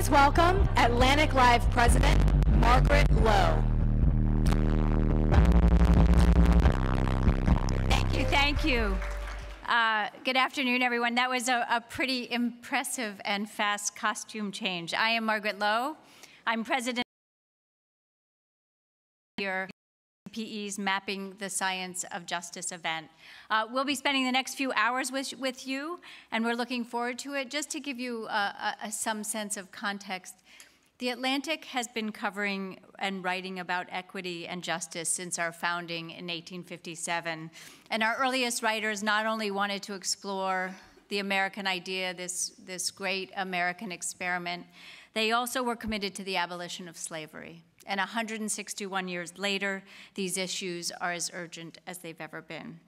Please welcome Atlantic Live President Margaret Lowe. Thank you. Good afternoon, everyone. That was a pretty impressive and fast costume change. I am Margaret Lowe. I'm president of your PE's Mapping the Science of Justice event. We'll be spending the next few hours with you, and we're looking forward to it. Just to give you some sense of context, The Atlantic has been covering and writing about equity and justice since our founding in 1857. And our earliest writers not only wanted to explore the American idea, this great American experiment, they also were committed to the abolition of slavery. And 161 years later, these issues are as urgent as they've ever been.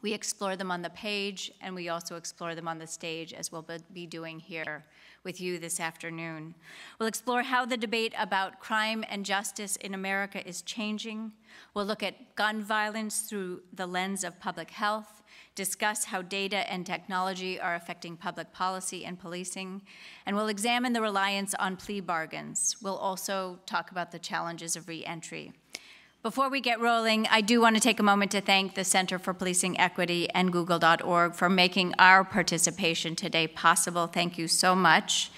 We explore them on the page, and we also explore them on the stage, as we'll be doing here with you this afternoon. We'll explore how the debate about crime and justice in America is changing. We'll look at gun violence through the lens of public health, discuss how data and technology are affecting public policy and policing, and we'll examine the reliance on plea bargains. We'll also talk about the challenges of re-entry. Before we get rolling, I do want to take a moment to thank the Center for Policing Equity and Google.org for making our participation today possible. Thank you so much.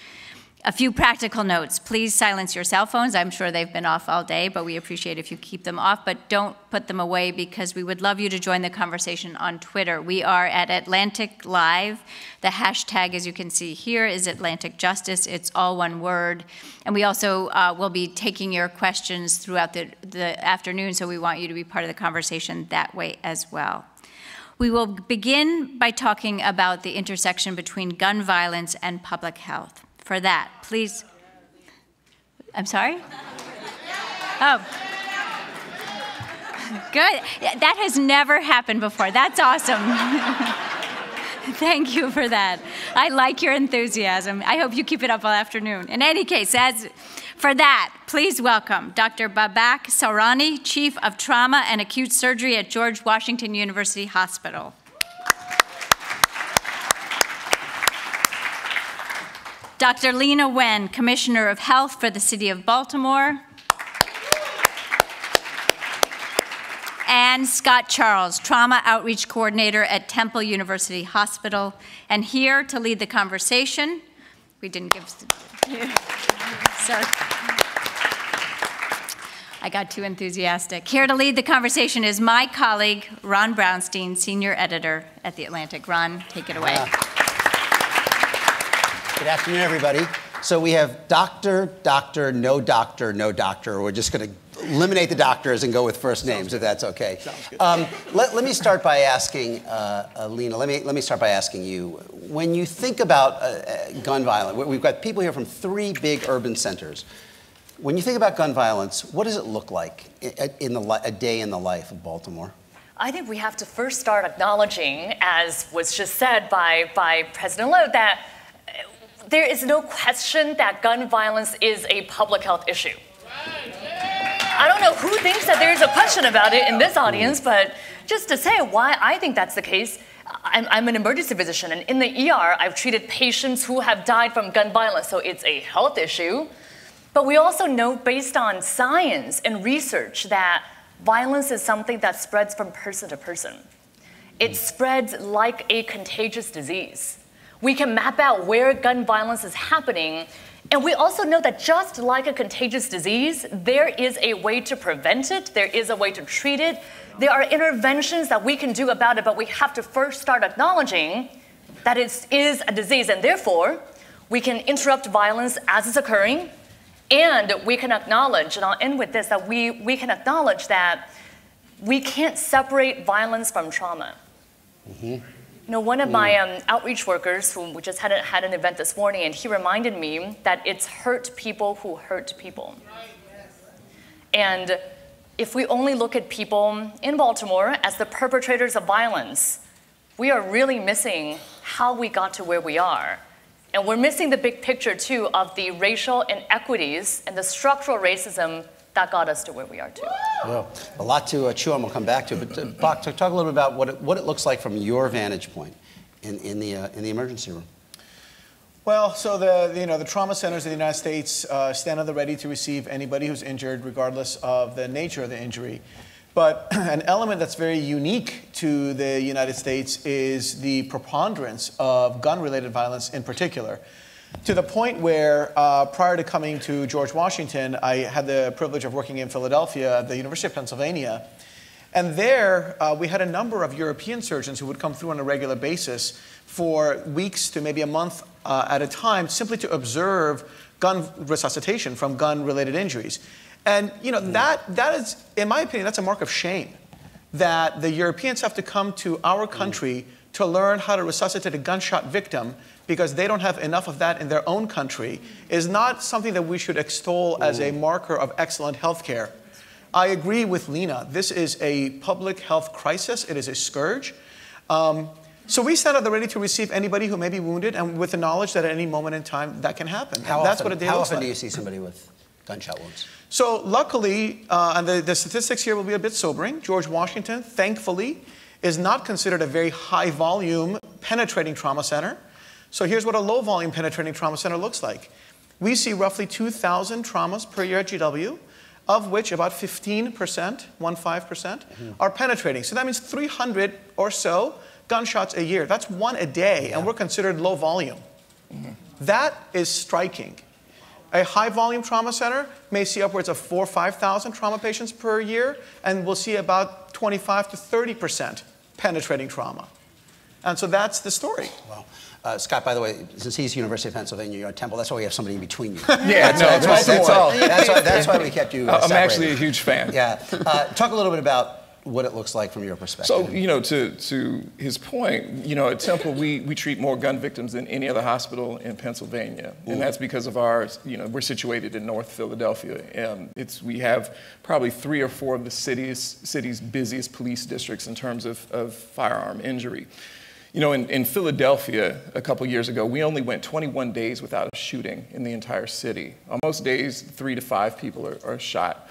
A few practical notes. Please silence your cell phones. I'm sure they've been off all day, but we appreciate if you keep them off, but don't put them away because we would love you to join the conversation on Twitter. We are at Atlantic Live. The hashtag, as you can see here, is Atlantic Justice. It's all one word. And we also will be taking your questions throughout the afternoon, so we want you to be part of the conversation that way as well. We will begin by talking about the intersection between gun violence and public health. For that, please. I'm sorry? Oh. Good. That has never happened before. That's awesome. Thank you for that. I like your enthusiasm. I hope you keep it up all afternoon. In any case, for that, please welcome Dr. Babak Saurani, Chief of Trauma and Acute Surgery at George Washington University Hospital. Dr. Lena Wen, Commissioner of Health for the City of Baltimore. And Scott Charles, Trauma Outreach Coordinator at Temple University Hospital. And here to lead the conversation, we didn't give, sorry. I got too enthusiastic. Here to lead the conversation is my colleague, Ron Brownstein, Senior Editor at The Atlantic. Ron, take it away. Good afternoon, everybody. So we have doctor, no doctor, no doctor. We're just going to eliminate the doctors and go with first names, if that's okay. Let me start by asking, Lena, let me start by asking you, when you think about gun violence, we've got people here from 3 big urban centers. When you think about gun violence, what does it look like in a day in the life of Baltimore? I think we have to first start acknowledging, as was just said by President Lowe, that there is no question that gun violence is a public health issue. I don't know who thinks that there is a question about it in this audience, but just to say why I think that's the case, I'm an emergency physician, and in the ER, I've treated patients who have died from gun violence, so it's a health issue. But we also know, based on science and research, that violence is something that spreads from person to person. It spreads like a contagious disease. We can map out where gun violence is happening, and we also know that just like a contagious disease, there is a way to prevent it, there is a way to treat it, there are interventions that we can do about it, but we have to first start acknowledging that it is a disease, and therefore, we can interrupt violence as it's occurring, and we can acknowledge, and I'll end with this, that we can acknowledge that we can't separate violence from trauma. Mm-hmm. You know, one of my outreach workers, who we just had an event this morning, and he reminded me that it's hurt people who hurt people. And if we only look at people in Baltimore as the perpetrators of violence, we are really missing how we got to where we are. And we're missing the big picture, too, of the racial inequities and the structural racism that got us to where we are, too. Well, a lot to chew on, we'll come back to. But Bach, talk a little bit about what it looks like from your vantage point in the emergency room. Well, so the trauma centers in the United States stand on the ready to receive anybody who's injured, regardless of the nature of the injury. But an element that's very unique to the United States is the preponderance of gun-related violence in particular, to the point where prior to coming to George Washington, I had the privilege of working in Philadelphia at the University of Pennsylvania. And there, we had a number of European surgeons who would come through on a regular basis for weeks to maybe a month at a time, simply to observe gun resuscitation from gun-related injuries. And that is, in my opinion, that's a mark of shame, that the Europeans have to come to our country to learn how to resuscitate a gunshot victim because they don't have enough of that in their own country, is not something that we should extol as a marker of excellent health care. I agree with Lena. This is a public health crisis. It is a scourge. So we stand at the ready to receive anybody who may be wounded, and with the knowledge that at any moment in time that can happen. That's what a day looks like. How often do you see somebody with gunshot wounds? So luckily, and the statistics here will be a bit sobering, George Washington, thankfully, is not considered a very high volume penetrating trauma center. So here's what a low volume penetrating trauma center looks like. We see roughly 2,000 traumas per year at GW, of which about 15%, 15%, are penetrating. So that means 300 or so gunshots a year. That's one a day, and we're considered low volume. That is striking. A high volume trauma center may see upwards of 4,000 or 5,000 trauma patients per year, and we'll see about 25 to 30% penetrating trauma. And so that's the story. Wow. Scott, by the way, since he's University of Pennsylvania, you're at Temple, that's why we have somebody in between you. That's why we kept you I'm separated. actually a huge fan. Yeah. Talk a little bit about what it looks like from your perspective. So, to his point, at Temple, we treat more gun victims than any other hospital in Pennsylvania. And that's because of our, we're situated in North Philadelphia. We have probably 3 or 4 of the city's busiest police districts in terms of firearm injury. In Philadelphia a couple years ago, we only went 21 days without a shooting in the entire city. On most days, 3 to 5 people are shot.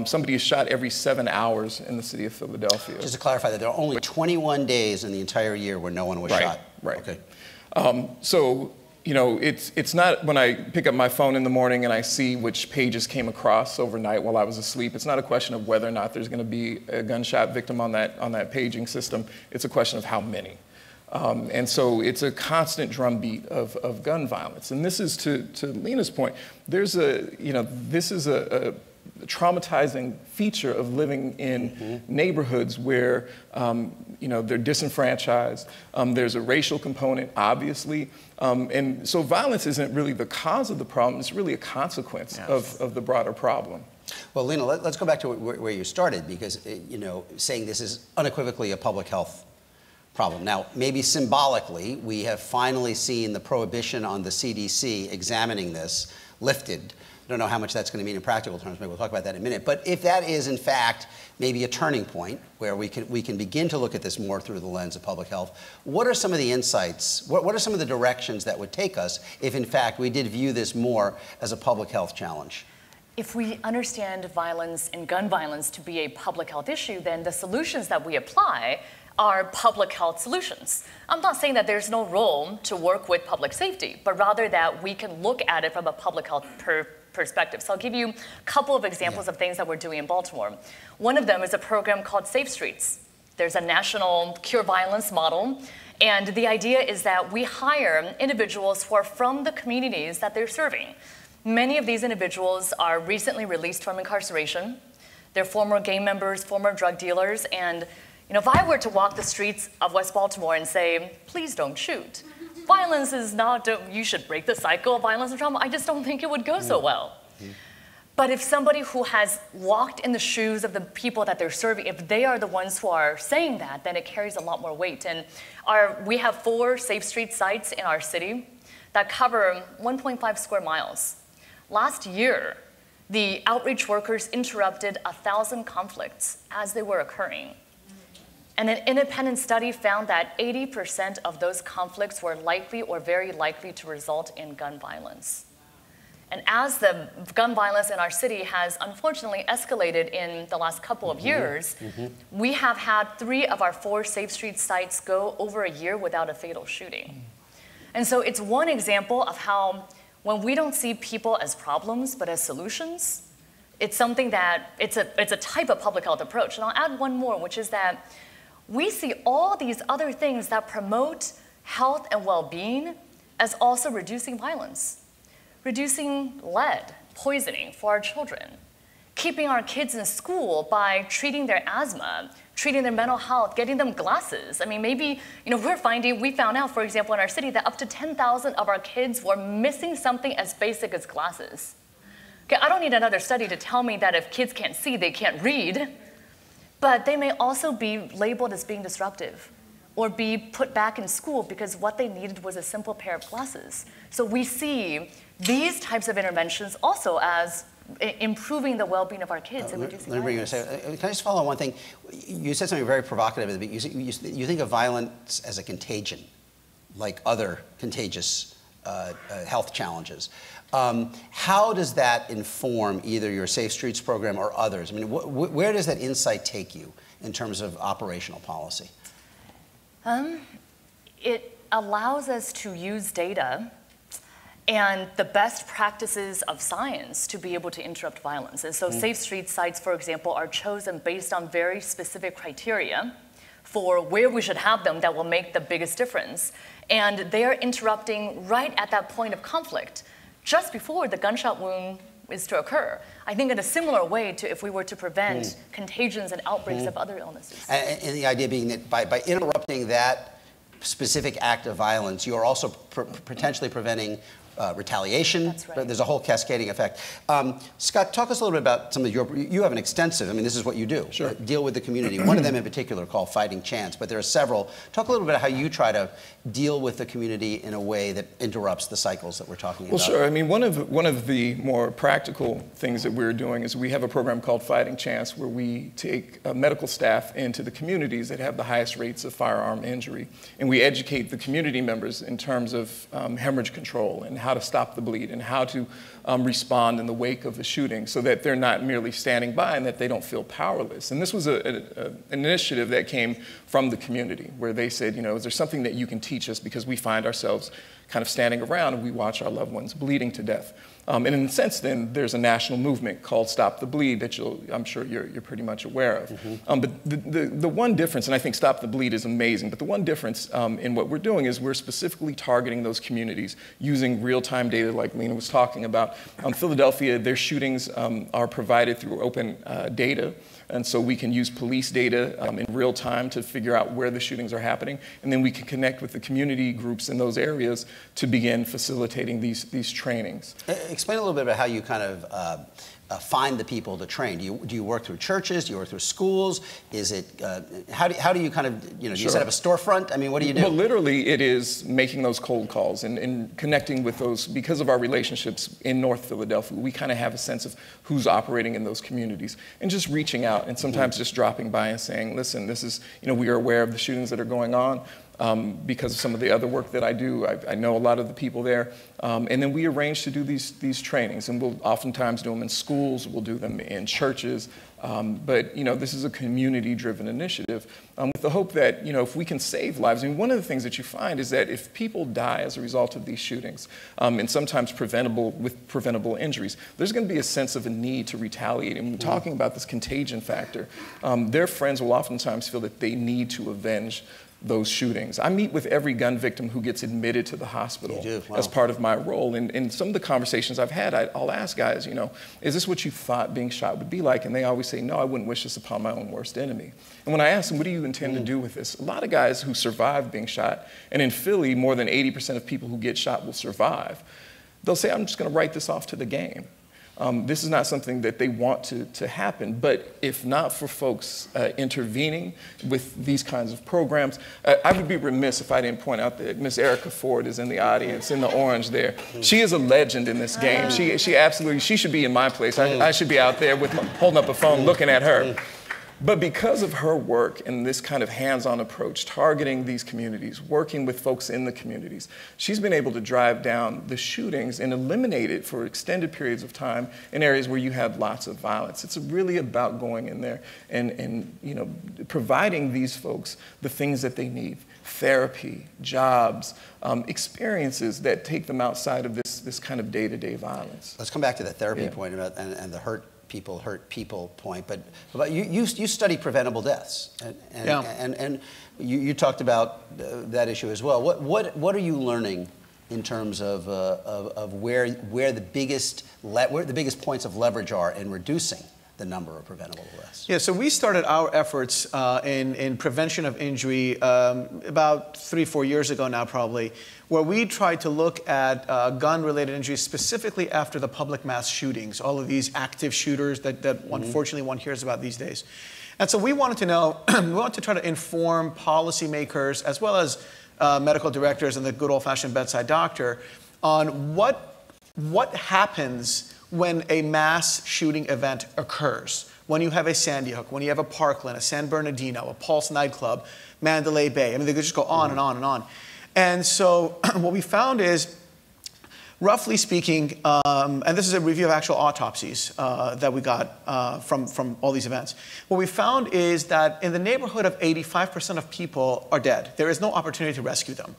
Somebody is shot every 7 hours in the city of Philadelphia. Just to clarify that, there are only 21 days in the entire year where no one was shot. Right. Okay. So, it's not when I pick up my phone in the morning and I see which pages came across overnight while I was asleep. It's not a question of whether or not there's going to be a gunshot victim on that paging system. It's a question of how many. And so it's a constant drumbeat of gun violence. And this is, to Lena's point, this is a traumatizing feature of living in neighborhoods where, they're disenfranchised. There's a racial component, obviously. And so violence isn't really the cause of the problem. It's really a consequence of the broader problem. Well, Lena, let's go back to where you started, because, saying this is unequivocally a public health problem. Now, maybe symbolically, we have finally seen the prohibition on the CDC examining this lifted. I don't know how much that's going to mean in practical terms. Maybe we'll talk about that in a minute. But if that is, in fact, maybe a turning point where we can begin to look at this more through the lens of public health, what are some of the insights, what are some of the directions that would take us if, in fact, we did view this more as a public health challenge? If we understand violence and gun violence to be a public health issue, then the solutions that we apply are public health solutions. I'm not saying that there's no role to work with public safety, but rather that we can look at it from a public health perspective. So I'll give you a couple of examples of things that we're doing in Baltimore. One of them is a program called Safe Streets. There's a national cure violence model, and the idea is that we hire individuals who are from the communities that they're serving. Many of these individuals are recently released from incarceration. They're former gang members, former drug dealers, and if I were to walk the streets of West Baltimore and say, please don't shoot, violence is not, you should break the cycle of violence and trauma, I just don't think it would go so well. But if somebody who has walked in the shoes of the people that they're serving, if they are the ones who are saying that, then it carries a lot more weight. And we have 4 Safe Street sites in our city that cover 1.5 square miles. Last year, the outreach workers interrupted 1,000 conflicts as they were occurring. And an independent study found that 80% of those conflicts were likely or very likely to result in gun violence. And as the gun violence in our city has unfortunately escalated in the last couple of years, we have had 3 of our 4 Safe Street sites go over a year without a fatal shooting. And so it's one example of how when we don't see people as problems but as solutions, it's something that, it's a type of public health approach. And I'll add one more, which is that we see all these other things that promote health and well-being as also reducing violence, reducing lead poisoning for our children, keeping our kids in school by treating their asthma, treating their mental health, getting them glasses. I mean, maybe, we found out, for example, in our city that up to 10,000 of our kids were missing something as basic as glasses. Okay, I don't need another study to tell me that if kids can't see, they can't read, but they may also be labeled as being disruptive or be put back in school because what they needed was a simple pair of glasses. So we see these types of interventions also as improving the well-being of our kids and reducing violence. Can I just follow on one thing? You said something very provocative at the beginning. You think of violence as a contagion, like other contagious health challenges. How does that inform either your Safe Streets program or others? I mean, where does that insight take you in terms of operational policy? It allows us to use data and the best practices of science to be able to interrupt violence. And so Safe Streets sites, for example, are chosen based on very specific criteria for where we should have them that will make the biggest difference. And they are interrupting right at that point of conflict, just before the gunshot wound is to occur. I think in a similar way to if we were to prevent contagions and outbreaks of other illnesses. And the idea being that by interrupting that specific act of violence, you are also potentially preventing retaliation. That's right. There's a whole cascading effect. Scott, talk us a little bit about some of you have an extensive, I mean, this is what you do. Sure. Deal with the community. One of them in particular called Fighting Chance, but there are several. Talk a little bit about how you try to deal with the community in a way that interrupts the cycles that we're talking about. Well, sure. I mean, one of the more practical things that we're doing is we have a program called Fighting Chance where we take medical staff into the communities that have the highest rates of firearm injury. And we educate the community members in terms of hemorrhage control and how to stop the bleed and how to respond in the wake of the shooting so that they're not merely standing by and that they don't feel powerless. And this was an initiative that came from the community where they said, is there something that you can teach us because we find ourselves kind of standing around and we watch our loved ones bleeding to death. And in a sense, then, there's a national movement called Stop the Bleed that I'm sure you're pretty much aware of. But the one difference, and I think Stop the Bleed is amazing, but the one difference in what we're doing is we're specifically targeting those communities using real-time data like Lena was talking about. Philadelphia, their shootings are provided through open data. And so we can use police data in real time to figure out where the shootings are happening. And then we can connect with the community groups in those areas to begin facilitating these trainings. Explain a little bit about how you kind of find the people to train. Do you work through churches? Do you work through schools? Is it, how do you kind of, do you set up a storefront? I mean, what do you do? Well, literally, it is making those cold calls and connecting with those. Because of our relationships in North Philadelphia, we kind of have a sense of who's operating in those communities and just reaching out and sometimes just dropping by and saying, listen, this is, we are aware of the shootings that are going on. Because of some of the other work that I do, I know a lot of the people there. And then we arrange to do these trainings, and we'll oftentimes do them in schools, we'll do them in churches. But this is a community-driven initiative with the hope that if we can save lives. I mean, one of the things that you find is that if people die as a result of these shootings, and sometimes preventable injuries, there's going to be a sense of a need to retaliate. And when talking about this contagion factor, their friends will oftentimes feel that they need to avenge those shootings. I meet with every gun victim who gets admitted to the hospital as part of my role. And some of the conversations I've had, I'll ask guys, is this what you thought being shot would be like? And they always say, no, I wouldn't wish this upon my own worst enemy. And when I ask them, what do you intend to do with this? A lot of guys who survive being shot, and in Philly, more than 80% of people who get shot will survive. They'll say, I'm just going to write this off to the game. This is not something that they want to happen, but if not for folks intervening with these kinds of programs, I would be remiss if I didn't point out that Miss Erica Ford is in the audience, in the orange there. She is a legend in this game. She should be in my place. I should be out there holding up a phone looking at her. But because of her work and this kind of hands-on approach, targeting these communities, working with folks in the communities, she's been able to drive down the shootings and eliminate it for extended periods of time in areas where you have lots of violence. It's really about going in there and providing these folks the things that they need. therapy, jobs, experiences that take them outside of this kind of day-to-day violence. Let's come back to the therapy point about, and the hurt people point. But you study preventable deaths, and you talked about that issue as well. What are you learning in terms of where the biggest points of leverage are in reducing the number of preventable deaths? Yeah, so we started our efforts in prevention of injury about 3-4 years ago now, probably, where we tried to look at gun-related injuries specifically after the public mass shootings, all of these active shooters that unfortunately one hears about these days. And so we wanted to know, we wanted to try to inform policymakers as well as medical directors and the good old-fashioned bedside doctor on what happens when a mass shooting event occurs. When you have a Sandy Hook, when you have a Parkland, a San Bernardino, a Pulse nightclub, Mandalay Bay. I mean, they could just go on and on and on. And so what we found is, roughly speaking, and this is a review of actual autopsies that we got from all these events. What we found is that in the neighborhood of 85% of people are dead. There is no opportunity to rescue them.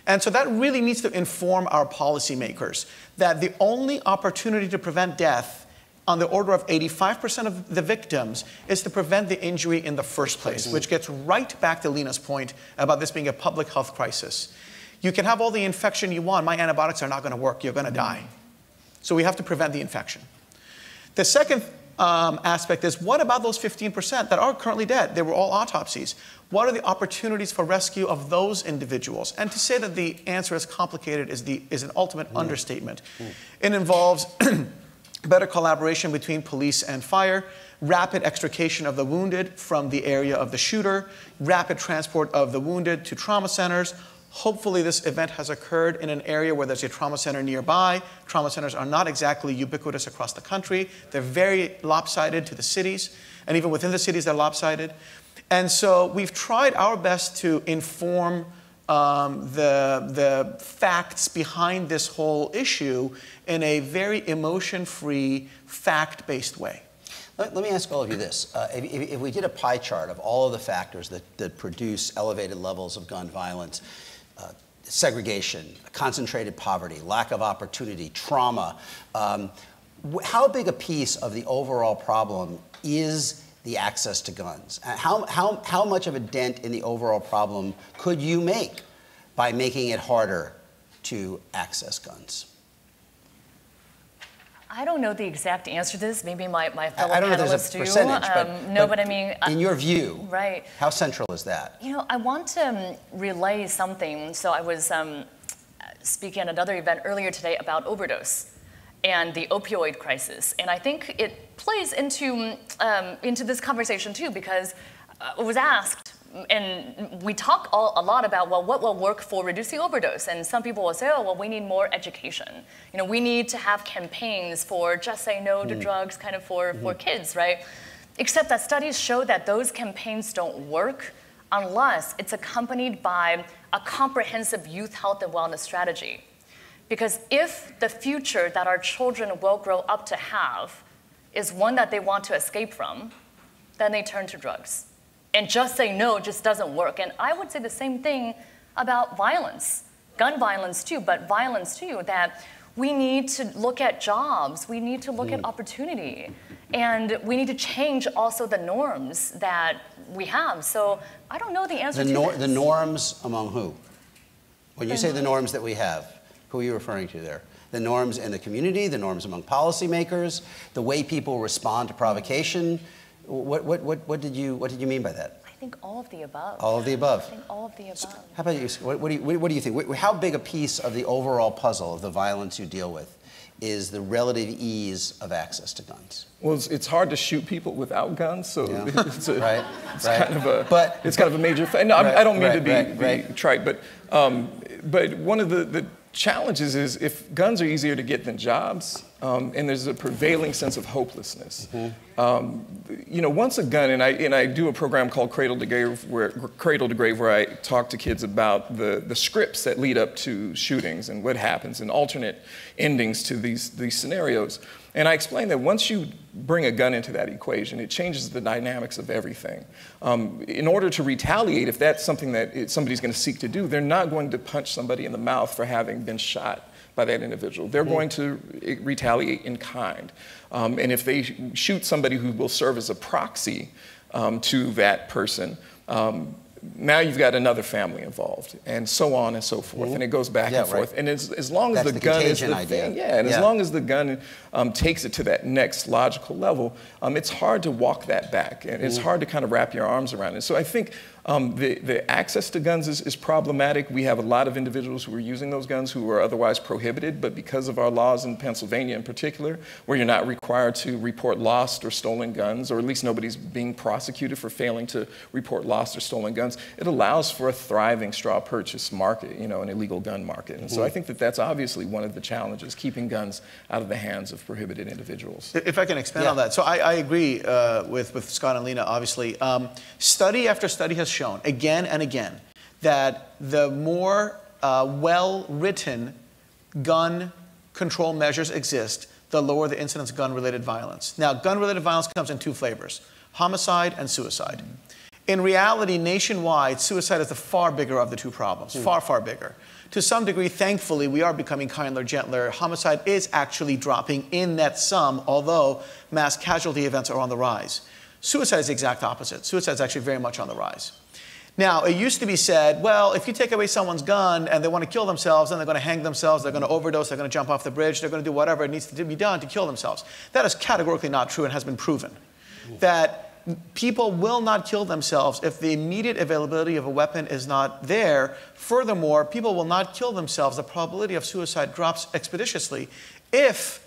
And so that really needs to inform our policymakers that the only opportunity to prevent death on the order of 85% of the victims is to prevent the injury in the first place, which gets right back to Lena's point about this being a public health crisis. You can have all the infection you want. My antibiotics are not going to work. You're going to die. So we have to prevent the infection. The second aspect is, what about those 15% that are currently dead? They were all autopsies. What are the opportunities for rescue of those individuals? And to say that the answer is complicated is an ultimate understatement. It involves better collaboration between police and fire, rapid extrication of the wounded from the area of the shooter, rapid transport of the wounded to trauma centers. Hopefully this event has occurred in an area where there's a trauma center nearby. Trauma centers are not exactly ubiquitous across the country. They're very lopsided to the cities, and even within the cities they're lopsided. And so we've tried our best to inform the facts behind this whole issue in a very emotion-free, fact-based way. Let me ask all of you this. If we did a pie chart of all of the factors that produce elevated levels of gun violence, segregation, concentrated poverty, lack of opportunity, trauma, how big a piece of the overall problem is the access to guns? How much of a dent in the overall problem could you make by making it harder to access guns? I don't know the exact answer to this. Maybe my fellow I don't know if panelists there's a do. percentage, But I mean, in your view, right? How central is that? You know, I want to relay something. So I was speaking at another event earlier today about overdose and the opioid crisis, and I think it plays into this conversation too, because it was asked. And we talk a lot about, well, what will work for reducing overdose? And some people will say, oh, well, we need more education. You know, we need to have campaigns for just say no to drugs, kind of for kids, right? Except that studies show that those campaigns don't work unless it's accompanied by a comprehensive youth health and wellness strategy. Because if the future that our children will grow up to have is one that they want to escape from, then they turn to drugs. And just saying no just doesn't work. And I would say the same thing about violence, gun violence too, but violence too, that we need to look at jobs, we need to look at opportunity, and we need to change also the norms that we have. So I don't know the answer to this. The norms among who? When you say the norms that we have, who are you referring to there? The norms in the community, the norms among policymakers, the way people respond to provocation. What did you mean by that? I think all of the above. All of the above. I think all of the above. So how about you? What do you think? How big a piece of the overall puzzle of the violence you deal with is the relative ease of access to guns? Well, it's hard to shoot people without guns, so it's kind of a major. No, I don't mean to be trite, but one of the challenges is if guns are easier to get than jobs, and there's a prevailing sense of hopelessness. You know, once a gun, and I do a program called Cradle to Grave, where I talk to kids about the scripts that lead up to shootings and what happens, and alternate endings to these scenarios. And I explain that once you bring a gun into that equation, it changes the dynamics of everything. In order to retaliate, if that's something that somebody's going to seek to do, they're not going to punch somebody in the mouth for having been shot by that individual. They're going to retaliate in kind. And if they shoot somebody who will serve as a proxy to that person, now you've got another family involved, and so on and so forth, and it goes back and forth. And as long as the gun is the thing, and as long as the gun takes it to that next logical level, it's hard to walk that back, and it's hard to kind of wrap your arms around it. So I think the access to guns is problematic. We have a lot of individuals who are using those guns who are otherwise prohibited, but because of our laws in Pennsylvania in particular, where you're not required to report lost or stolen guns, or at least nobody's being prosecuted for failing to report lost or stolen guns, it allows for a thriving straw purchase market, you know, an illegal gun market. And so I think that that's obviously one of the challenges, keeping guns out of the hands of prohibited individuals. If I can expand on that. So I agree with Scott and Lena, obviously. Study after study has shown again and again that the more well-written gun control measures exist, the lower the incidence of gun-related violence. Now, gun-related violence comes in two flavors: homicide and suicide. In reality, nationwide, suicide is the far bigger of the two problems, far, far bigger. To some degree, thankfully, we are becoming kinder, gentler. Homicide is actually dropping in net sum, although mass casualty events are on the rise. Suicide is the exact opposite. Suicide is actually very much on the rise. Now, it used to be said, well, if you take away someone's gun and they want to kill themselves, then they're going to hang themselves, they're going to overdose, they're going to jump off the bridge, they're going to do whatever it needs to be done to kill themselves. That is categorically not true and has been proven. That people will not kill themselves if the immediate availability of a weapon is not there. Furthermore, people will not kill themselves. The probability of suicide drops exponentially if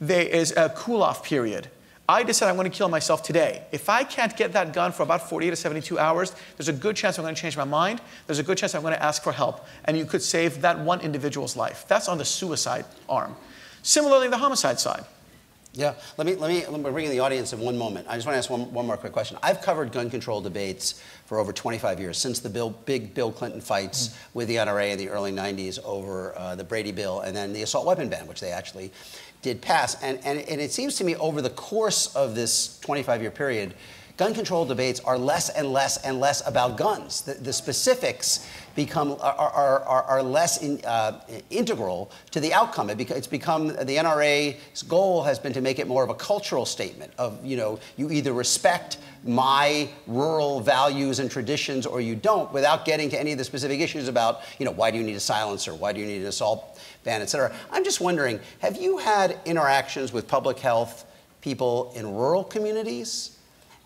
there is a cool-off period. I decide I'm going to kill myself today. If I can't get that gun for about 48 to 72 hours, there's a good chance I'm going to change my mind. There's a good chance I'm going to ask for help. And you could save that one individual's life. That's on the suicide arm. Similarly, the homicide side. Yeah, let me bring in the audience in one moment. I just want to ask one more quick question. I've covered gun control debates for over 25 years, since the big Bill Clinton fights with the NRA in the early 90s over the Brady bill and then the assault weapon ban, which they actually did pass. And it seems to me over the course of this 25-year period, gun control debates are less and less and less about guns. The specifics are less integral to the outcome. It's become, the NRA's goal has been to make it more of a cultural statement of, you know, you either respect my rural values and traditions or you don't, without getting to any of the specific issues about, you know, why do you need a silencer, why do you need an assault ban, et cetera. I'm just wondering, have you had interactions with public health people in rural communities?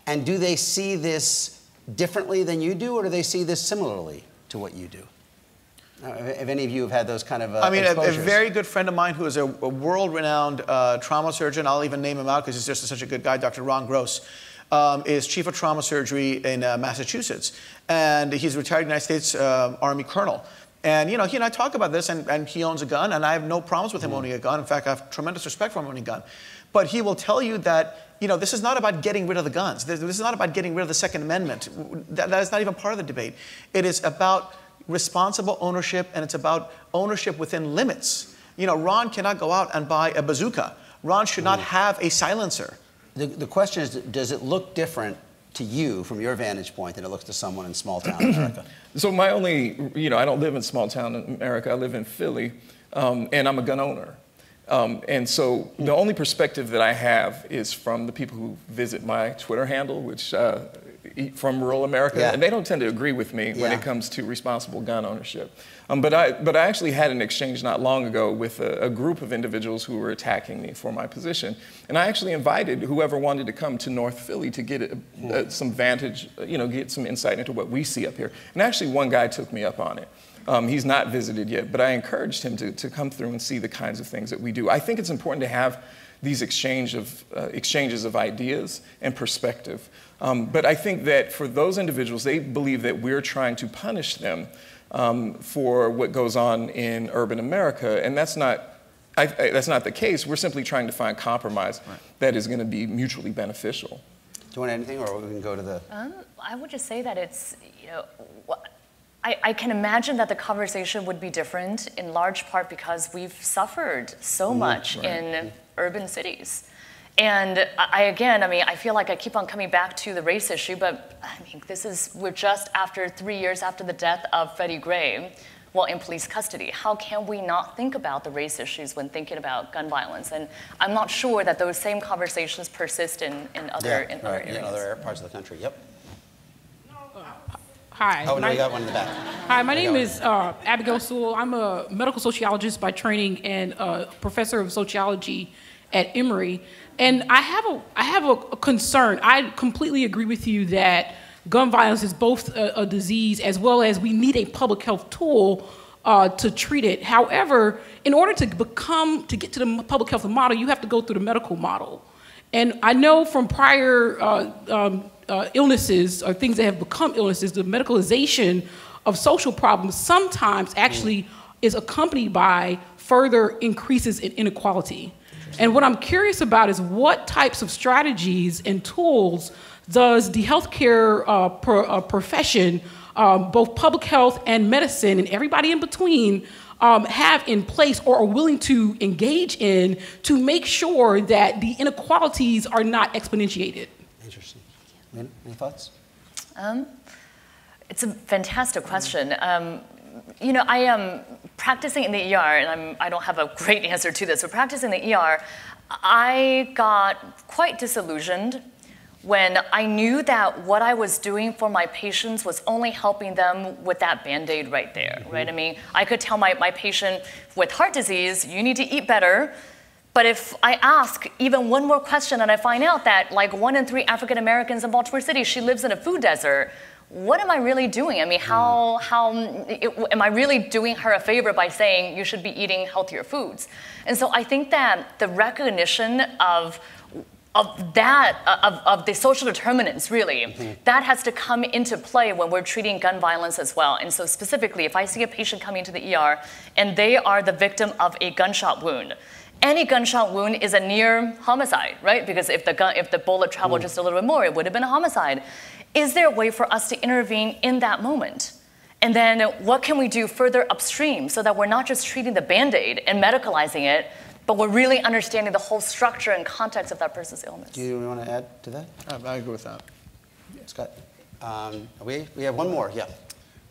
And do they see this differently than you do, or do they see this similarly to what you do? If any of you have had those kind of I mean, a exposures. very good friend of mine who is a world-renowned trauma surgeon, I'll even name him out because he's just such a good guy, Dr. Ron Gross, is chief of trauma surgery in Massachusetts. And he's a retired United States Army colonel. And, you know, he and I talk about this, and he owns a gun, and I have no problems with him owning a gun. In fact, I have tremendous respect for him owning a gun. But he will tell you that, you know, this is not about getting rid of the guns. This is not about getting rid of the Second Amendment. That is not even part of the debate. It is about responsible ownership, and it's about ownership within limits. You know, Ron cannot go out and buy a bazooka. Ron should not have a silencer. The question is, does it look different to you from your vantage point than it looks to someone in small town America? So my only, you know, I don't live in small town America. I live in Philly, and I'm a gun owner. And so the only perspective that I have is from the people who visit my Twitter handle, which from rural America, and they don't tend to agree with me when it comes to responsible gun ownership. But I actually had an exchange not long ago with a group of individuals who were attacking me for my position, and I actually invited whoever wanted to come to North Philly to get some vantage, you know, get some insight into what we see up here. And actually, one guy took me up on it. He's not visited yet, but I encouraged him to come through and see the kinds of things that we do. I think it's important to have these exchanges of ideas and perspective. But I think that for those individuals, they believe that we're trying to punish them for what goes on in urban America, and that's not that's not the case. We're simply trying to find compromise that is going to be mutually beneficial. Do you want anything, or we can go to the... I would just say that it's, I can imagine that the conversation would be different in large part because we've suffered so much in urban cities. And I feel like I keep on coming back to the race issue, but we're just after 3 years after the death of Freddie Gray, while in police custody. How can we not think about the race issues when thinking about gun violence? And I'm not sure that those same conversations persist in other parts of the country. Yep. Hi. Oh, no, you got one in the back. Hi, my name is Abigail Sewell. I'm a medical sociologist by training and a professor of sociology at Emory. And I have a concern. I completely agree with you that gun violence is both a disease as well as we need a public health tool to treat it. However, in order to get to the public health model, you have to go through the medical model. And I know from prior illnesses or things that have become illnesses, the medicalization of social problems sometimes actually is accompanied by further increases in inequality. And what I'm curious about is what types of strategies and tools does the healthcare profession, both public health and medicine and everybody in between, have in place or are willing to engage in to make sure that the inequalities are not exponentiated? Interesting. Lynn, any thoughts? It's a fantastic question. I am practicing in the ER, and I don't have a great answer to this, but practicing in the ER, I got quite disillusioned when I knew that what I was doing for my patients was only helping them with that Band-Aid right there, right? I mean, I could tell my patient with heart disease, you need to eat better, but if I ask even one more question and I find out that like 1 in 3 African Americans in Baltimore City, she lives in a food desert, what am I really doing? I mean, am I really doing her a favor by saying you should be eating healthier foods? And so I think that the recognition of the social determinants, really, that has to come into play when we're treating gun violence as well. And so specifically, if I see a patient coming into the ER and they are the victim of a gunshot wound, any gunshot wound is a near homicide, right? Because if the bullet traveled just a little bit more, it would have been a homicide. Is there a way for us to intervene in that moment? And then what can we do further upstream so that we're not just treating the Band-Aid and medicalizing it, but we're really understanding the whole structure and context of that person's illness? Do you want to add to that? I agree with that. Scott, we have one more, yeah.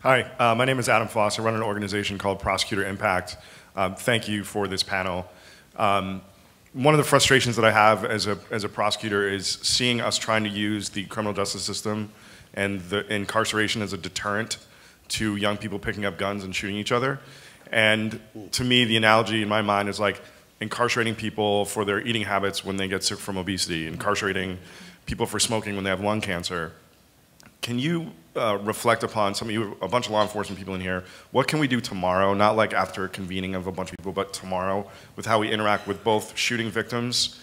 Hi, my name is Adam Foss. I run an organization called Prosecutor Impact. Thank you for this panel. One of the frustrations that I have as a prosecutor is seeing us trying to use the criminal justice system and the incarceration as a deterrent to young people picking up guns and shooting each other. And to me, the analogy in my mind is like incarcerating people for their eating habits when they get sick from obesity, incarcerating people for smoking when they have lung cancer. Can you reflect upon a bunch of law enforcement people in here, what can we do tomorrow, not like after a convening of a bunch of people, but tomorrow, with how we interact with both shooting victims,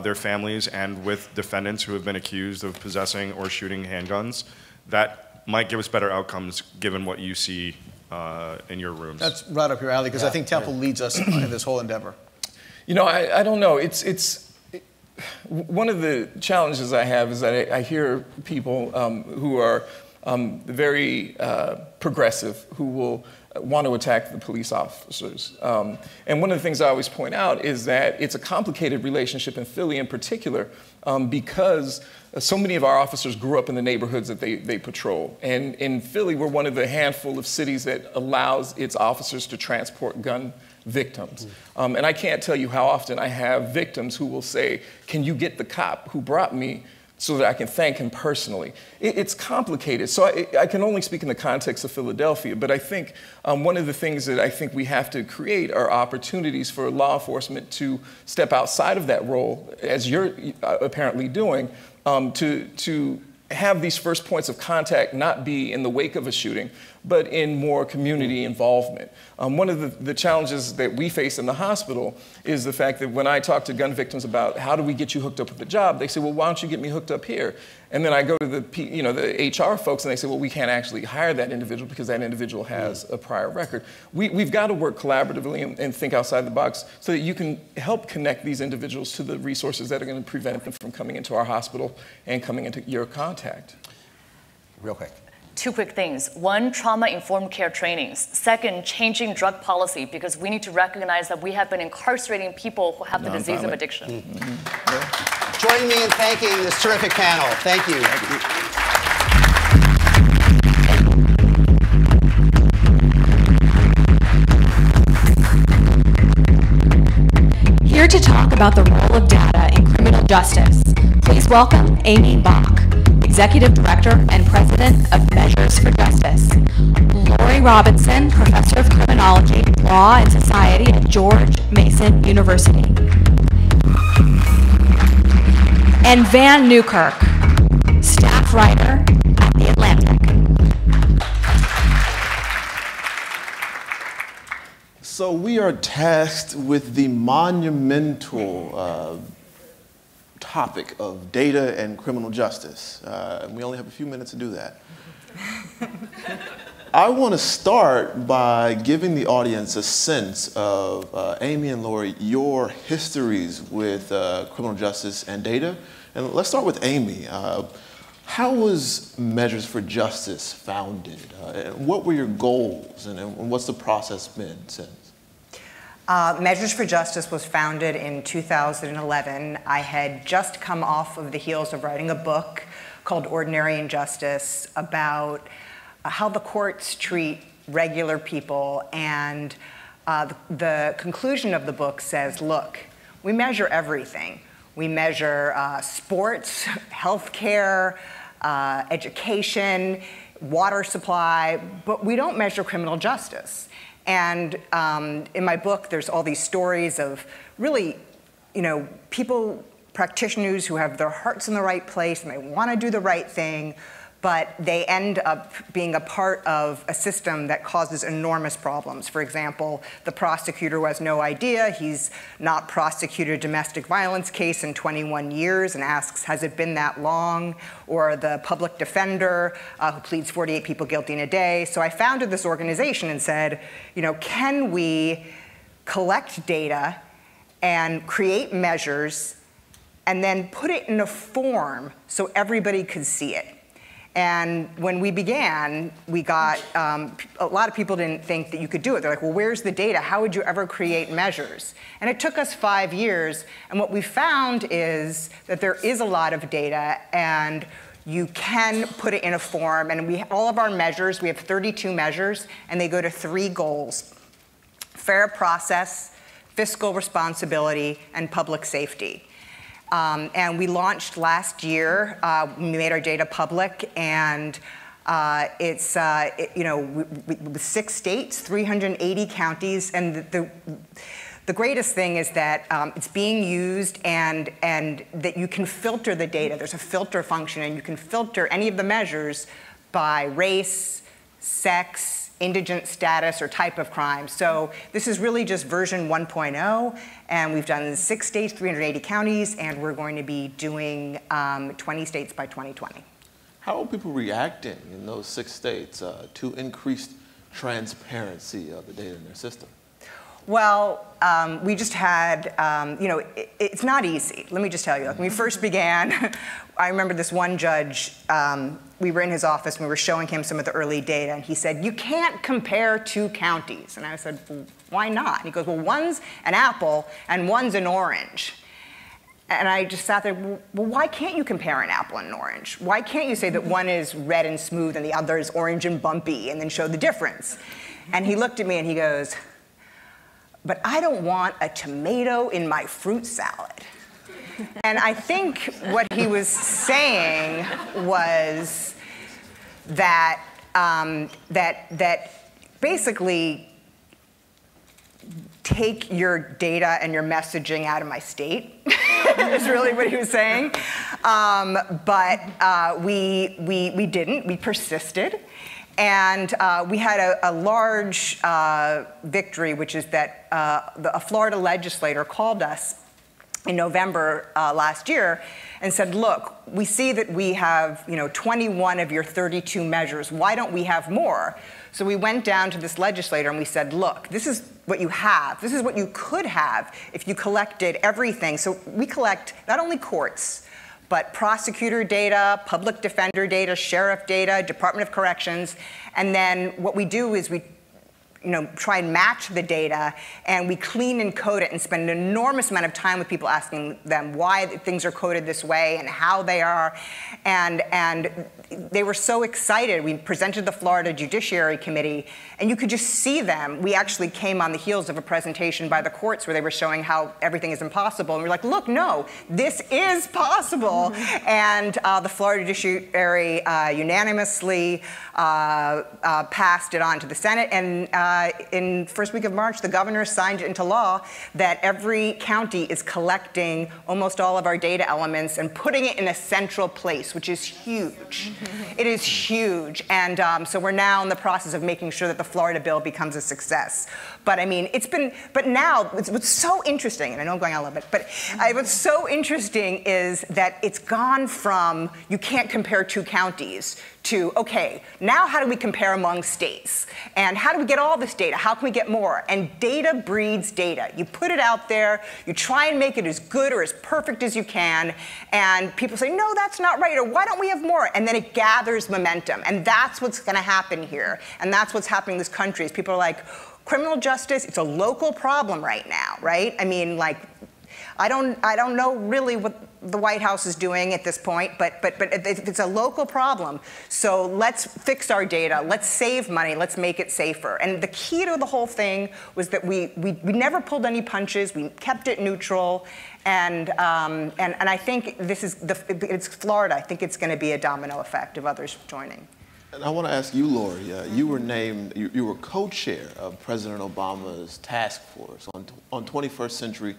their families, and with defendants who have been accused of possessing or shooting handguns, that might give us better outcomes given what you see in your rooms? That's right up your alley, because I think Temple leads us in this whole endeavor. You know, I don't know. One of the challenges I have is that I hear people who are very progressive, who will want to attack the police officers. And one of the things I always point out is that it's a complicated relationship in Philly in particular because so many of our officers grew up in the neighborhoods that they patrol. And in Philly, we're one of the handful of cities that allows its officers to transport gun victims. And I can't tell you how often I have victims who will say, can you get the cop who brought me so that I can thank him personally? It's complicated. So I can only speak in the context of Philadelphia, but I think one of the things that I think we have to create are opportunities for law enforcement to step outside of that role, as you're apparently doing, to have these first points of contact not be in the wake of a shooting, but in more community involvement. One of the challenges that we face in the hospital is the fact that when I talk to gun victims about how do we get you hooked up with a job, they say, well, why don't you get me hooked up here? And then I go to the HR folks and they say, well, we can't actually hire that individual because that individual has a prior record. We've got to work collaboratively and think outside the box so that you can help connect these individuals to the resources that are going to prevent them from coming into our hospital and coming into your contact. Real quick. Two quick things. One, trauma-informed care trainings. Second, changing drug policy, because we need to recognize that we have been incarcerating people who have the disease of addiction. Join me in thanking this terrific panel. Thank you. Here to talk about the role of data in criminal justice, please welcome Amy Bach, Executive Director and President of Measures for Justice, Lori Robinson, Professor of Criminology, Law and Society at George Mason University, and Van Newkirk, staff writer at The Atlantic. So we are tasked with the monumental topic of data and criminal justice. And we only have a few minutes to do that. I want to start by giving the audience a sense of, Amy and Lori, your histories with criminal justice and data. And let's start with Amy. How was Measures for Justice founded? And what were your goals? And what's the process been since? Measures for Justice was founded in 2011. I had just come off of the heels of writing a book called Ordinary Injustice about how the courts treat regular people. And the conclusion of the book says, look, we measure everything. We measure sports, healthcare, education, water supply, but we don't measure criminal justice. And in my book, there's all these stories of really, people, practitioners who have their hearts in the right place and they want to do the right thing, but they end up being a part of a system that causes enormous problems. For example, the prosecutor who has no idea, he's not prosecuted a domestic violence case in 21 years and asks, has it been that long? Or the public defender who pleads 48 people guilty in a day. So I founded this organization and said, can we collect data and create measures and then put it in a form so everybody could see it? And when we began, we got, a lot of people didn't think that you could do it. They're like, well, where's the data? How would you ever create measures? And it took us 5 years. And what we found is that there is a lot of data, and you can put it in a form. And all of our measures, we have 32 measures, and they go to 3 goals: fair process, fiscal responsibility, and public safety. And we launched last year. We made our data public, and it's with 6 states, 380 counties, and the greatest thing is that it's being used, and that you can filter the data. There's a filter function, and you can filter any of the measures by race, sex, indigent status, or type of crime. So this is really just version 1.0, and we've done 6 states, 380 counties, and we're going to be doing 20 states by 2020. How are people reacting in those 6 states to increased transparency of the data in their system? Well, we just had, it's not easy. Let me just tell you. Like, when we first began, I remember this one judge, we were in his office and we were showing him some of the early data, and he said, you can't compare 2 counties. And I said, well, why not? And he goes, well, one's an apple and one's an orange. And I just sat there, well, why can't you compare an apple and an orange? Why can't you say that one is red and smooth and the other is orange and bumpy, and then show the difference? And he looked at me and he goes, but I don't want a tomato in my fruit salad. And I think what he was saying was that, that basically take your data and your messaging out of my state, is really what he was saying. But we didn't, we persisted. And we had a large victory, which is that a Florida legislator called us in November last year and said, look, we see that we have 21 of your 32 measures. Why don't we have more? So we went down to this legislator and we said, look, this is what you have. This is what you could have if you collected everything. So we collect not only courts, but prosecutor data, public defender data, sheriff data, Department of Corrections. And then what we do is we try and match the data, and we clean and code it and spend an enormous amount of time with people asking them why things are coded this way and how they are. And they were so excited. We presented the Florida Judiciary Committee, and you could just see them. We actually came on the heels of a presentation by the courts where they were showing how everything is impossible. And we're like, look, no, this is possible. Mm-hmm. And the Florida Judiciary unanimously passed it on to the Senate. And in first week of March, the governor signed it into law that every county is collecting almost all of our data elements and putting it in a central place, which is huge. It is huge. And so we're now in the process of making sure that the Florida bill becomes a success. But I mean, but now, what's so interesting, and I know I'm going on a little bit, but what's so interesting is that it's gone from, you can't compare two counties, to, okay, now how do we compare among states? And how do we get all this data? How can we get more? And data breeds data. You put it out there, you try and make it as good or as perfect as you can, and people say, no, that's not right, or why don't we have more? And then it gathers momentum. And that's what's gonna happen here. And that's what's happening in this country, is people are like, criminal justice, it's a local problem right now, right? I mean, like, I don't know really what the White House is doing at this point, but it's a local problem. So let's fix our data, let's save money, let's make it safer. And the key to the whole thing was that we never pulled any punches, we kept it neutral, and I think it's Florida. I think it's going to be a domino effect of others joining. And I want to ask you, Lori, you were named, you were co-chair of President Obama's task force on 21st century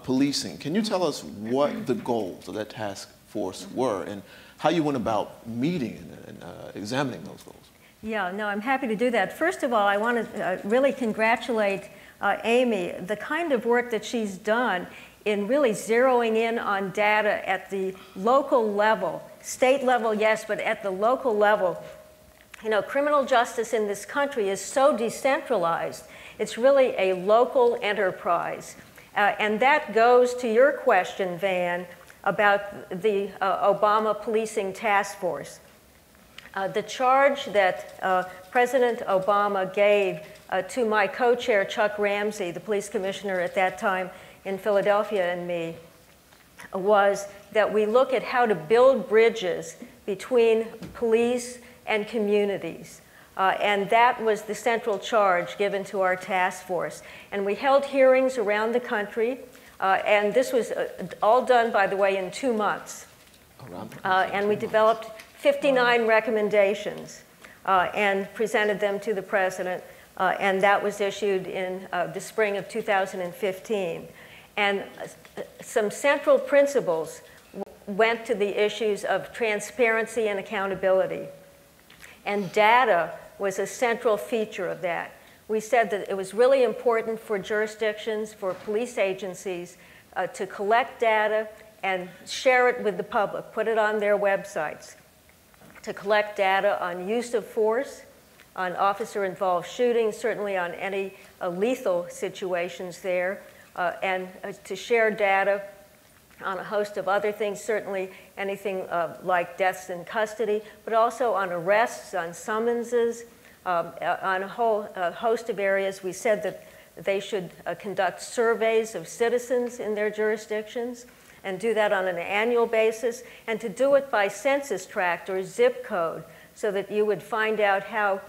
policing. Can you tell us what the goals of that task force were and how you went about meeting and examining those goals? Yeah, no, I'm happy to do that. First of all, I want to really congratulate Amy. The kind of work that she's done in really zeroing in on data at the local level, state level, yes, but at the local level. Criminal justice in this country is so decentralized. It's really a local enterprise. And that goes to your question, Van, about the Obama Policing Task Force. The charge that President Obama gave to my co-chair, Chuck Ramsey, the police commissioner at that time in Philadelphia, and me, was that we look at how to build bridges between police and communities. And that was the central charge given to our task force. And we held hearings around the country, and this was all done, by the way, in 2 months. And we developed 59 recommendations and presented them to the president, and that was issued in the spring of 2015. And some central principles went to the issues of transparency and accountability. And data was a central feature of that. We said that it was really important for jurisdictions, for police agencies, to collect data and share it with the public, put it on their websites, to collect data on use of force, on officer-involved shootings, certainly on any lethal situations there, and to share data on a host of other things, certainly anything like deaths in custody, but also on arrests, on summonses, on a whole host of areas. We said that they should conduct surveys of citizens in their jurisdictions and do that on an annual basis, and to do it by census tract or zip code so that you would find out how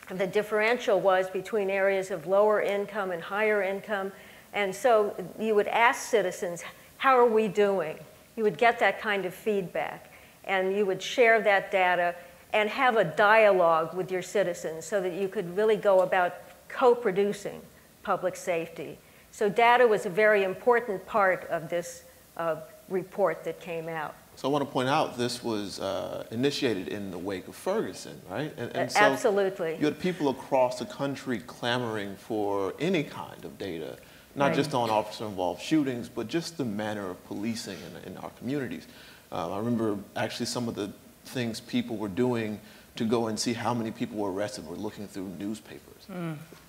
the differential was between areas of lower income and higher income. And so you would ask citizens, how are we doing? You would get that kind of feedback, and you would share that data and have a dialogue with your citizens so that you could really go about co-producing public safety. So data was a very important part of this report that came out. So I want to point out this was initiated in the wake of Ferguson, right? And so Absolutely. you had people across the country clamoring for any kind of data, not just on officer-involved shootings, but just the manner of policing in our communities. I remember actually some of the things people were doing to go and see how many people were arrested were looking through newspapers.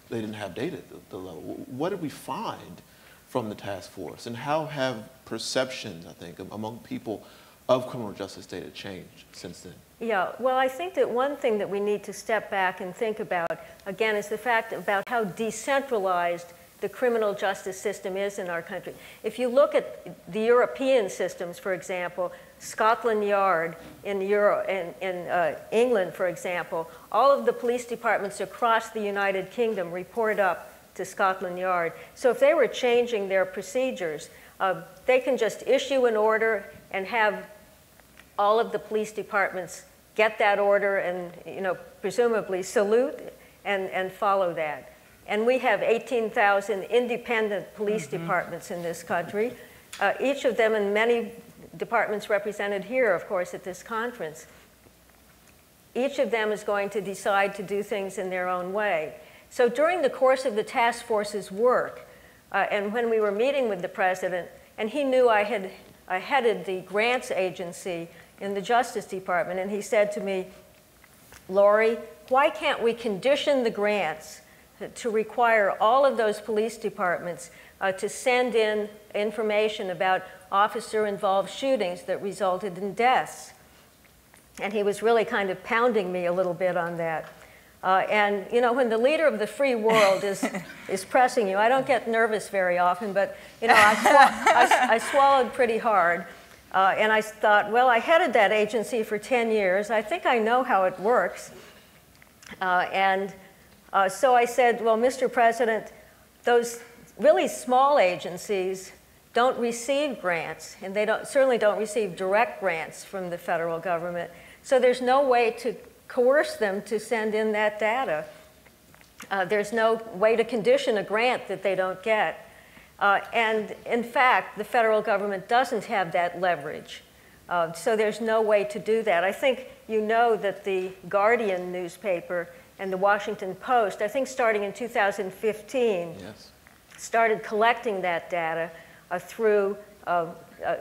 They didn't have data at the level. What did we find from the task force, and how have perceptions, I think, among people of criminal justice data changed since then? Yeah, well, I think that one thing that we need to step back and think about, again, is the fact about how decentralized the criminal justice system is in our country. If you look at the European systems, for example, Scotland Yard in England, for example, all of the police departments across the United Kingdom report up to Scotland Yard. So if they were changing their procedures, they can just issue an order and have all of the police departments get that order and, presumably salute and follow that. And we have 18,000 independent police departments in this country, each of them, and many departments represented here, of course, at this conference. Each of them is going to decide to do things in their own way. So during the course of the task force's work, and when we were meeting with the president, and he knew I headed the grants agency in the Justice Department, and he said to me, "Lori, why can't we condition the grants to require all of those police departments to send in information about officer-involved shootings that resulted in deaths?" And he was really kind of pounding me a little bit on that. And when the leader of the free world is pressing you, I don't get nervous very often, but I swallowed pretty hard. And I thought, well, I headed that agency for 10 years. I think I know how it works. So I said, well, Mr. President, those really small agencies don't receive grants, and they certainly don't receive direct grants from the federal government. So there's no way to coerce them to send in that data. There's no way to condition a grant that they don't get. And in fact, the federal government doesn't have that leverage. So there's no way to do that. I think you know that the Guardian newspaper and the Washington Post, I think starting in 2015, started collecting that data through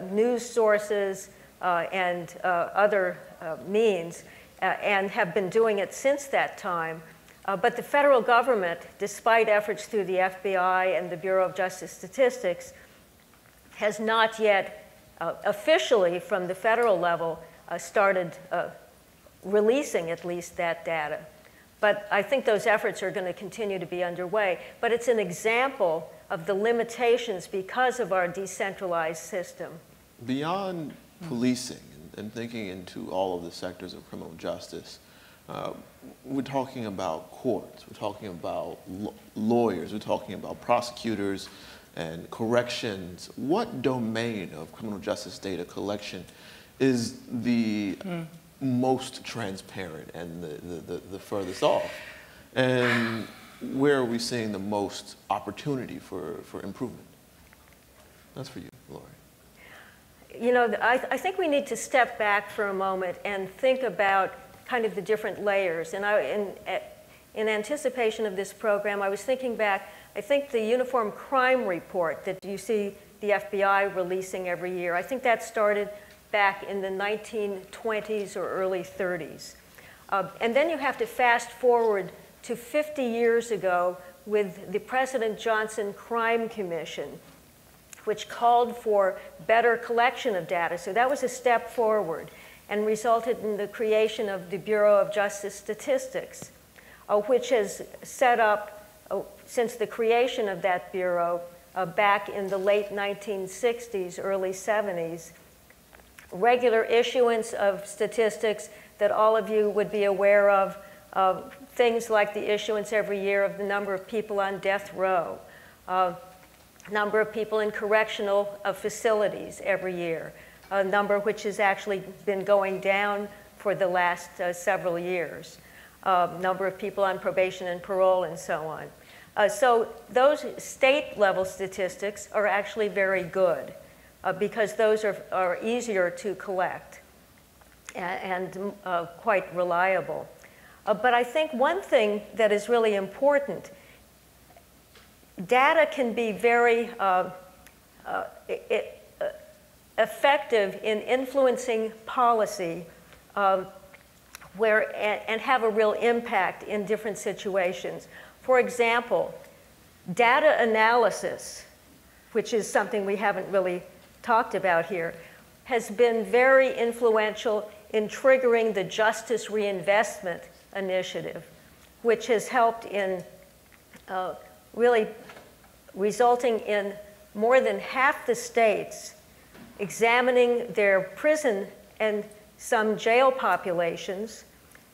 news sources and other means, and have been doing it since that time. But the federal government, despite efforts through the FBI and the Bureau of Justice Statistics, has not yet officially from the federal level started releasing at least that data. But I think those efforts are going to continue to be underway. But it's an example of the limitations because of our decentralized system. Beyond policing and thinking into all of the sectors of criminal justice, we're talking about courts, we're talking about lawyers, we're talking about prosecutors and corrections. What domain of criminal justice data collection is the most transparent and the furthest off? And where are we seeing the most opportunity for improvement? That's for you, Lori. I think we need to step back for a moment and think about kind of the different layers. And in anticipation of this program, I was thinking back, I think the Uniform Crime Report that you see the FBI releasing every year, I think that started back in the 1920s or early 30s. And then you have to fast forward to 50 years ago with the President Johnson Crime Commission, which called for better collection of data. So that was a step forward and resulted in the creation of the Bureau of Justice Statistics, which has set up, since the creation of that bureau back in the late 1960s, early 70s, regular issuance of statistics that all of you would be aware of, things like the issuance every year of the number of people on death row, number of people in correctional facilities every year, a number which has actually been going down for the last several years, number of people on probation and parole, and so on. So those state-level statistics are actually very good. because those are easier to collect and quite reliable. But I think one thing that is really important, data can be very effective in influencing policy and have a real impact in different situations. For example, data analysis, which is something we haven't really talked about here, has been very influential in triggering the Justice Reinvestment Initiative, which has helped in really resulting in more than half the states examining their prison and some jail populations,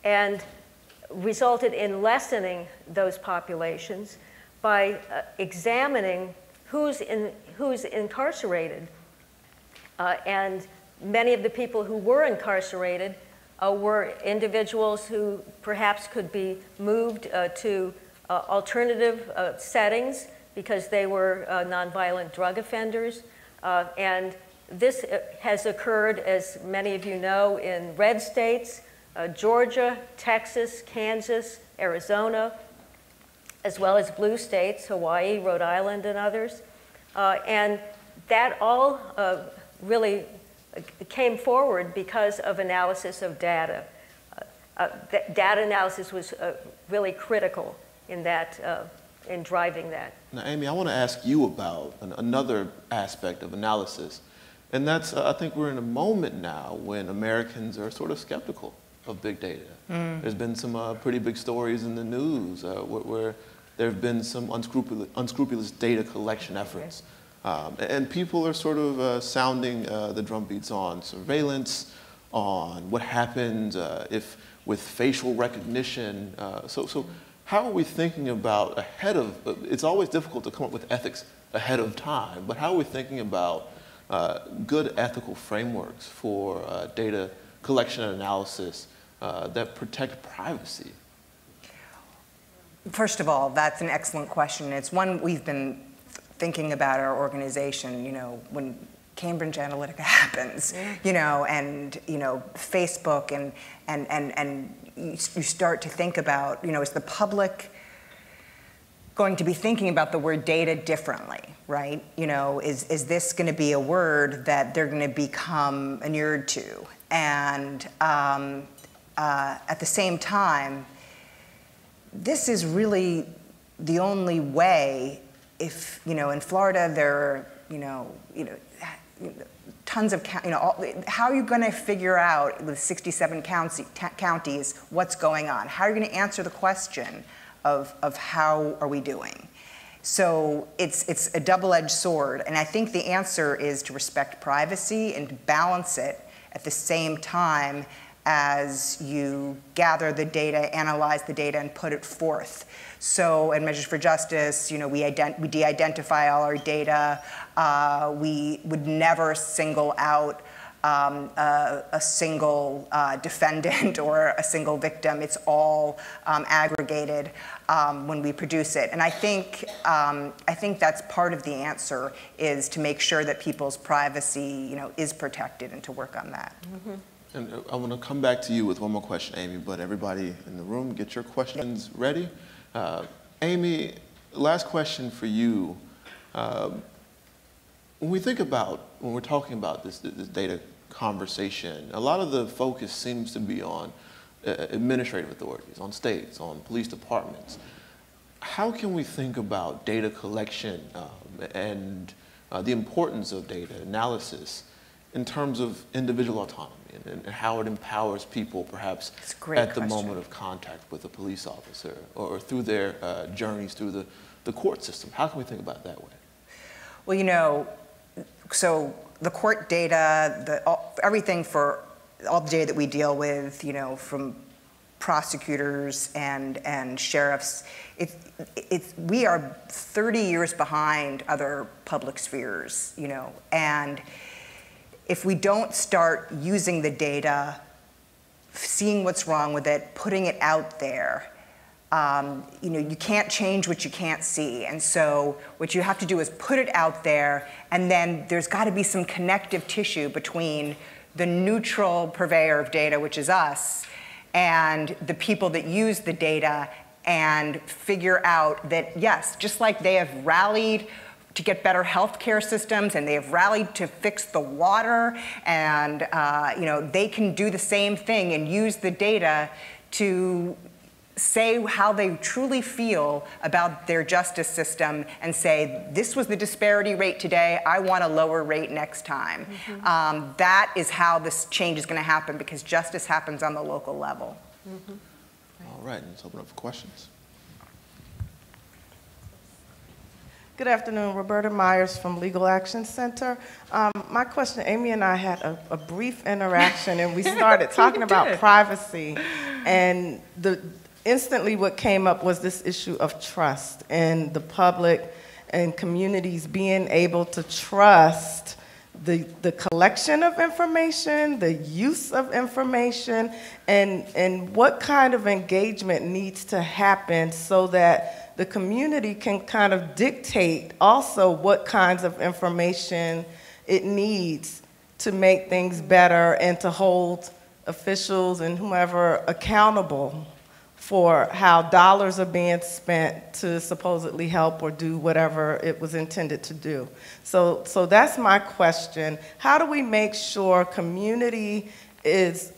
and resulted in lessening those populations by examining who's incarcerated. And many of the people who were incarcerated were individuals who perhaps could be moved to alternative settings because they were nonviolent drug offenders. And this has occurred, as many of you know, in red states, Georgia, Texas, Kansas, Arizona, as well as blue states, Hawaii, Rhode Island, and others. And that all really came forward because of analysis of data. Data analysis was really critical in that, in driving that. Now, Amy, I want to ask you about another aspect of analysis. And that's, I think we're in a moment now when Americans are sort of skeptical of big data. There's been some pretty big stories in the news where there have been some unscrupulous data collection efforts. And people are sort of sounding the drumbeats on surveillance, on what happens if with facial recognition. So how are we thinking about ahead of, it's always difficult to come up with ethics ahead of time, but how are we thinking about good ethical frameworks for data collection and analysis that protect privacy? First of all, that's an excellent question. It's one we've been thinking about our organization, you know, when Cambridge Analytica happens, you know, and, you know, Facebook and you start to think about, you know, is the public going to be thinking about the word data differently, right? You know, is this going to be a word that they're going to become inured to? And at the same time, this is really the only way. If, you know, in Florida there are, you know, tons of, how are you going to figure out with 67 counties what's going on? How are you going to answer the question of how are we doing? So it's a double-edged sword, and I think the answer is to respect privacy and to balance it at the same time as you gather the data, analyze the data, and put it forth. So at Measures for Justice, you know, we de-identify all our data. We would never single out a single defendant or a single victim. It's all aggregated when we produce it. And I think that's part of the answer, is to make sure that people's privacy, you know, is protected, and to work on that. Mm-hmm. And I want to come back to you with one more question, Amy, but everybody in the room, get your questions ready. Amy, last question for you. When we're talking about this data conversation, a lot of the focus seems to be on administrative authorities, on states, on police departments. How can we think about data collection and the importance of data analysis in terms of individual autonomy and how it empowers people perhaps at the moment of contact with a police officer or through their journeys through the court system? How can we think about it that way? Well, you know, so the court data, everything for all the data that we deal with, you know, from prosecutors and sheriffs, we are 30 years behind other public spheres, you know, and if we don't start using the data, seeing what's wrong with it, putting it out there, you can't change what you can't see. And so what you have to do is put it out there, and then there's got to be some connective tissue between the neutral purveyor of data, which is us, and the people that use the data, and figure out that, yes, just like they have rallied to get better healthcare systems, and they have rallied to fix the water, and they can do the same thing and use the data to say how they truly feel about their justice system, and say, this was the disparity rate today, I want a lower rate next time. That is how this change is going to happen, because justice happens on the local level. All right, let's open up for questions. Good afternoon, Roberta Myers from Legal Action Center. My question, Amy and I had a brief interaction, and we started talking about privacy, and instantly what came up was this issue of trust, and the public and communities being able to trust the collection of information, the use of information, and what kind of engagement needs to happen so that the community can kind of dictate also what kinds of information it needs to make things better and to hold officials and whomever accountable for how dollars are being spent to supposedly help or do whatever it was intended to do. So that's my question. How do we make sure community is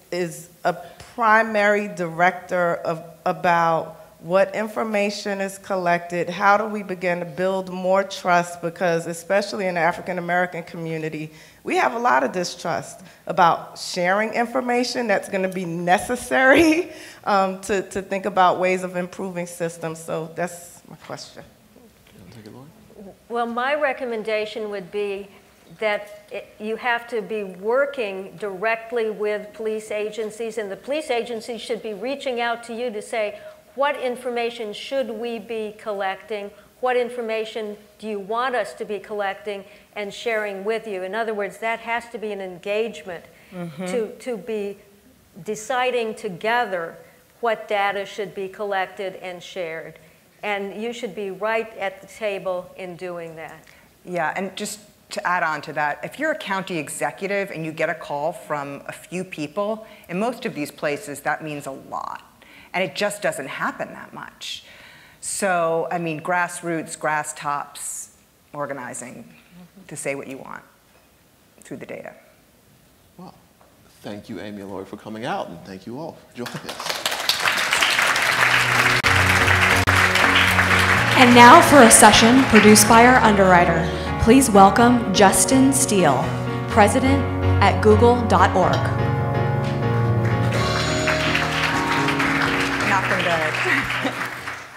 a primary director about what information is collected? How do we begin to build more trust? Because especially in the African American community, we have a lot of distrust about sharing information that's going to be necessary to think about ways of improving systems. So that's my question. Well, my recommendation would be that you have to be working directly with police agencies, and the police agencies should be reaching out to you to say, what information should we be collecting? What information do you want us to be collecting and sharing with you? In other words, that has to be an engagement to be deciding together what data should be collected and shared. And you should be right at the table in doing that. Yeah, and just to add on to that, if you're a county executive and you get a call from a few people, in most of these places, that means a lot. And it just doesn't happen that much. So, I mean, grassroots, grass tops organizing to say what you want through the data. Well, thank you, Amy and Lori, for coming out, and thank you all for joining us. And now for a session produced by our underwriter. Please welcome Justin Steele, president at google.org.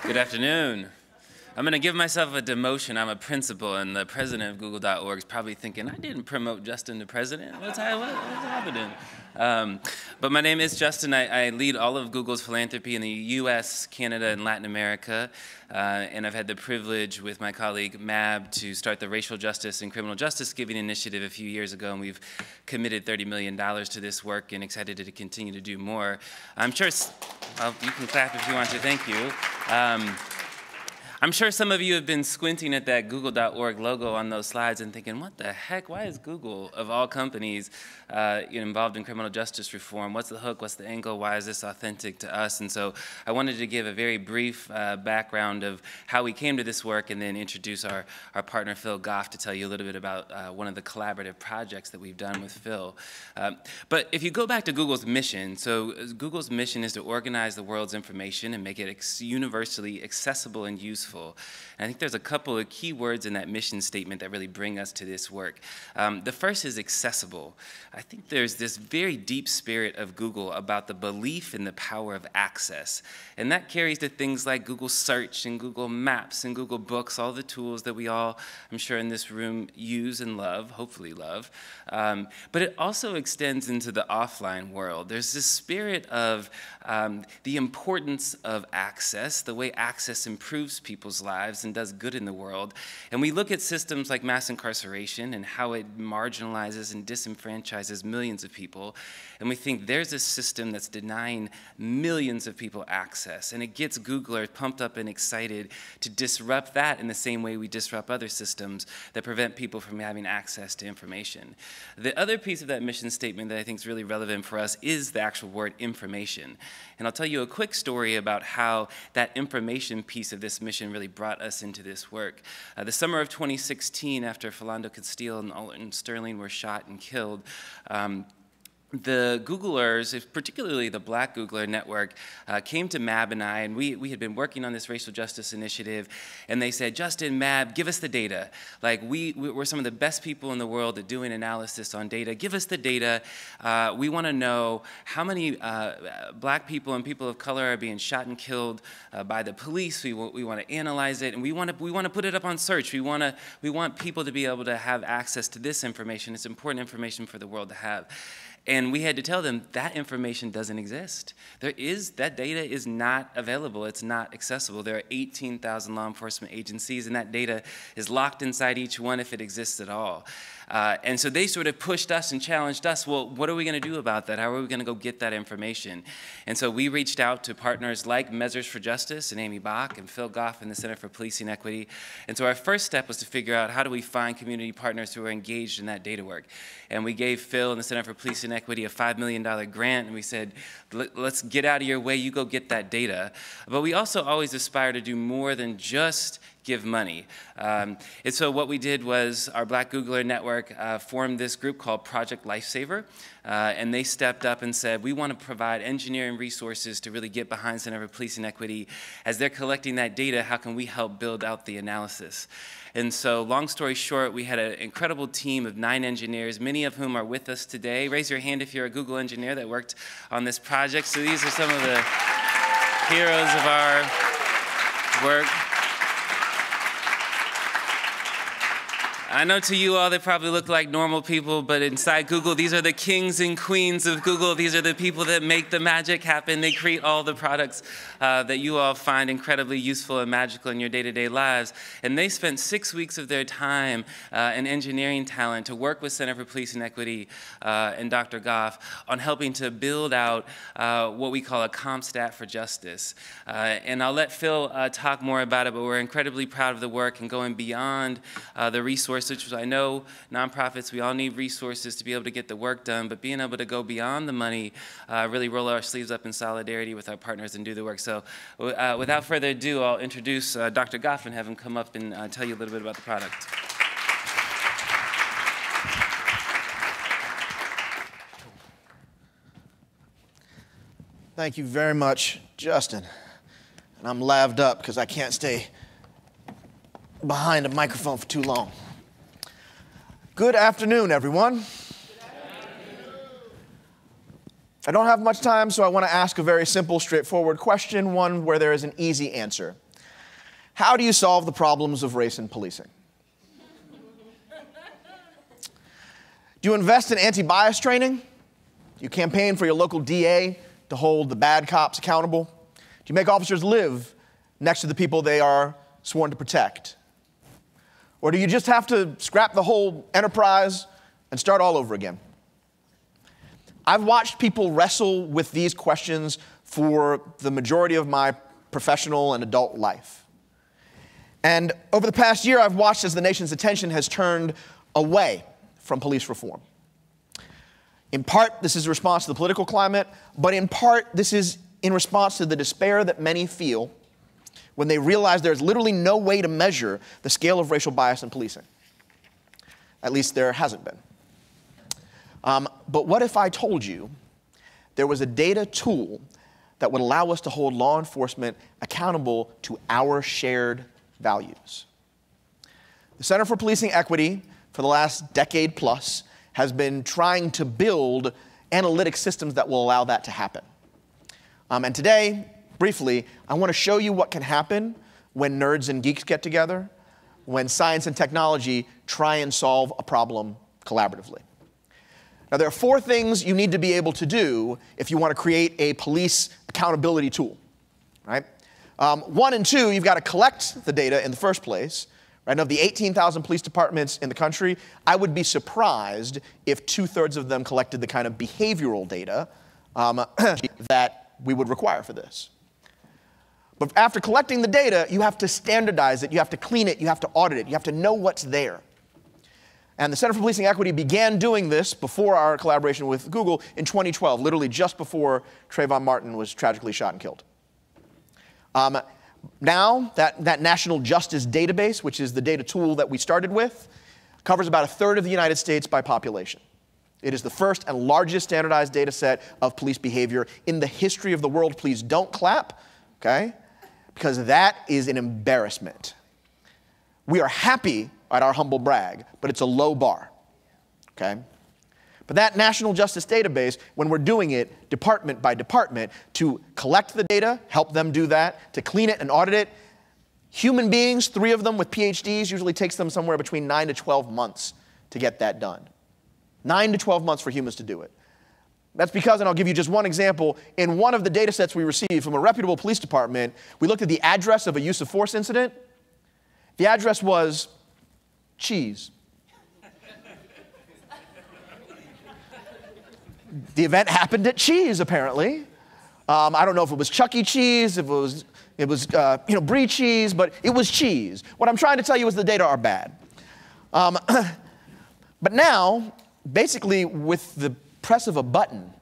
Good afternoon. I'm going to give myself a demotion. I'm a principal, and the president of Google.org is probably thinking, I didn't promote Justin to president. What's happening? But my name is Justin. I lead all of Google's philanthropy in the US, Canada, and Latin America. And I've had the privilege with my colleague Mab to start the Racial Justice and Criminal Justice Giving Initiative a few years ago, and we've committed $30 million to this work and excited to continue to do more. I'm sure, well, you can clap if you want to, thank you. I'm sure some of you have been squinting at that Google.org logo on those slides and thinking, what the heck, why is Google, of all companies, involved in criminal justice reform? What's the hook, what's the angle, why is this authentic to us? And so I wanted to give a very brief background of how we came to this work and then introduce our partner Phil Goff to tell you a little bit about one of the collaborative projects that we've done with Phil. But if you go back to Google's mission, so Google's mission is to organize the world's information and make it universally accessible and useful. And I think there's a couple of key words in that mission statement that really bring us to this work. The first is accessible. I think there's this very deep spirit of Google about the belief in the power of access. And that carries to things like Google Search and Google Maps and Google Books, all the tools that we all, I'm sure in this room, use and love, hopefully love. But it also extends into the offline world. There's this spirit of the importance of access, the way access improves people's people's lives and does good in the world. And we look at systems like mass incarceration and how it marginalizes and disenfranchises millions of people, and we think there's a system that's denying millions of people access, and it gets Googlers pumped up and excited to disrupt that in the same way we disrupt other systems that prevent people from having access to information. The other piece of that mission statement that I think is really relevant for us is the actual word information. And I'll tell you a quick story about how that information piece of this mission really brought us into this work. The summer of 2016, after Philando Castile and Alton Sterling were shot and killed, the Googlers, particularly the Black Googler Network, came to Mab and I, and we had been working on this racial justice initiative, and they said, Justin, Mab, give us the data. Like, we're some of the best people in the world at doing analysis on data. Give us the data. We want to know how many Black people and people of color are being shot and killed by the police. We want to analyze it, and we want to put it up on search. We want people to be able to have access to this information. It's important information for the world to have. And we had to tell them that information doesn't exist. That data is not available. It's not accessible. There are 18,000 law enforcement agencies, and that data is locked inside each one if it exists at all. And so they sort of pushed us and challenged us, well, what are we going to do about that? How are we going to go get that information? And so we reached out to partners like Measures for Justice and Amy Bach and Phil Goff and the Center for Policing Equity. And so our first step was to figure out how do we find community partners who are engaged in that data work. And we gave Phil and the Center for Policing Equity a $5 million grant, and we said, let's get out of your way, you go get that data. But we also always aspire to do more than just give money. And so what we did was our Black Googler Network formed this group called Project Lifesaver, and they stepped up and said, we want to provide engineering resources to really get behind Center for Policing Equity. As they're collecting that data, how can we help build out the analysis? And so, long story short, we had an incredible team of 9 engineers, many of whom are with us today. Raise your hand if you're a Google engineer that worked on this project. So these are some of the heroes of our work. I know to you all they probably look like normal people, but inside Google, these are the kings and queens of Google. These are the people that make the magic happen. They create all the products that you all find incredibly useful and magical in your day-to-day lives. And they spent 6 weeks of their time and engineering talent to work with Center for Policing Equity and Dr. Goff on helping to build out what we call a CompStat for Justice. And I'll let Phil talk more about it, but we're incredibly proud of the work and going beyond the resources, which I know nonprofits, we all need resources to be able to get the work done, but being able to go beyond the money, really roll our sleeves up in solidarity with our partners and do the work. So without further ado, I'll introduce Dr. Goff and have him come up and tell you a little bit about the product. Thank you very much, Justin. And I'm laved up because I can't stay behind a microphone for too long. Good afternoon, everyone. Good afternoon. I don't have much time, so I want to ask a very simple, straightforward question, one where there is an easy answer. How do you solve the problems of race in policing? Do you invest in anti-bias training? Do you campaign for your local DA to hold the bad cops accountable? Do you make officers live next to the people they are sworn to protect? Or do you just have to scrap the whole enterprise and start all over again? I've watched people wrestle with these questions for the majority of my professional and adult life. And over the past year, I've watched as the nation's attention has turned away from police reform. In part, this is a response to the political climate, but in part, this is in response to the despair that many feel when they realize there's literally no way to measure the scale of racial bias in policing. At least there hasn't been. But what if I told you there was a data tool that would allow us to hold law enforcement accountable to our shared values? The Center for Policing Equity, for the last decade plus, has been trying to build analytic systems that will allow that to happen. And today, briefly, I want to show you what can happen when nerds and geeks get together, when science and technology try and solve a problem collaboratively. Now, there are 4 things you need to be able to do if you want to create a police accountability tool, right? One and two, you've got to collect the data in the first place. Right? And of the 18,000 police departments in the country, I would be surprised if 2/3 of them collected the kind of behavioral data that we would require for this. But after collecting the data, you have to standardize it, you have to clean it, you have to audit it, you have to know what's there. And the Center for Policing Equity began doing this before our collaboration with Google in 2012, literally just before Trayvon Martin was tragically shot and killed. Now, that National Justice Database, which is the data tool that we started with, covers about 1/3 of the United States by population. It is the first and largest standardized data set of police behavior in the history of the world. Please don't clap, okay? Because that is an embarrassment. We are happy at our humble brag, but it's a low bar, okay? But that National Justice Database, when we're doing it department by department, to collect the data, help them do that, to clean it and audit it, human beings, 3 of them with PhDs, usually takes them somewhere between 9 to 12 months to get that done. 9 to 12 months for humans to do it. That's because, and I'll give you just one example, in one of the data sets we received from a reputable police department, we looked at the address of a use of force incident. The address was cheese. The event happened at Cheese, apparently. I don't know if it was Chuck E. Cheese, if it was Brie Cheese, but it was cheese. What I'm trying to tell you is the data are bad. But now, basically with the press of a button,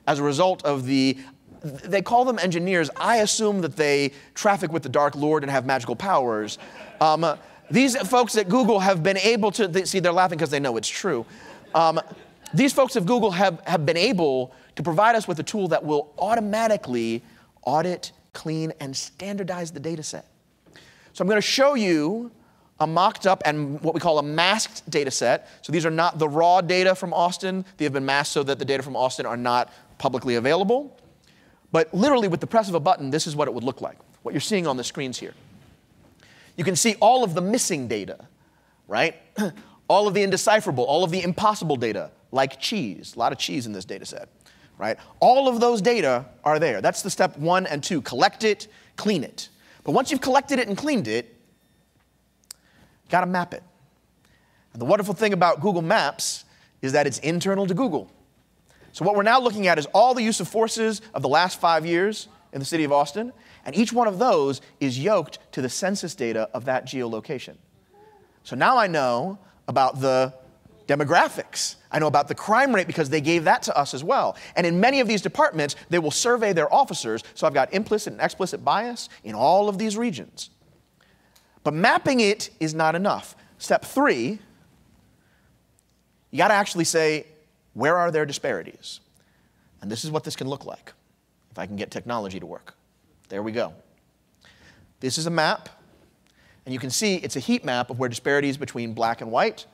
as a result of they call them engineers. I assume that they traffic with the Dark Lord and have magical powers. These folks at Google have been able to, see, they're laughing because they know it's true. These folks at Google have been able to provide us with a tool that will automatically audit, clean, and standardize the data set. So I'm going to show you a mocked up and what we call a masked data set. So these are not the raw data from Austin. They have been masked so that the data from Austin are not publicly available. But literally with the press of a button, this is what it would look like, what you're seeing on the screens here. You can see all of the missing data, right? All of the indecipherable, all of the impossible data, like cheese, a lot of cheese in this data set, right? All of those data are there. That's the step 1 and 2, collect it, clean it. But once you've collected it and cleaned it, you gotta map it. And the wonderful thing about Google Maps is that it's internal to Google. So what we're now looking at is all the use of forces of the last 5 years in the city of Austin, and each one of those is yoked to the census data of that geolocation. So now I know about the demographics. I know about the crime rate because they gave that to us as well. And in many of these departments, they will survey their officers, so I've got implicit and explicit bias in all of these regions. But mapping it is not enough. Step 3, you gotta actually say, where are there disparities? And this is what this can look like, if I can get technology to work. There we go. This is a map, and you can see it's a heat map of where disparities between black and white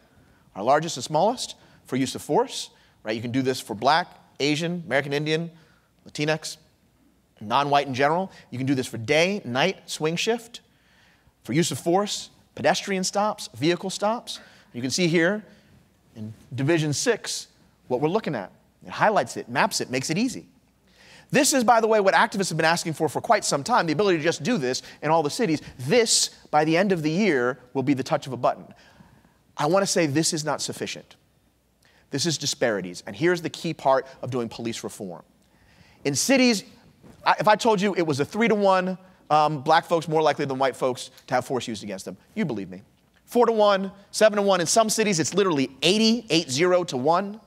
are largest and smallest for use of force, right? You can do this for black, Asian, American Indian, Latinx, non-white in general. You can do this for day, night, swing shift, for use of force, pedestrian stops, vehicle stops. You can see here in Division 6 what we're looking at. It highlights it, maps it, makes it easy. This is, by the way, what activists have been asking for quite some time, the ability to just do this in all the cities. This, by the end of the year, will be the touch of a button. I want to say this is not sufficient. This is disparities. And here's the key part of doing police reform. In cities, if I told you it was a 3-to-1, black folks more likely than white folks to have force used against them, you believe me. 4-to-1, 7-to-1. In some cities, it's literally 80-to-1.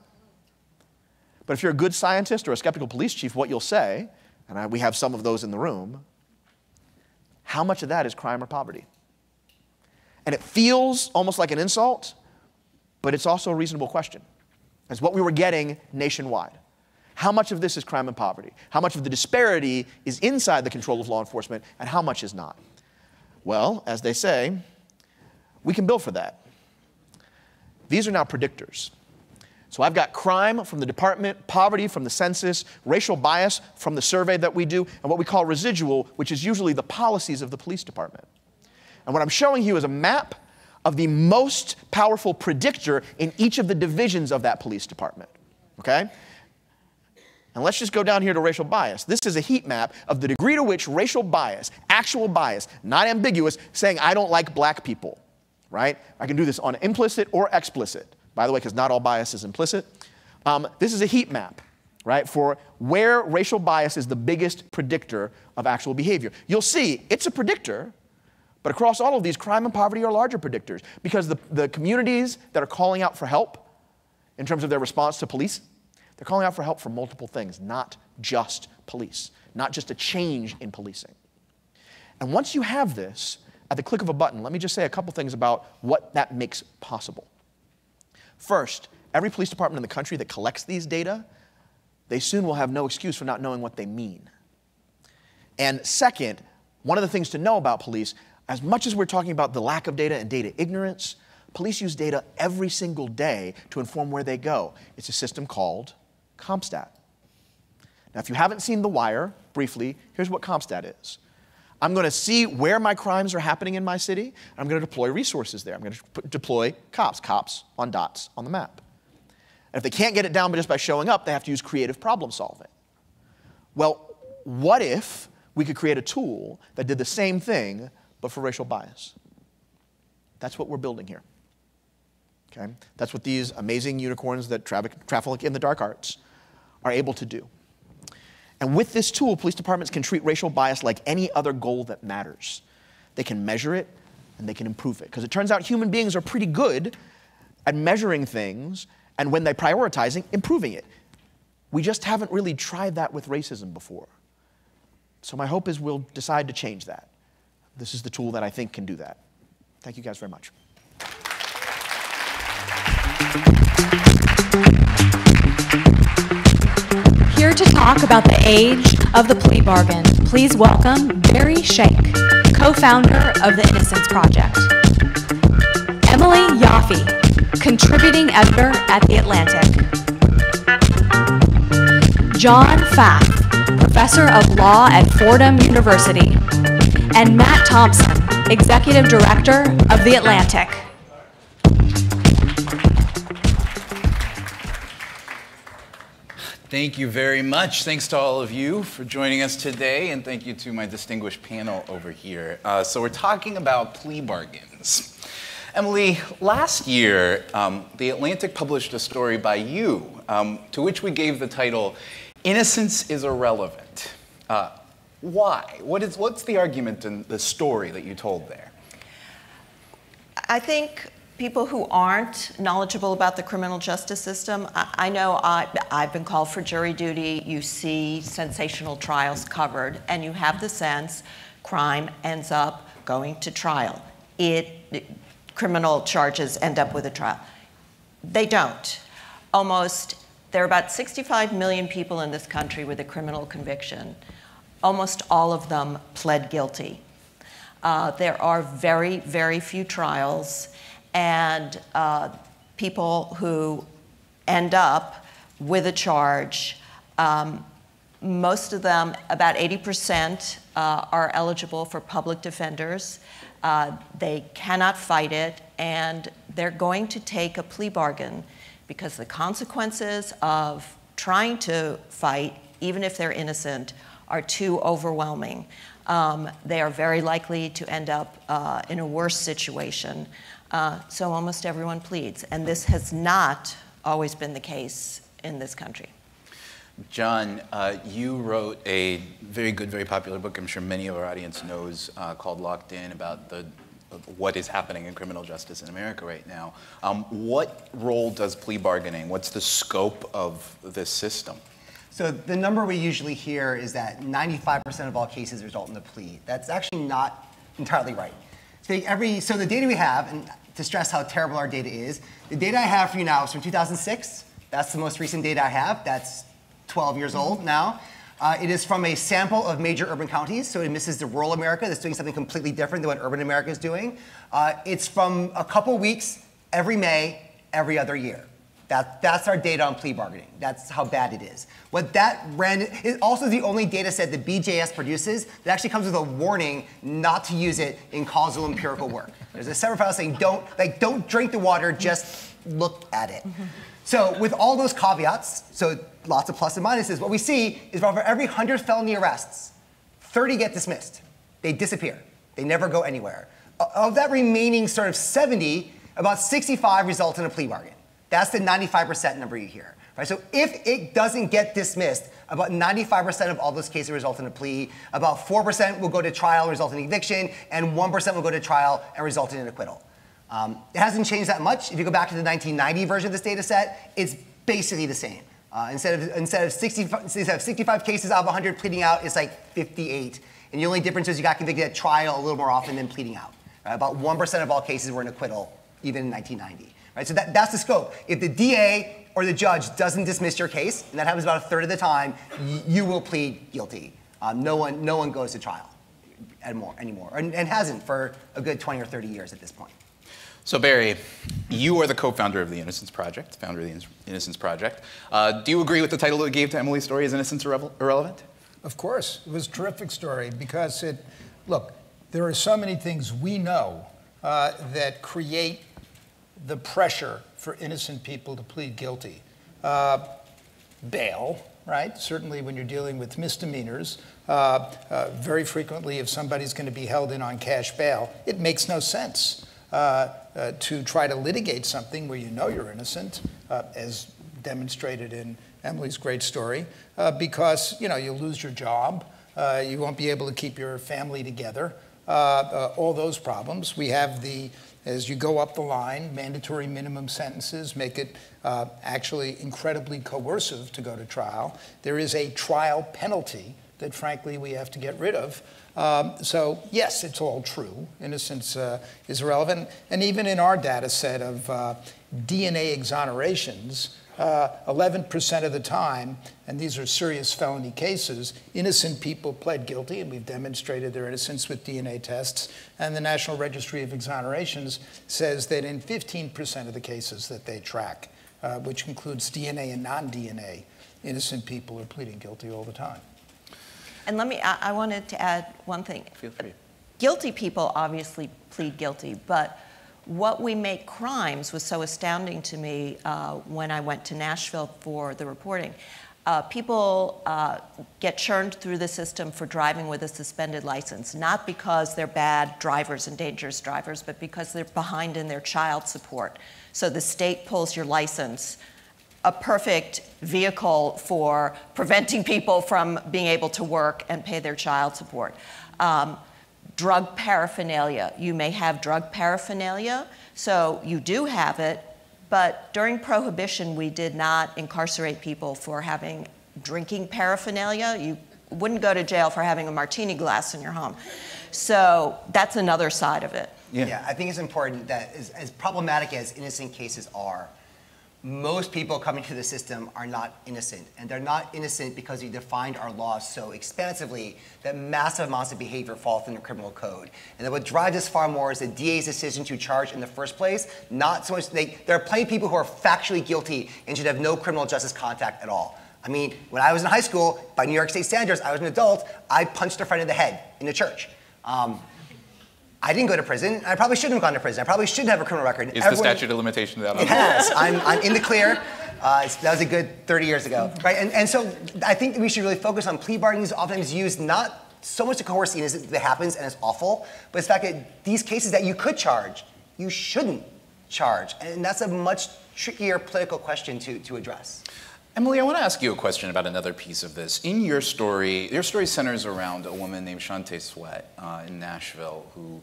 But if you're a good scientist or a skeptical police chief, what you'll say, and we have some of those in the room, how much of that is crime or poverty? And it feels almost like an insult, but it's also a reasonable question. It's what we were getting nationwide. How much of this is crime and poverty? How much of the disparity is inside the control of law enforcement, and how much is not? Well, as they say, we can bill for that. These are now predictors. So I've got crime from the department, poverty from the census, racial bias from the survey that we do, and what we call residual, which is usually the policies of the police department. And what I'm showing you is a map of the most powerful predictor in each of the divisions of that police department, okay? And let's just go down here to racial bias. This is a heat map of the degree to which racial bias, actual bias, not ambiguous, saying I don't like black people, right? I can do this on implicit or explicit. By the way, because not all bias is implicit. This is a heat map, right, for where racial bias is the biggest predictor of actual behavior. You'll see it's a predictor, but across all of these, crime and poverty are larger predictors because the communities that are calling out for help in terms of their response to police, they're calling out for help for multiple things, not just police, not just a change in policing. And once you have this, at the click of a button, let me just say a couple things about what that makes possible. First, every police department in the country that collects these data, they soon will have no excuse for not knowing what they mean. And second, one of the things to know about police, as much as we're talking about the lack of data and data ignorance, police use data every single day to inform where they go. It's a system called CompStat. Now, if you haven't seen The Wire, briefly, here's what CompStat is. I'm going to see where my crimes are happening in my city, and I'm going to deploy resources there. I'm going to deploy cops on dots on the map. And if they can't get it down just by showing up, they have to use creative problem solving. Well, what if we could create a tool that did the same thing, but for racial bias? That's what we're building here. Okay? That's what these amazing unicorns that traffic in the dark arts are able to do. And with this tool, police departments can treat racial bias like any other goal that matters. They can measure it, and they can improve it. Because it turns out human beings are pretty good at measuring things, and when they're prioritizing, improving it. We just haven't really tried that with racism before. So my hope is we'll decide to change that. This is the tool that I think can do that. Thank you guys very much. Here to talk about the age of the plea bargain, please welcome Barry Shank, co-founder of the Innocence Project. Emily Yaffe, contributing editor at The Atlantic. John Pfaff, professor of law at Fordham University. And Matt Thompson, executive director of The Atlantic. Thank you very much. Thanks to all of you for joining us today, and thank you to my distinguished panel over here. So we're talking about plea bargains. Emily, last year, The Atlantic published a story by you, to which we gave the title, "Innocence is Irrelevant." Why? What's the argument in the story that you told there? I think people who aren't knowledgeable about the criminal justice system, I know I've been called for jury duty. You see sensational trials covered, and you have the sense crime ends up going to trial. Criminal charges end up with a trial. They don't. There are about 65 million people in this country with a criminal conviction. Almost all of them pled guilty. There are very, very few trials. And people who end up with a charge, most of them, about 80%, are eligible for public defenders. They cannot fight it, and they're going to take a plea bargain because the consequences of trying to fight, even if they're innocent, are too overwhelming. They are very likely to end up in a worse situation. So almost everyone pleads. And this has not always been the case in this country. John, you wrote a very good, very popular book, I'm sure many of our audience knows, called Locked In, about what is happening in criminal justice in America right now. What role does plea bargaining, what's the scope of this system? So the number we usually hear is that 95% of all cases result in a plea. That's actually not entirely right. So the data we have, and to stress how terrible our data is, the data I have for you now is from 2006. That's the most recent data I have. That's 12 years old now. It is from a sample of major urban counties, so it misses the rural America that's doing something completely different than what urban America is doing. It's from a couple weeks every May, every other year. That's our data on plea bargaining. That's how bad it is. What that is also the only data set that BJS produces that actually comes with a warning not to use it in causal empirical work. There's a separate file saying don't drink the water, just look at it. So with all those caveats, so lots of plus and minuses, what we see is for every 100 felony arrests, 30 get dismissed. They disappear. They never go anywhere. Of that remaining sort of 70, about 65 result in a plea bargain. That's the 95% number you hear. Right? So if it doesn't get dismissed, about 95% of all those cases result in a plea. About 4% will go to trial and result in eviction, and 1% will go to trial and result in an acquittal. It hasn't changed that much. If you go back to the 1990 version of this data set, it's basically the same. Instead of 65 cases out of 100 pleading out, it's like 58. And the only difference is you got convicted at trial a little more often than pleading out. Right? About 1% of all cases were an acquittal, even in 1990. Right? So that's the scope. If the DA or the judge doesn't dismiss your case, and that happens about a third of the time, you will plead guilty. No one goes to trial anymore, and hasn't for a good 20 or 30 years at this point. So Barry, you are the co-founder of the Innocence Project, founder of the Innocence Project. Do you agree with the title that gave to Emily's story, Is Innocence Irrelevant? Of course. It was a terrific story because look, there are so many things we know that create the pressure for innocent people to plead guilty. Bail, right? Certainly when you're dealing with misdemeanors, very frequently if somebody's going to be held in on cash bail, it makes no sense to try to litigate something where you know you're innocent, as demonstrated in Emily's great story, because you'll lose your job, you won't be able to keep your family together, all those problems. We have as you go up the line, mandatory minimum sentences make it actually incredibly coercive to go to trial. There is a trial penalty that, frankly, we have to get rid of. So, yes, it's all true. Innocence is irrelevant. And even in our data set of DNA exonerations, 11% of the time, and these are serious felony cases, innocent people pled guilty, and we've demonstrated their innocence with DNA tests. And the National Registry of Exonerations says that in 15% of the cases that they track, which includes DNA and non-DNA, innocent people are pleading guilty all the time. And I wanted to add one thing. Feel free. Guilty people obviously plead guilty, but what we make crimes was so astounding to me when I went to Nashville for the reporting. People get churned through the system for driving with a suspended license, not because they're bad drivers and dangerous drivers, but because they're behind in their child support. So the state pulls your license, a perfect vehicle for preventing people from being able to work and pay their child support. Drug paraphernalia. You may have drug paraphernalia, so you do have it, but during Prohibition, we did not incarcerate people for having drinking paraphernalia. You wouldn't go to jail for having a martini glass in your home. So that's another side of it. Yeah, I think it's important that as problematic as innocent cases are, most people coming to the system are not innocent. And they're not innocent because we defined our laws so expansively that massive amounts of behavior fall within the criminal code. And that what drives us far more is the DA's decision to charge in the first place, not so much, there are plenty of people who are factually guilty and should have no criminal justice contact at all. I mean, when I was in high school, by New York State standards, I was an adult, I punched a friend in the head in a church. I didn't go to prison. I probably shouldn't have gone to prison. I probably shouldn't have a criminal record. Is the statute of limitations out on it? Has. I'm in the clear. That was a good 30 years ago, right? And so I think that we should really focus on plea bargains, oftentimes used not so much to coerce the innocent that happens and it's awful, but it's the fact that these cases that you could charge, you shouldn't charge. And that's a much trickier political question to address. Emily, I want to ask you a question about another piece of this. In your story centers around a woman named Shante Sweat in Nashville who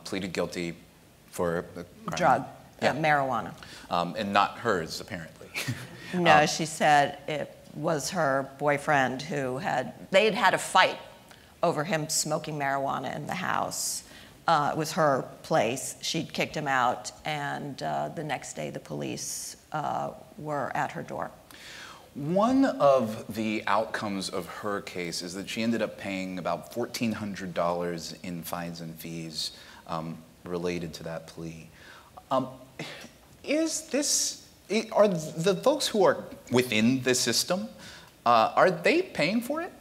pleaded guilty for a crime. Marijuana. And not hers, apparently. No, she said it was her boyfriend who they had had a fight over him smoking marijuana in the house. It was her place. She'd kicked him out, and the next day the police were at her door. One of the outcomes of her case is that she ended up paying about $1,400 in fines and fees related to that plea. Are the folks who are within the system, are they paying for it?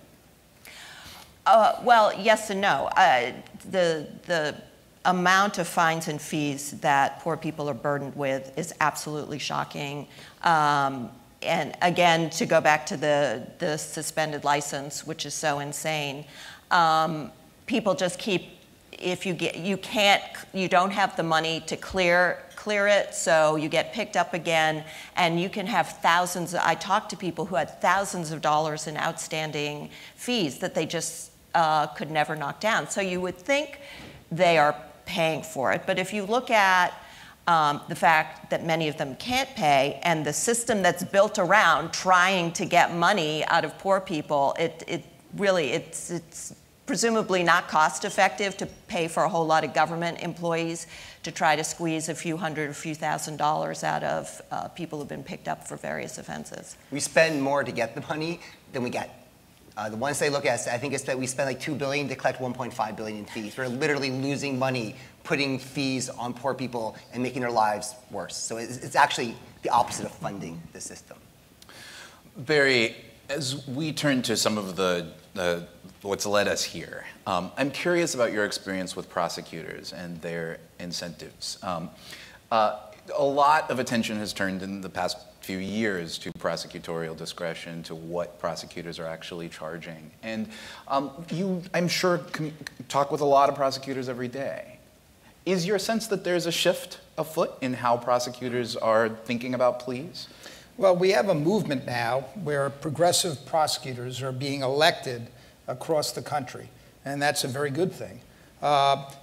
Well, yes and no. The amount of fines and fees that poor people are burdened with is absolutely shocking. And again, to go back to the suspended license, which is so insane, people just keep, if you don't have the money to clear it, so you get picked up again, and you can have thousands. I talked to people who had thousands of dollars in outstanding fees that they just could never knock down. So you would think they are paying for it, but if you look at the fact that many of them can't pay, and the system that's built around trying to get money out of poor people, it's presumably not cost effective to pay for a whole lot of government employees to try to squeeze a few hundred or few $1,000s out of people who've been picked up for various offenses. We spend more to get the money than we get. The ones they look at, I think it's that we spend like $2 billion to collect $1.5 billion in fees. We're literally losing money putting fees on poor people and making their lives worse. So it's actually the opposite of funding the system. Barry, as we turn to some of the what's led us here, I'm curious about your experience with prosecutors and their incentives. A lot of attention has turned in the past few years to prosecutorial discretion, to what prosecutors are actually charging. And you, I'm sure, talk with a lot of prosecutors every day. Is your sense that there's a shift afoot in how prosecutors are thinking about pleas? Well, we have a movement now where progressive prosecutors are being elected across the country, and that's a very good thing,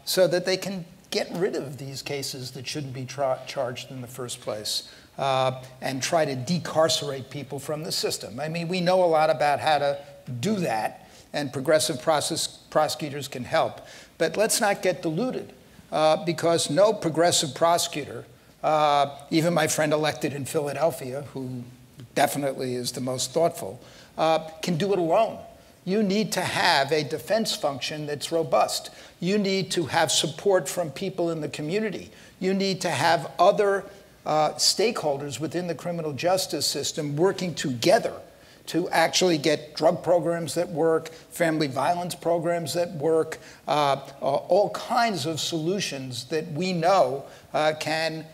so that they can get rid of these cases that shouldn't be charged in the first place, and try to decarcerate people from the system. I mean, we know a lot about how to do that, and progressive prosecutors can help. But let's not get deluded, because no progressive prosecutor, even my friend elected in Philadelphia, who definitely is the most thoughtful, can do it alone. You need to have a defense function that's robust. You need to have support from people in the community. You need to have other stakeholders within the criminal justice system working together to actually get drug programs that work, family violence programs that work, all kinds of solutions that we know can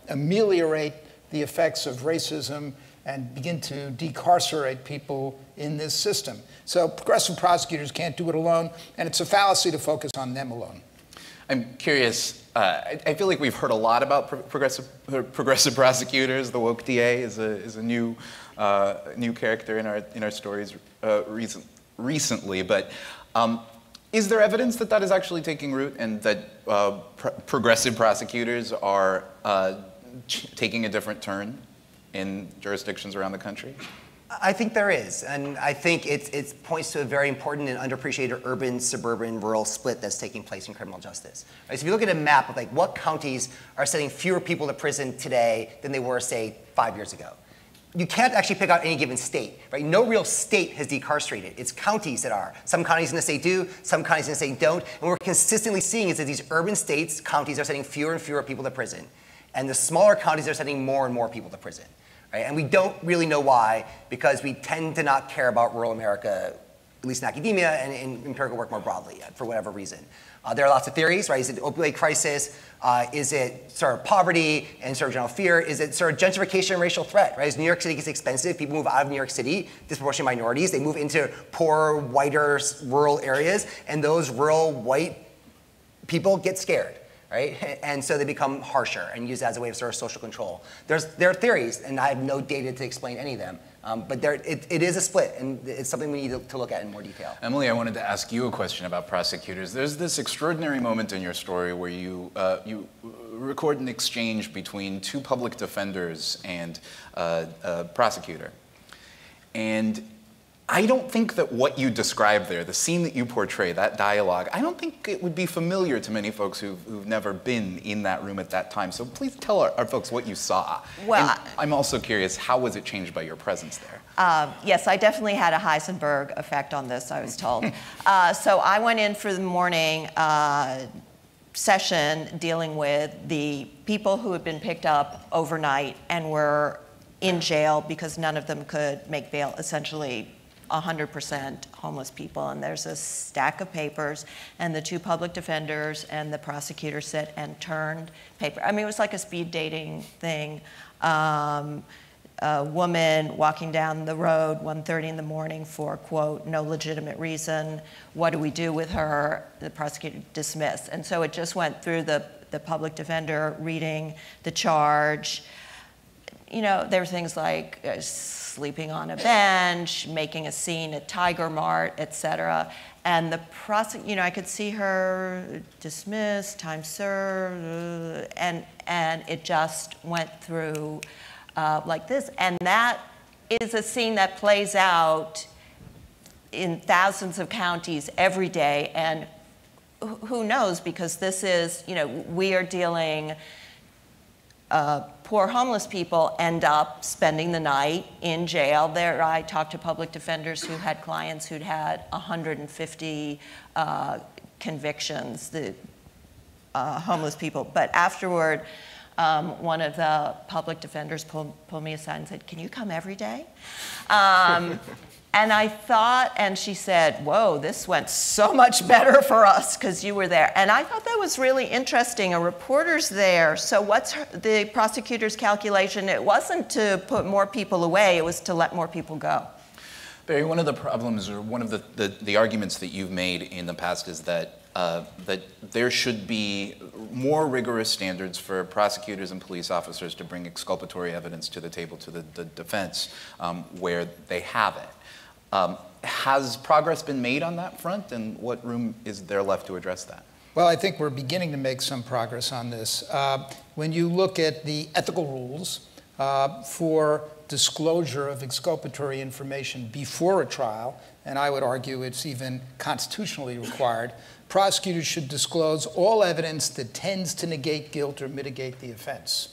ameliorate the effects of racism and begin to decarcerate people in this system. So progressive prosecutors can't do it alone, and it's a fallacy to focus on them alone. I'm curious, I feel like we've heard a lot about progressive prosecutors. The woke DA is a new character in our stories recently, but is there evidence that that is actually taking root and that progressive prosecutors are taking a different turn in jurisdictions around the country? I think there is, and I think it points to a very important and underappreciated urban, suburban, rural split that's taking place in criminal justice. Right? So if you look at a map of like what counties are sending fewer people to prison today than they were, say, 5 years ago, you can't actually pick out any given state. Right? No real state has decarcerated. It's counties that are. Some counties in the state do, some counties in the state don't. And what we're consistently seeing is that these urban states, counties, are sending fewer and fewer people to prison, and the smaller counties are sending more and more people to prison. Right? And we don't really know why, because we tend to not care about rural America, at least in academia and in empirical work more broadly, for whatever reason. There are lots of theories, right? Is it the opioid crisis? Is it sort of poverty and sort of general fear? Is it sort of gentrification and racial threat, right? As New York City gets expensive, people move out of New York City, disproportionate minorities, they move into poor, whiter, rural areas, and those rural white people get scared. Right? And so they become harsher and used as a way of sort of social control. There are theories, and I have no data to explain any of them, but it is a split, and it's something we need to look at in more detail. Emily, I wanted to ask you a question about prosecutors. There's this extraordinary moment in your story where you record an exchange between two public defenders and a prosecutor. And I don't think that what you describe there, the scene that you portray, that dialogue, I don't think it would be familiar to many folks who've never been in that room at that time. So please tell our folks what you saw. Well, and I'm also curious, how was it changed by your presence there? Yes, I definitely had a Heisenberg effect on this, I was told. So I went in for the morning session dealing with the people who had been picked up overnight and were in jail because none of them could make bail, essentially 100% homeless people. And there's a stack of papers, and the two public defenders and the prosecutor sit and turned paper. I mean, it was like a speed dating thing. A woman walking down the road 1:30 in the morning for, quote, no legitimate reason. What do we do with her? The prosecutor dismissed. And so it just went through the public defender reading the charge. You know, there were things like sleeping on a bench, making a scene at Tiger Mart, et cetera. And the prosecutor, you know, I could see her dismissed, time served, and it just went through like this. And that is a scene that plays out in thousands of counties every day. And who knows, because this is, you know, we are dealing, poor homeless people end up spending the night in jail. There, I talked to public defenders who had clients who'd had 150 convictions, the homeless people. But afterward, one of the public defenders pulled me aside and said, "Can you come every day?" And I thought, and she said, "Whoa, this went so much better for us because you were there." And I thought that was really interesting. A reporter's there, so what's the prosecutor's calculation? It wasn't to put more people away, it was to let more people go. Barry, one of the problems, or one of the arguments that you've made in the past is that that there should be more rigorous standards for prosecutors and police officers to bring exculpatory evidence to the table to the defense where they have it. Has progress been made on that front, and what room is there left to address that? Well, I think we're beginning to make some progress on this. When you look at the ethical rules for disclosure of exculpatory information before a trial, and I would argue it's even constitutionally required, prosecutors should disclose all evidence that tends to negate guilt or mitigate the offense.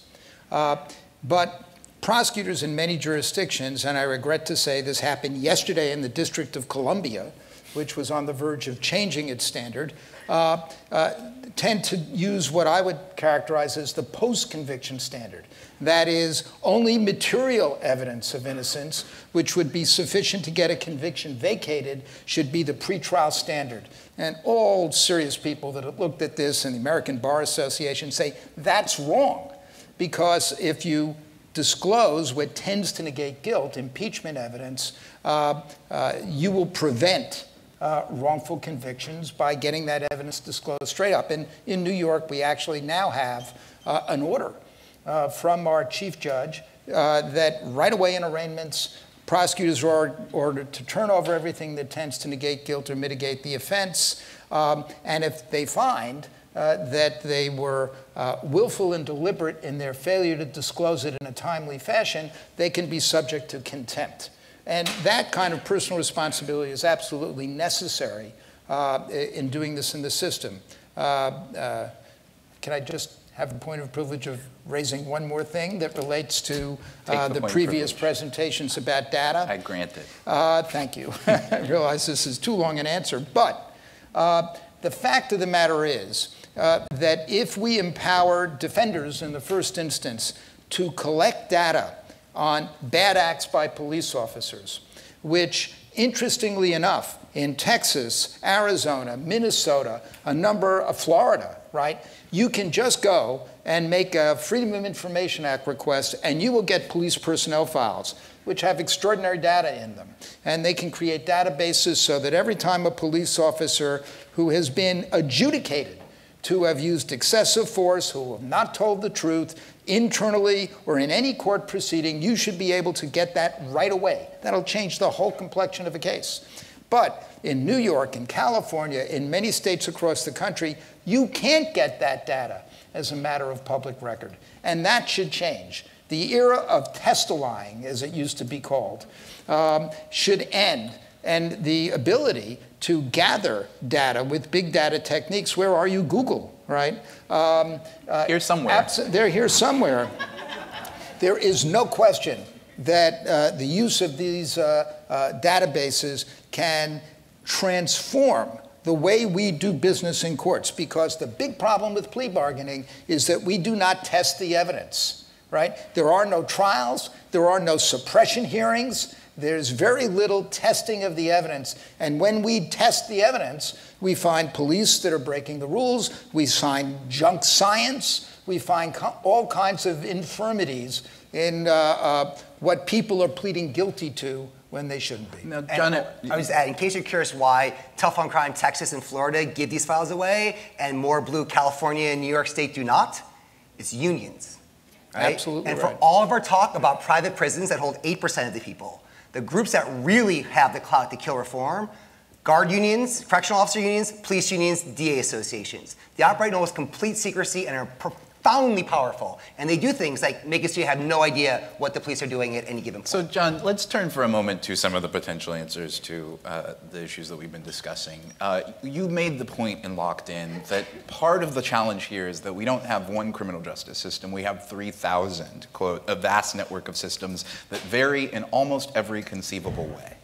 But prosecutors in many jurisdictions, and I regret to say this happened yesterday in the District of Columbia, which was on the verge of changing its standard, tend to use what I would characterize as the post-conviction standard. That is, only material evidence of innocence, which would be sufficient to get a conviction vacated, should be the pretrial standard. And all serious people that have looked at this, and the American Bar Association, say that's wrong, because if you disclose what tends to negate guilt, impeachment evidence, you will prevent wrongful convictions by getting that evidence disclosed straight up. And in New York, we actually now have an order from our chief judge that right away in arraignments, prosecutors are ordered to turn over everything that tends to negate guilt or mitigate the offense. And if they find that they were willful and deliberate in their failure to disclose it in a timely fashion, they can be subject to contempt. And that kind of personal responsibility is absolutely necessary in doing this in the system. Can I just have the point of privilege of raising one more thing that relates to the previous presentations about data? I grant it. Thank you. I realize this is too long an answer, but the fact of the matter is that if we empower defenders in the first instance to collect data on bad acts by police officers, which, interestingly enough, in Texas, Arizona, Minnesota, a number of Florida, right, you can just go and make a Freedom of Information Act request, and you will get police personnel files, which have extraordinary data in them. And they can create databases so that every time a police officer who has been adjudicated to have used excessive force, who have not told the truth, internally or in any court proceeding, you should be able to get that right away. That'll change the whole complexion of a case. But in New York, in California, in many states across the country, you can't get that data as a matter of public record. And that should change. The era of test-lying, as it used to be called, should end. And the ability to gather data with big data techniques, where are you, Google, right? Here somewhere. They're here somewhere. There is no question that the use of these databases can transform the way we do business in courts, because the big problem with plea bargaining is that we do not test the evidence, right? There are no trials, there are no suppression hearings, There's very little testing of the evidence. And when we test the evidence, we find police that are breaking the rules, we find junk science, we find all kinds of infirmities in what people are pleading guilty to when they shouldn't be. Now, John, I was in case you're curious why Tough on Crime Texas and Florida give these files away and more blue California and New York State do not, it's unions. Right? Absolutely. And for all of our talk about private prisons that hold 8% of the people, the groups that really have the clout to kill reform, guard unions, correctional officer unions, police unions, DA associations. They operate in almost complete secrecy and are profoundly powerful. And they do things like make it so you have no idea what the police are doing at any given point. So, John, let's turn for a moment to some of the potential answers to the issues that we've been discussing. You made the point in Locked In that part of the challenge here is that we don't have one criminal justice system. We have 3,000, quote, a vast network of systems that vary in almost every conceivable way.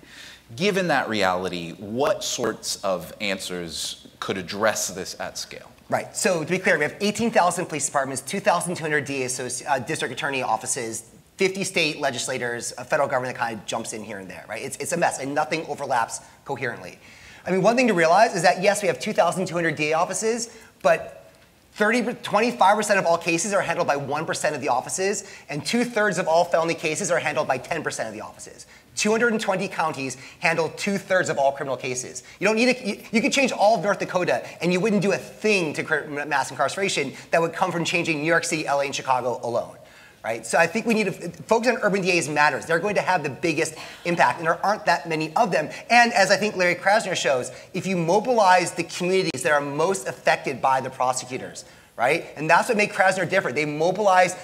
Given that reality, what sorts of answers could address this at scale? Right. So to be clear, we have 18,000 police departments, 2,200 district attorney offices, 50 state legislators, a federal government that kind of jumps in here and there, right? It's a mess, and nothing overlaps coherently. I mean, one thing to realize is that, yes, we have 2,200 DA offices, but 25% of all cases are handled by 1% of the offices, and 2/3 of all felony cases are handled by 10% of the offices. 220 counties handle 2/3 of all criminal cases. You don't need you could change all of North Dakota and you wouldn't do a thing to mass incarceration that would come from changing New York City, LA, and Chicago alone, right? So I think we need to focus on urban DAs matters. They're going to have the biggest impact, and there aren't that many of them. And as I think Larry Krasner shows, if you mobilize the communities that are most affected by the prosecutors, right? And that's what made Krasner different. They mobilized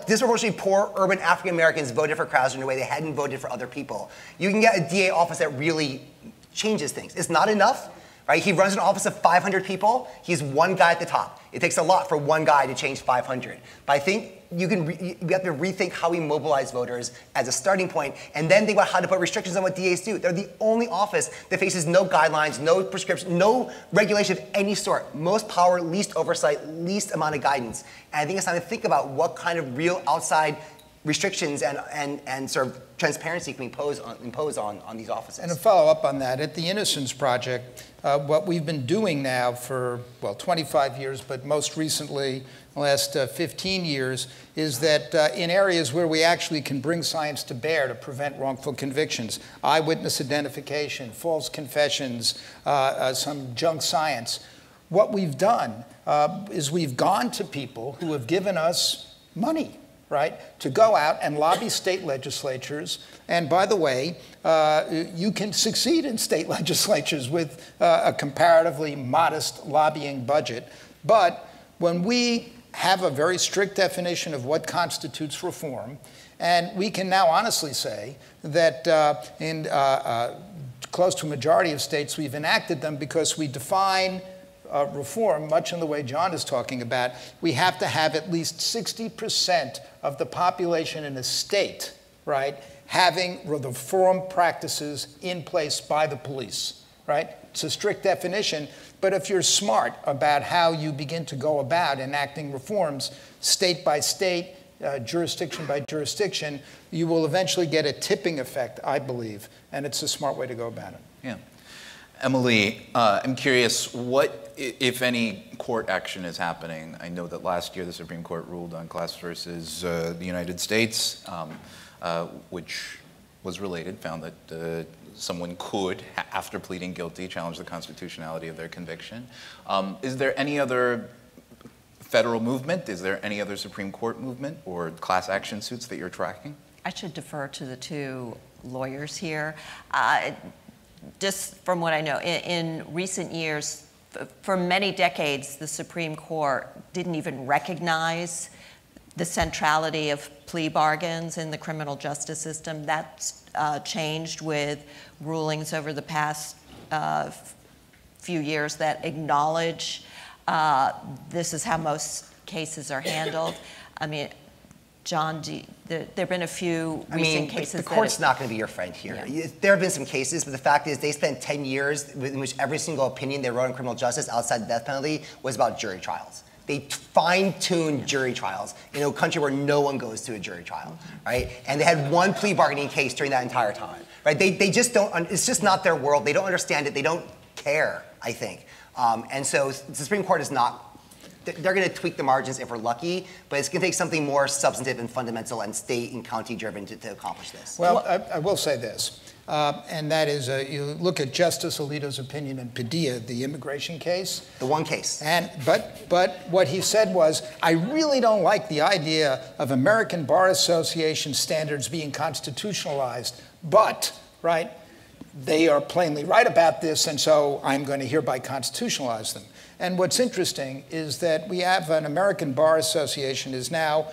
disproportionately poor urban African Americans voted for Krasner in a way they hadn't voted for other people. You can get a DA office that really changes things. It's not enough, right? He runs an office of 500 people. He's one guy at the top. It takes a lot for one guy to change 500. But I think you have to rethink how we mobilize voters as a starting point, and then think about how to put restrictions on what DAs do. They're the only office that faces no guidelines, no prescription, no regulation of any sort. Most power, least oversight, least amount of guidance. And I think it's time to think about what kind of real outside restrictions and sort of transparency can we impose on these offices. And to follow up on that, at the Innocence Project, what we've been doing now for, well, 25 years, but most recently, the last 15 years, is that in areas where we actually can bring science to bear to prevent wrongful convictions, eyewitness identification, false confessions, some junk science, what we've done is we've gone to people who have given us money, right, to go out and lobby state legislatures. And by the way, you can succeed in state legislatures with a comparatively modest lobbying budget. But when we have a very strict definition of what constitutes reform, and we can now honestly say that in close to a majority of states we've enacted them because we define reform, much in the way John is talking about, we have to have at least 60% of the population in a state, right, having reform practices in place by the police, right? It's a strict definition, but if you're smart about how you begin to go about enacting reforms, state by state, jurisdiction by jurisdiction, you will eventually get a tipping effect, I believe, and it's a smart way to go about it. Yeah. Emily, I'm curious, what, if any, court action is happening? I know that last year the Supreme Court ruled on Class versus the United States, which was related, found that someone could, after pleading guilty, challenge the constitutionality of their conviction. Is there any other federal movement? Is there any other Supreme Court movement or class action suits that you're tracking? I should defer to the two lawyers here. Just from what I know, in recent years, for many decades, the Supreme Court didn't even recognize the centrality of plea bargains in the criminal justice system. That's changed with rulings over the past few years that acknowledge this is how most cases are handled. I mean, John, there have been a few recent cases. The court's not going to be your friend here. Yeah. There have been some cases, but the fact is they spent 10 years in which every single opinion they wrote on criminal justice outside the death penalty was about jury trials. They fine-tuned jury trials in a country where no one goes to a jury trial, right? And they had one plea bargaining case during that entire time, right? They just don't, it's just not their world. They don't understand it. They don't care, I think. And so the Supreme Court is not, they're going to tweak the margins if we're lucky, but it's going to take something more substantive and fundamental and state and county driven to accomplish this. Well, I will say this, and that is, you look at Justice Alito's opinion in Padilla, the immigration case. The one case. But what he said was, I really don't like the idea of American Bar Association standards being constitutionalized, but, right, they are plainly right about this, and so I'm going to hereby constitutionalize them. And what's interesting is that we have an American Bar Association is now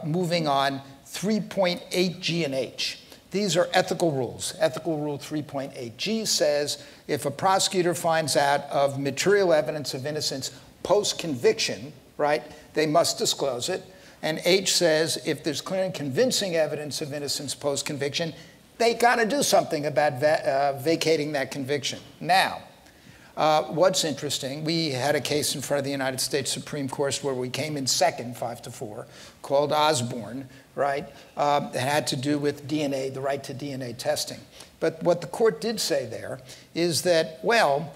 moving on 3.8 G and H. These are ethical rules. Ethical rule 3.8 G says if a prosecutor finds out of material evidence of innocence post-conviction, right, they must disclose it. And H says if there's clear and convincing evidence of innocence post-conviction, they got to do something about vacating that conviction. Now, what's interesting, we had a case in front of the United States Supreme Court where we came in second, 5-4, called Osborne, right? It had to do with DNA, the right to DNA testing. But what the court did say there is that, well,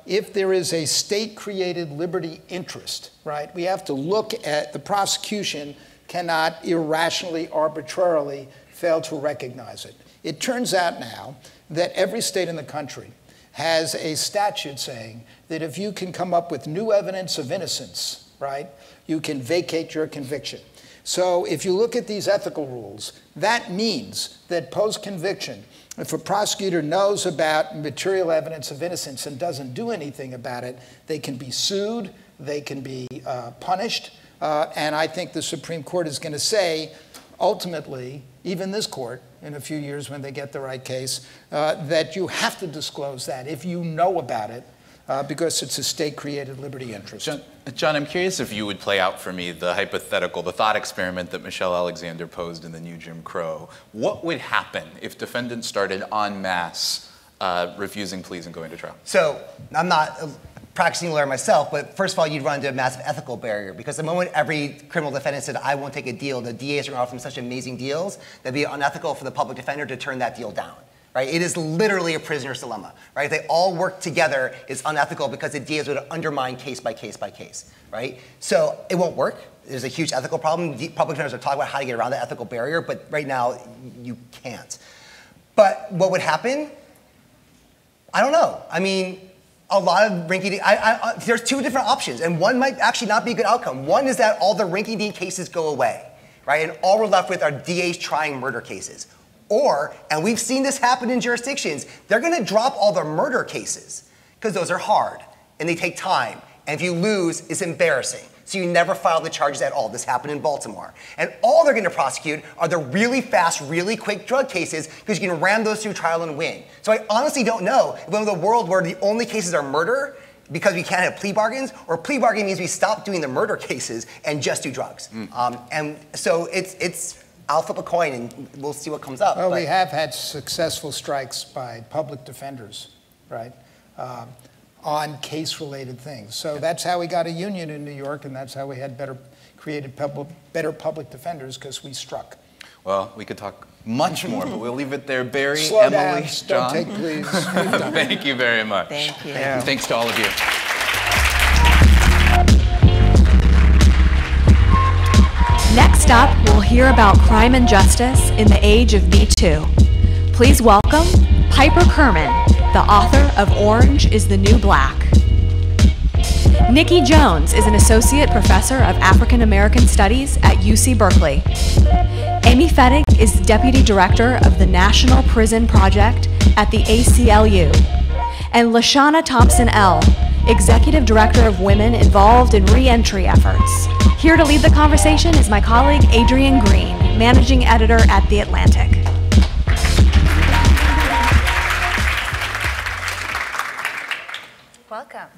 if there is a state-created liberty interest, right, we have to look at the prosecution cannot irrationally, arbitrarily fail to recognize it. It turns out now that every state in the country has a statute saying that if you can come up with new evidence of innocence, right, you can vacate your conviction. So if you look at these ethical rules, that means that post-conviction, if a prosecutor knows about material evidence of innocence and doesn't do anything about it, they can be sued, they can be punished, and I think the Supreme Court is going to say, ultimately, even this court, in a few years when they get the right case, that you have to disclose that if you know about it, because it's a state-created liberty interest. John, I'm curious if you would play out for me the hypothetical, the thought experiment that Michelle Alexander posed in the new Jim Crow. What would happen if defendants started en masse refusing pleas and going to trial? So I'm not a practicing lawyer myself, but first of all, you'd run into a massive ethical barrier because the moment every criminal defendant said, I won't take a deal, the DAs are going to offer them such amazing deals, that'd be unethical for the public defender to turn that deal down. Right? It is literally a prisoner's dilemma. Right? If they all work together, it's unethical because the DAs would undermine case by case by case. Right? So it won't work. There's a huge ethical problem. Public defenders are talking about how to get around that ethical barrier, but right now you can't. But what would happen? I don't know. I mean, a lot of rinky-dink, there's two different options, and one might actually not be a good outcome. One is that all the rinky-dink cases go away, right? And all we're left with are DAs trying murder cases. Or, and we've seen this happen in jurisdictions, they're going to drop all the murder cases because those are hard and they take time. And if you lose, it's embarrassing. So you never file the charges at all. This happened in Baltimore. And all they're going to prosecute are the really fast, really quick drug cases because you can ram those through trial and win. So I honestly don't know if we're in a world where the only cases are murder because we can't have plea bargains, or plea bargain means we stop doing the murder cases and just do drugs. And so I'll flip a coin and we'll see what comes up. Well, we have had successful strikes by public defenders, right, on case-related things. So that's how we got a union in New York, and that's how we had better public defenders, because we struck. Well, we could talk much more, but we'll leave it there. Barry, Slow Emily, down. John. Don't take please. Thank you very much. Thank you. And thanks to all of you. Next up, we'll hear about crime and justice in the age of Me Too. Please welcome Piper Kerman, the author of Orange is the New Black. Nikki Jones is an associate professor of African American Studies at UC Berkeley. Amy Fettig is deputy director of the National Prison Project at the ACLU. And Lashana Thompson-L, executive director of Women Involved in Reentry Efforts. Here to lead the conversation is my colleague Adrienne Green, managing editor at The Atlantic. Welcome.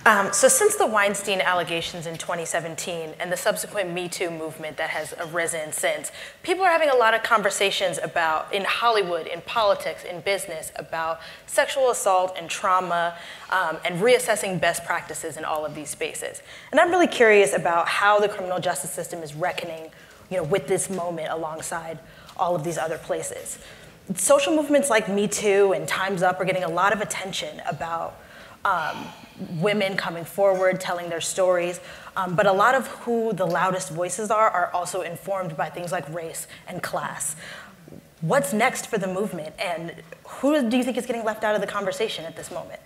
So since the Weinstein allegations in 2017 and the subsequent Me Too movement that has arisen since, people are having a lot of conversations about, in Hollywood, in politics, in business, about sexual assault and trauma, and reassessing best practices in all of these spaces. And I'm really curious about how the criminal justice system is reckoning, with this moment alongside all of these other places. Social movements like Me Too and Time's Up are getting a lot of attention about women coming forward, telling their stories, but a lot of who the loudest voices are also informed by things like race and class. What's next for the movement, and who do you think is getting left out of the conversation at this moment?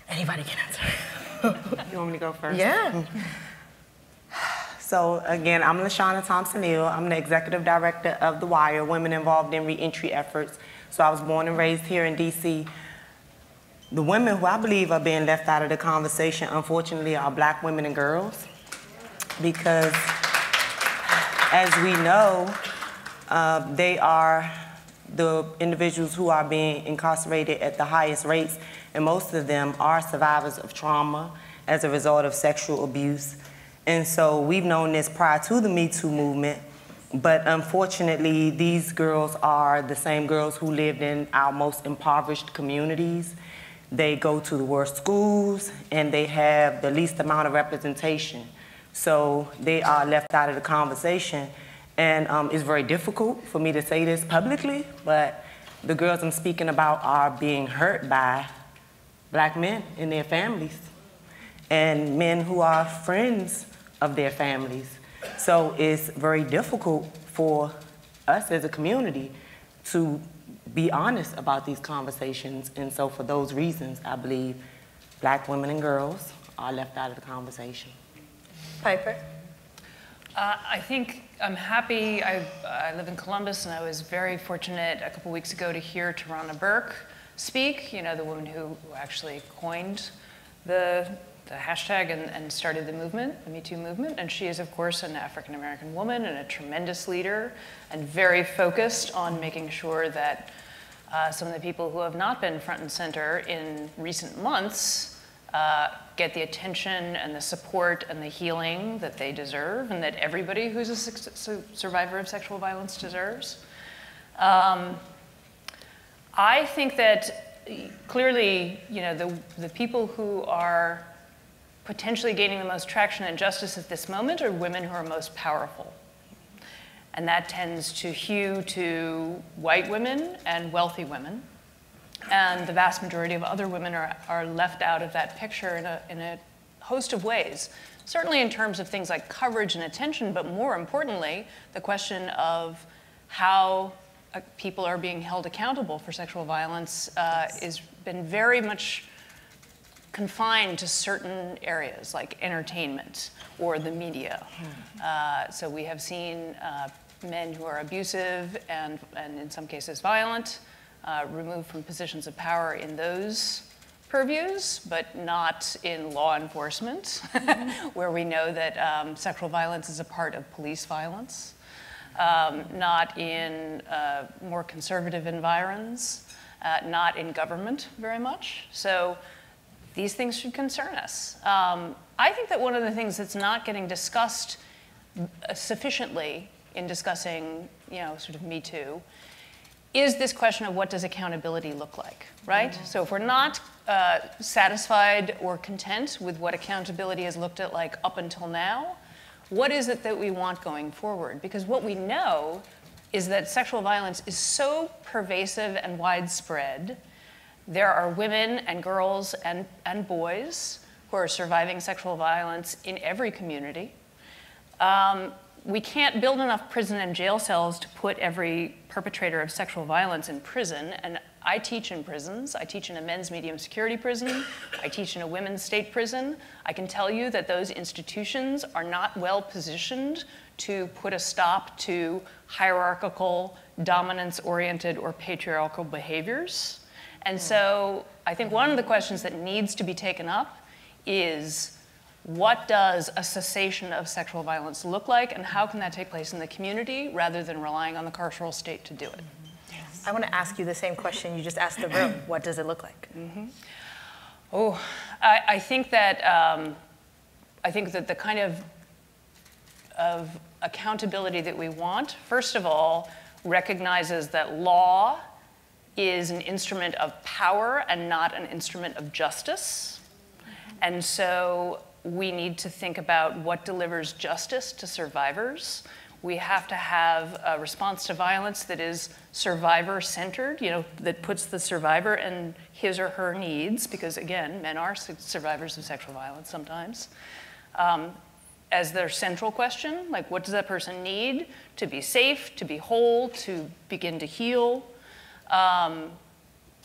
Anybody can answer. You want me to go first? Yeah. So again, I'm LaShawna Thompson-Neal. I'm the executive director of The Wire, Women Involved in Reentry Efforts. So I was born and raised here in DC. The women who I believe are being left out of the conversation, unfortunately, are Black women and girls. Because as we know, they are the individuals who are being incarcerated at the highest rates, and most of them are survivors of trauma as a result of sexual abuse. And so we've known this prior to the Me Too movement, but unfortunately, these girls are the same girls who lived in our most impoverished communities. They go to the worst schools, and they have the least amount of representation. So they are left out of the conversation. And it's very difficult for me to say this publicly, but the girls I'm speaking about are being hurt by Black men and their families, and men who are friends of their families. So it's very difficult for us as a community to be honest about these conversations. And so for those reasons, I believe Black women and girls are left out of the conversation. Piper? I think I'm happy. I live in Columbus, and I was very fortunate a couple weeks ago to hear Tarana Burke speak, the woman who actually coined the hashtag and started the movement, the Me Too movement. And she is, of course, an African-American woman and a tremendous leader, and very focused on making sure that some of the people who have not been front and center in recent months get the attention and the support and the healing that they deserve, and that everybody who's a survivor of sexual violence deserves. I think that clearly, the people who are potentially gaining the most traction and justice at this moment are women who are most powerful. And that tends to hew to white women and wealthy women. And the vast majority of other women are left out of that picture in a host of ways. Certainly in terms of things like coverage and attention, but more importantly, the question of how people are being held accountable for sexual violence has been very much confined to certain areas like entertainment or the media. So we have seen men who are abusive and in some cases violent removed from positions of power in those purviews, but not in law enforcement, where we know that sexual violence is a part of police violence, not in more conservative environs, not in government very much. So these things should concern us. I think that one of the things that's not getting discussed sufficiently in discussing, sort of Me Too, is this question of what does accountability look like, right? Mm-hmm. So if we're not satisfied or content with what accountability has looked at like up until now, what is it that we want going forward? Because what we know is that sexual violence is so pervasive and widespread. There are women and girls and boys who are surviving sexual violence in every community. We can't build enough prison and jail cells to put every perpetrator of sexual violence in prison. And I teach in prisons. I teach in a men's medium security prison. I teach in a women's state prison. I can tell you that those institutions are not well positioned to put a stop to hierarchical, dominance-oriented, or patriarchal behaviors. And so I think one of the questions that needs to be taken up is, what does a cessation of sexual violence look like, and how can that take place in the community rather than relying on the carceral state to do it? I want to ask you the same question you just asked the room. What does it look like? Oh, I think that the kind of accountability that we want, first of all, recognizes that law is an instrument of power and not an instrument of justice. And so we need to think about what delivers justice to survivors. We have to have a response to violence that is survivor-centered, that puts the survivor and his or her needs, because again, men are survivors of sexual violence sometimes, as their central question, like what does that person need to be safe, to be whole, to begin to heal?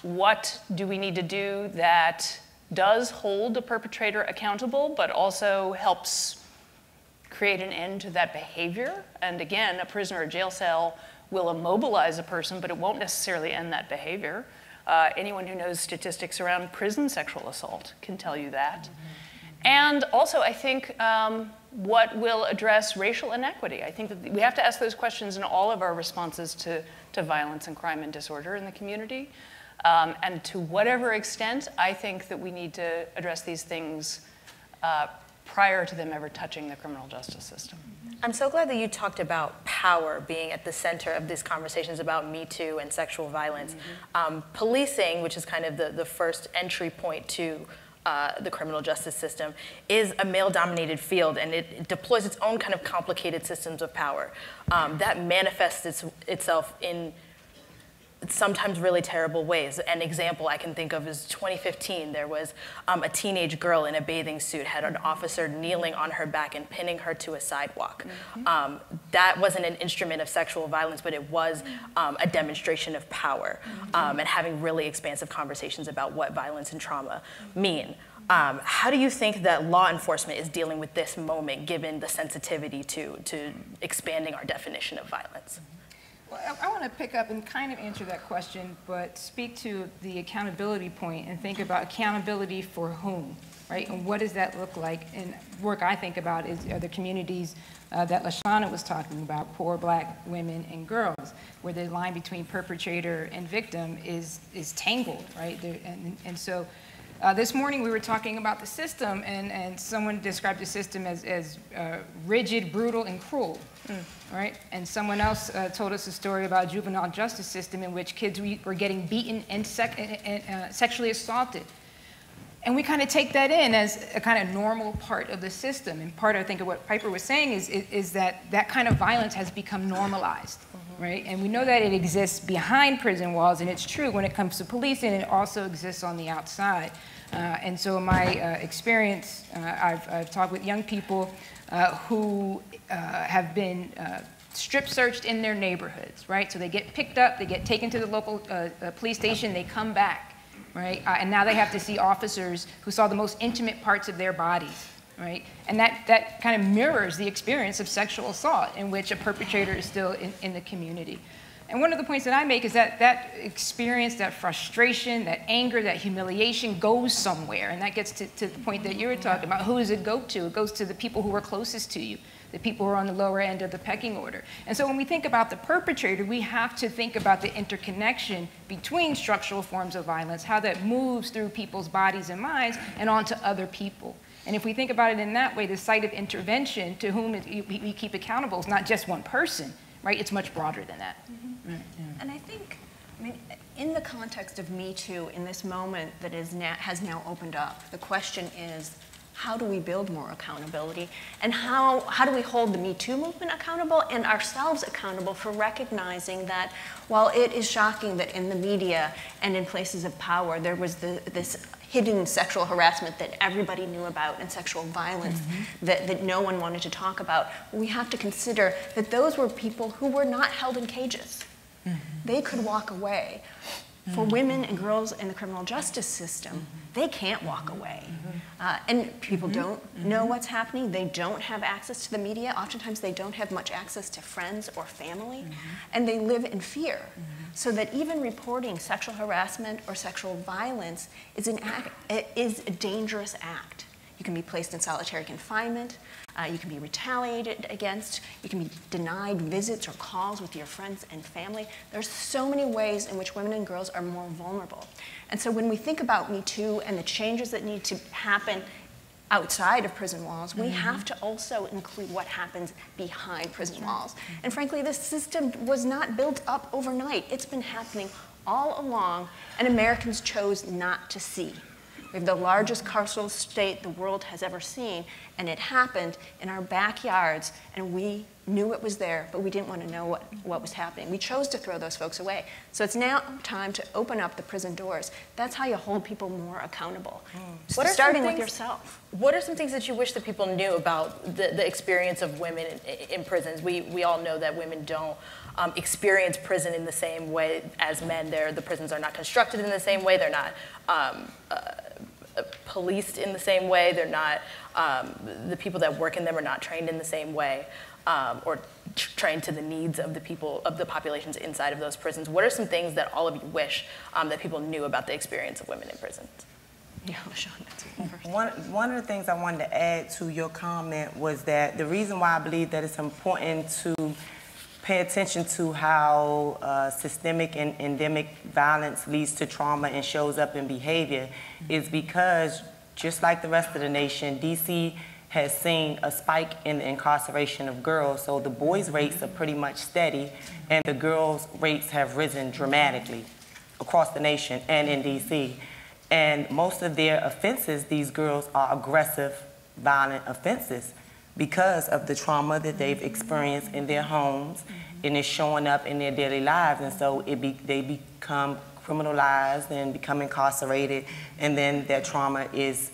What do we need to do that does hold a perpetrator accountable, but also helps create an end to that behavior? And again, a prisoner or jail cell will immobilize a person, but it won't necessarily end that behavior. Anyone who knows statistics around prison sexual assault can tell you that. And also, I think what will address racial inequity. I think that we have to ask those questions in all of our responses to violence and crime and disorder in the community. And to whatever extent, I think that we need to address these things prior to them ever touching the criminal justice system. I'm so glad that you talked about power being at the center of these conversations about Me Too and sexual violence. Policing, which is kind of the first entry point to the criminal justice system, is a male-dominated field, and it deploys its own kind of complicated systems of power that manifests itself in sometimes really terrible ways. An example I can think of is 2015. There was a teenage girl in a bathing suit, had an officer kneeling on her back and pinning her to a sidewalk. That wasn't an instrument of sexual violence, but it was a demonstration of power and having really expansive conversations about what violence and trauma mean. How do you think that law enforcement is dealing with this moment, given the sensitivity to expanding our definition of violence? Well, I want to pick up and kind of answer that question, but speak to the accountability point and think about accountability for whom, right? And what does that look like? And work I think about are the communities that LaShawna was talking about, poor Black women and girls, where the line between perpetrator and victim is tangled, right? And so this morning we were talking about the system, and someone described the system as rigid, brutal, and cruel. Right? And someone else told us a story about a juvenile justice system in which kids were getting beaten and sexually assaulted. And we kind of take that in as a kind of normal part of the system. And part, I think, of what Piper was saying is that kind of violence has become normalized, right? And we know that it exists behind prison walls, and it's true when it comes to policing, it also exists on the outside. And so in my experience, I've talked with young people who have been strip searched in their neighborhoods, right? So they get picked up, they get taken to the local police station, they come back, right? And now they have to see officers who saw the most intimate parts of their bodies, right? And that kind of mirrors the experience of sexual assault in which a perpetrator is still in the community. And one of the points that I make is that experience, that frustration, that anger, that humiliation goes somewhere. And that gets to the point that you were talking about. Who does it go to? It goes to the people who are closest to you, the people who are on the lower end of the pecking order. And so when we think about the perpetrator, we have to think about the interconnection between structural forms of violence, how that moves through people's bodies and minds and onto other people. And if we think about it in that way, the site of intervention to whom we keep accountable is not just one person, right? It's much broader than that. Right, yeah. And I think, in the context of Me Too, in this moment that has now opened up, the question is, how do we build more accountability? And how do we hold the Me Too movement accountable and ourselves accountable for recognizing that while it is shocking that in the media and in places of power there was this hidden sexual harassment that everybody knew about and sexual violence that no one wanted to talk about, we have to consider that those were people who were not held in cages. They could walk away. For women and girls in the criminal justice system, they can't walk away. And people don't know what's happening. They don't have access to the media. Oftentimes they don't have much access to friends or family. And they live in fear. So that even reporting sexual harassment or sexual violence is a dangerous act. You can be placed in solitary confinement. You can be retaliated against. You can be denied visits or calls with your friends and family. There's so many ways in which women and girls are more vulnerable. And so when we think about Me Too and the changes that need to happen outside of prison walls, we have to also include what happens behind prison walls. And frankly, this system was not built up overnight. It's been happening all along, and Americans chose not to see. We have the largest carceral state the world has ever seen, and it happened in our backyards, and we knew it was there, but we didn't want to know what was happening. We chose to throw those folks away. So it's now time to open up the prison doors. That's how you hold people more accountable. Starting with yourself. What are some things that you wish that people knew about the experience of women in prisons? We all know that women don't experience prison in the same way as men. The prisons are not constructed in the same way. They're not policed in the same way. They're not, the people that work in them are not trained in the same way, or trained to the needs of the people, of the populations inside of those prisons. What are some things that all of you wish that people knew about the experience of women in prisons? Yeah, Sean, one of the things I wanted to add to your comment was that the reason why I believe that it's important to pay attention to how systemic and endemic violence leads to trauma and shows up in behavior is because, just like the rest of the nation, DC has seen a spike in the incarceration of girls. So the boys' rates are pretty much steady, and the girls' rates have risen dramatically across the nation and in DC. And most of their offenses, these girls, are aggressive, violent offenses because of the trauma that they've experienced in their homes, and it's showing up in their daily lives. And so they become criminalized and become incarcerated, and then their trauma is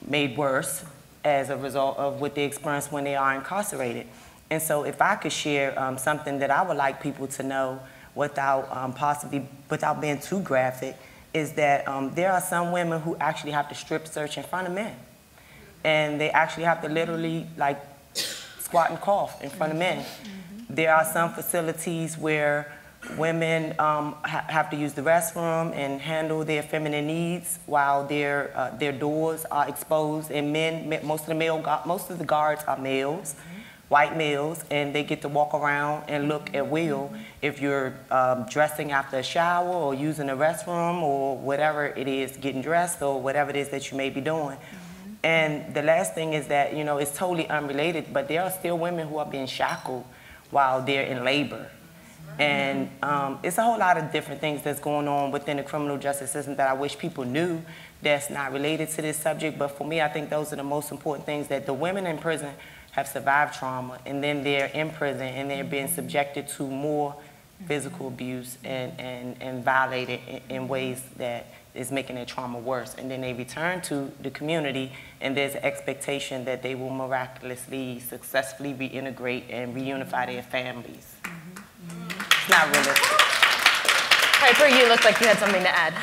made worse as a result of what they experience when they are incarcerated. And so if I could share something that I would like people to know without being too graphic, is that there are some women who actually have to strip search in front of men. And they actually have to literally like squat and cough in front of men. There are some facilities where women have to use the restroom and handle their feminine needs while their doors are exposed, and most of the guards are males, white males, and they get to walk around and look at will if you're dressing after a shower or using the restroom or whatever it is, getting dressed or whatever it is that you may be doing. And the last thing is that, you know, it's totally unrelated, but there are still women who are being shackled while they're in labor. And it's a whole lot of different things that's going on within the criminal justice system that I wish people knew that's not related to this subject. But for me, I think those are the most important things, that the women in prison have survived trauma, and then they're in prison and they're being subjected to more physical abuse and violated in ways that is making their trauma worse. And then they return to the community, and there's an expectation that they will miraculously, successfully reintegrate and reunify their families. It's not realistic. Piper, you look like you had something to add.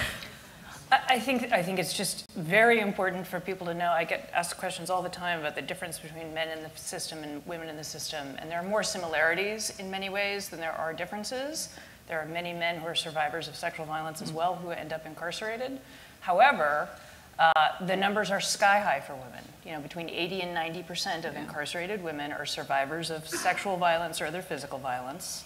I think it's just very important for people to know. I get asked questions all the time about the difference between men in the system and women in the system, and there are more similarities in many ways than there are differences. There are many men who are survivors of sexual violence as well who end up incarcerated. However, the numbers are sky high for women. You know, between 80 and 90% of incarcerated women are survivors of sexual violence or other physical violence.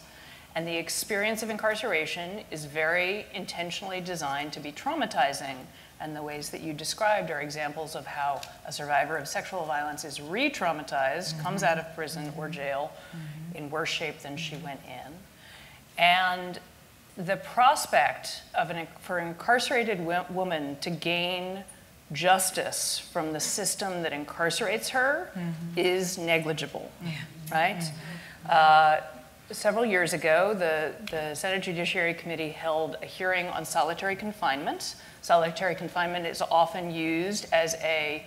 And the experience of incarceration is very intentionally designed to be traumatizing. And the ways that you described are examples of how a survivor of sexual violence is re-traumatized, comes out of prison or jail in worse shape than she went in. And the prospect of for an incarcerated woman to gain justice from the system that incarcerates her is negligible, right? Several years ago, the Senate Judiciary Committee held a hearing on solitary confinement. Solitary confinement is often used as a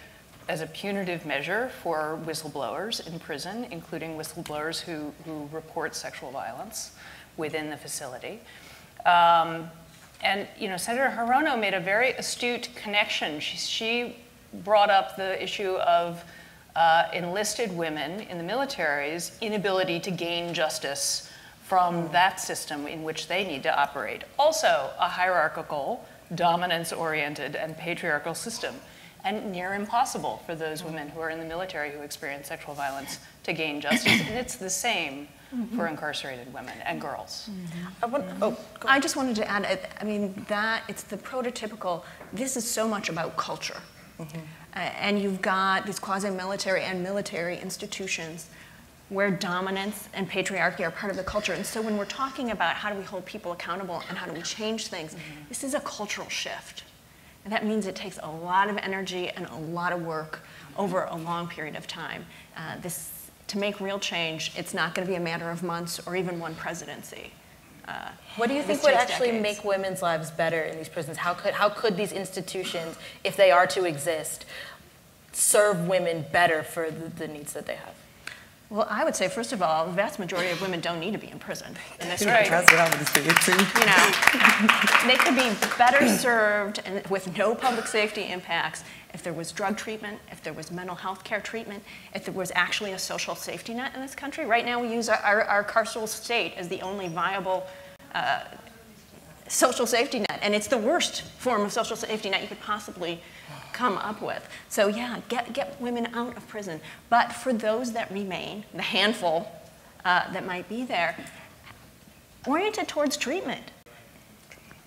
punitive measure for whistleblowers in prison, including whistleblowers who report sexual violence within the facility. And you know, Senator Hirono made a very astute connection. She brought up the issue of enlisted women in the military's inability to gain justice from that system in which they need to operate. Also a hierarchical, dominance-oriented, and patriarchal system. and near impossible for those women who are in the military who experience sexual violence to gain justice. And it's the same for incarcerated women and girls. I just wanted to add, I mean, that it's the prototypical, this is so much about culture. And you've got these quasi-military and military institutions where dominance and patriarchy are part of the culture. And so when we're talking about how do we hold people accountable and how do we change things, this is a cultural shift. And that means it takes a lot of energy and a lot of work over a long period of time. To make real change, it's not going to be a matter of months or even one presidency. What do you think would actually make women's lives better in these prisons? How could these institutions, if they are to exist, serve women better for the needs that they have? Well, I would say, first of all, the vast majority of women don't need to be in prison in this Right. country. That's what I You know, they could be better served and with no public safety impacts if there was drug treatment, if there was mental health care treatment, if there was actually a social safety net in this country. Right now, we use our carceral state as the only viable social safety net, and it's the worst form of social safety net you could possibly come up with. So yeah, get women out of prison. But for those that remain, the handful that might be there, oriented towards treatment.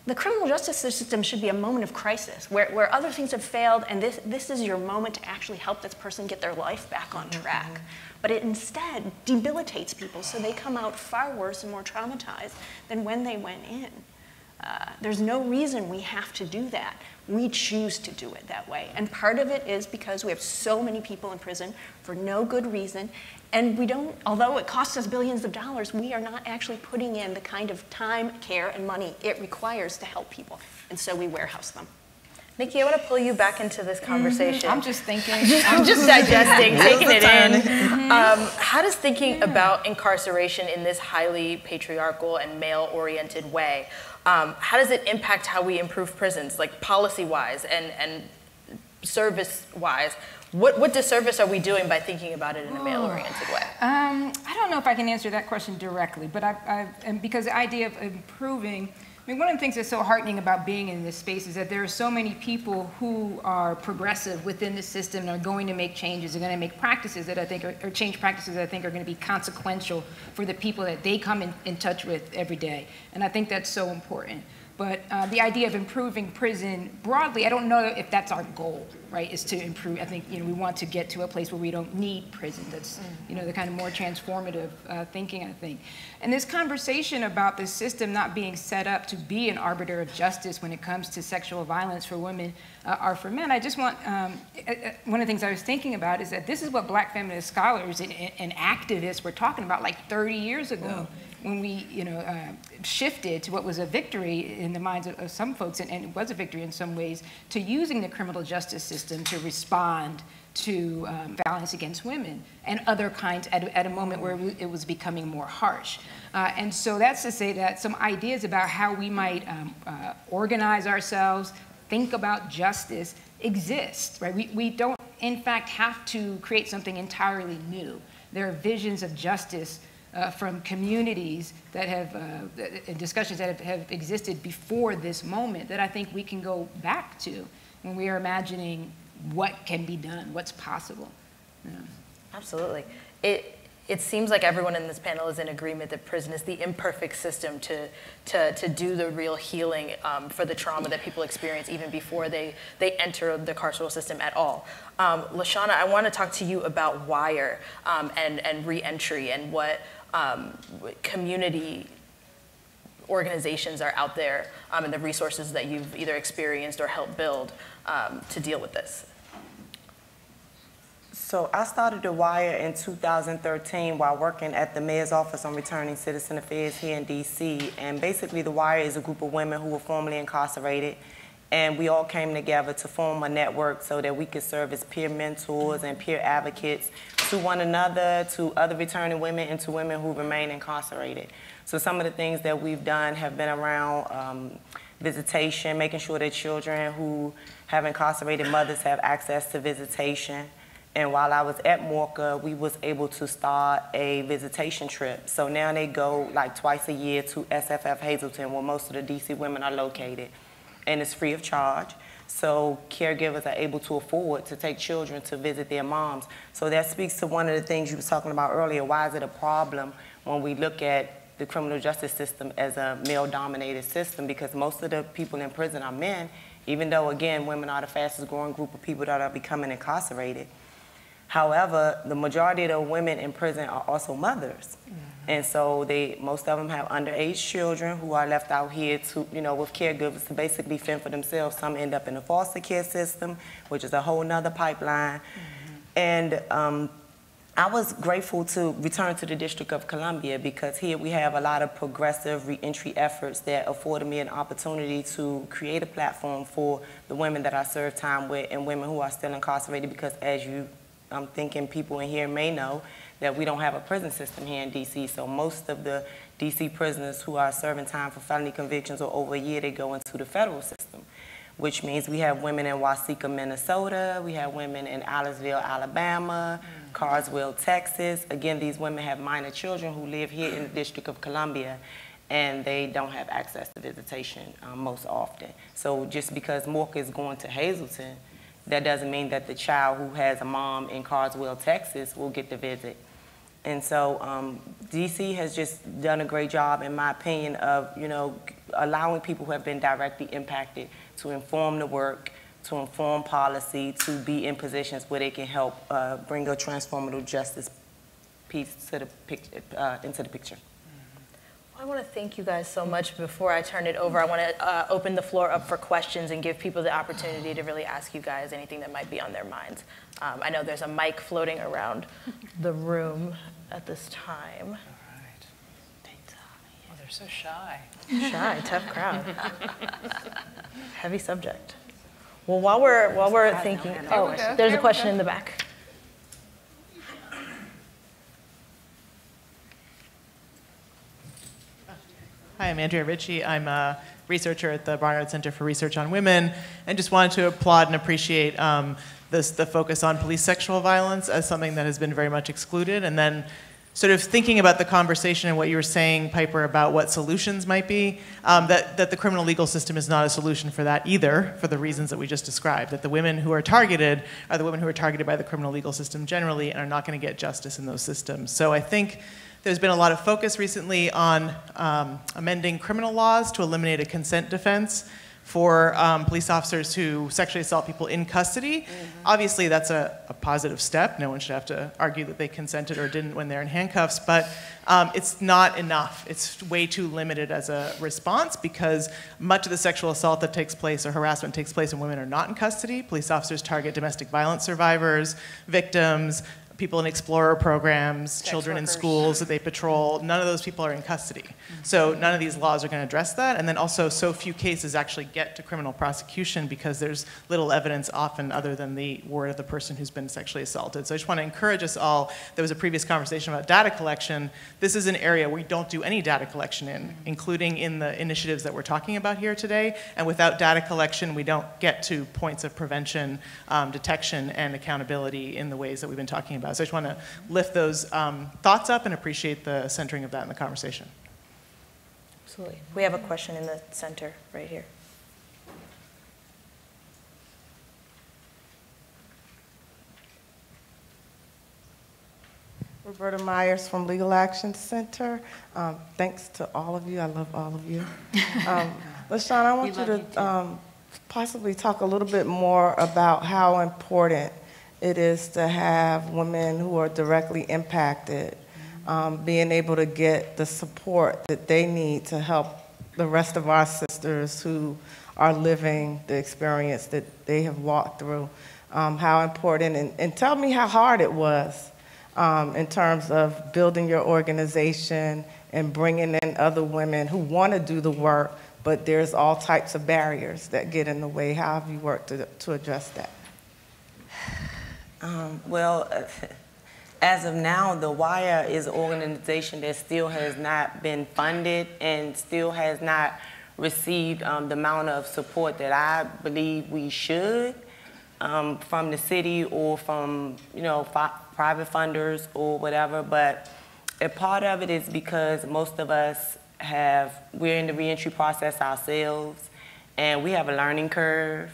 The criminal justice system should be a moment of crisis where other things have failed, and this is your moment to actually help this person get their life back on track. But it instead debilitates people so they come out far worse and more traumatized than when they went in. There's no reason we have to do that. We choose to do it that way. And part of it is because we have so many people in prison for no good reason. And we don't, although it costs us billions of dollars, we are not actually putting in the kind of time, care, and money it requires to help people. And so we warehouse them. Nikki, I want to pull you back into this conversation. I'm just thinking. I'm just digesting, taking it in. How does thinking about incarceration in this highly patriarchal and male-oriented way, how does it impact how we improve prisons, like policy-wise and service-wise? What disservice are we doing by thinking about it in a male-oriented way? I don't know if I can answer that question directly, but and because the idea of improving, I mean, one of the things that's so heartening about being in this space is that there are so many people who are progressive within the system and are going to make changes, are going to make practices that I think or change practices that I think are going to be consequential for the people that they come in touch with every day. And I think that's so important. But the idea of improving prison broadly, I don't know if that's our goal, right, is to improve. I think, we want to get to a place where we don't need prison. That's, the kind of more transformative thinking, I think. And this conversation about the system not being set up to be an arbiter of justice when it comes to sexual violence for women or for men, I just want, one of the things I was thinking about is that this is what Black feminist scholars and activists were talking about like 30 years ago. Yeah. When we, shifted to what was a victory in the minds of some folks, and it was a victory in some ways, to using the criminal justice system to respond to violence against women and other kinds at a moment where it was becoming more harsh. And so that's to say that some ideas about how we might organize ourselves, think about justice, exist, right? We don't, in fact, have to create something entirely new. There are visions of justice from communities that have, discussions that have existed before this moment that I think we can go back to when we are imagining what can be done, what's possible. Absolutely. It seems like everyone in this panel is in agreement that prison is the imperfect system to do the real healing for the trauma that people experience even before they enter the carceral system at all. Lashana, I want to talk to you about WIRE and re-entry and what community organizations are out there and the resources that you've either experienced or helped build to deal with this. So I started the WIRE in 2013 while working at the Mayor's Office on Returning Citizen Affairs here in DC. And basically the WIRE is a group of women who were formerly incarcerated. And we all came together to form a network so that we could serve as peer mentors and peer advocates to one another, to other returning women, and to women who remain incarcerated. So some of the things that we've done have been around visitation, making sure that children who have incarcerated mothers have access to visitation. And while I was at MORCA, we was able to start a visitation trip. So now they go like twice a year to SFF Hazleton, where most of the DC women are located. And it's free of charge. So caregivers are able to afford to take children to visit their moms. So that speaks to one of the things you were talking about earlier. Why is it a problem when we look at the criminal justice system as a male-dominated system? Because most of the people in prison are men, even though, again, women are the fastest growing group of people that are becoming incarcerated. However, the majority of the women in prison are also mothers. And so most of them have underage children who are left out here to, with caregivers to basically fend for themselves. Some end up in the foster care system, which is a whole nother pipeline. And I was grateful to return to the District of Columbia because here we have a lot of progressive reentry efforts that afforded me an opportunity to create a platform for the women that I serve time with and women who are still incarcerated, because as I'm thinking people in here may know, that we don't have a prison system here in DC. So most of the DC prisoners who are serving time for felony convictions or over a year, they go into the federal system, which means we have women in Waseca, Minnesota, we have women in Aliceville, Alabama, Carswell, Texas. Again, these women have minor children who live here in the District of Columbia, and they don't have access to visitation most often. So just because Mork is going to Hazleton, that doesn't mean that the child who has a mom in Carswell, Texas will get the visit. And so DC has just done a great job, in my opinion, of allowing people who have been directly impacted to inform the work, to inform policy, to be in positions where they can help bring a transformative justice piece to into the picture. I want to thank you guys so much. Before I turn it over, I want to open the floor up for questions and give people the opportunity to really ask you guys anything that might be on their minds. I know there's a mic floating around the room at this time. Oh, they're so shy. Shy, tough crowd. Heavy subject. Well, while we're thinking, there's a question in the back. Hi, I'm Andrea Ritchie. I'm a researcher at the Barnard Center for Research on Women, and just wanted to applaud and appreciate the focus on police sexual violence as something that has been very much excluded. And then sort of thinking about the conversation and what you were saying, Piper, about what solutions might be, that the criminal legal system is not a solution for that either, for the reasons that we just described, that the women who are targeted are the women who are targeted by the criminal legal system generally and are not going to get justice in those systems. So I think there's been a lot of focus recently on amending criminal laws to eliminate a consent defense for police officers who sexually assault people in custody. Obviously, that's a positive step. No one should have to argue that they consented or didn't when they're in handcuffs, but it's not enough. It's way too limited as a response because much of the sexual assault that takes place or harassment takes place when women are not in custody. Police officers target domestic violence survivors, victims, people in explorer programs, children in schools that they patrol. None of those people are in custody. So none of these laws are going to address that. And then also so few cases actually get to criminal prosecution because there's little evidence often other than the word of the person who's been sexually assaulted. So I just want to encourage us all. There was a previous conversation about data collection. This is an area we don't do any data collection in, including in the initiatives that we're talking about here today. And without data collection, we don't get to points of prevention, detection, and accountability in the ways that we've been talking about. So I just want to lift those thoughts up and appreciate the centering of that in the conversation. Absolutely. We have a question in the center right here. Roberta Myers from Legal Action Center. Thanks to all of you. I love all of you. LaShawn, I want you to possibly talk a little bit more about how important it is to have women who are directly impacted being able to get the support that they need to help the rest of our sisters who are living the experience that they have walked through. How important, and tell me how hard it was in terms of building your organization and bringing in other women who want to do the work, but there's all types of barriers that get in the way. How have you worked to address that? As of now, The Wire is an organization that still has not been funded and still has not received the amount of support that I believe we should from the city or from private funders or whatever. But a part of it is because most of us we're in the reentry process ourselves, and we have a learning curve.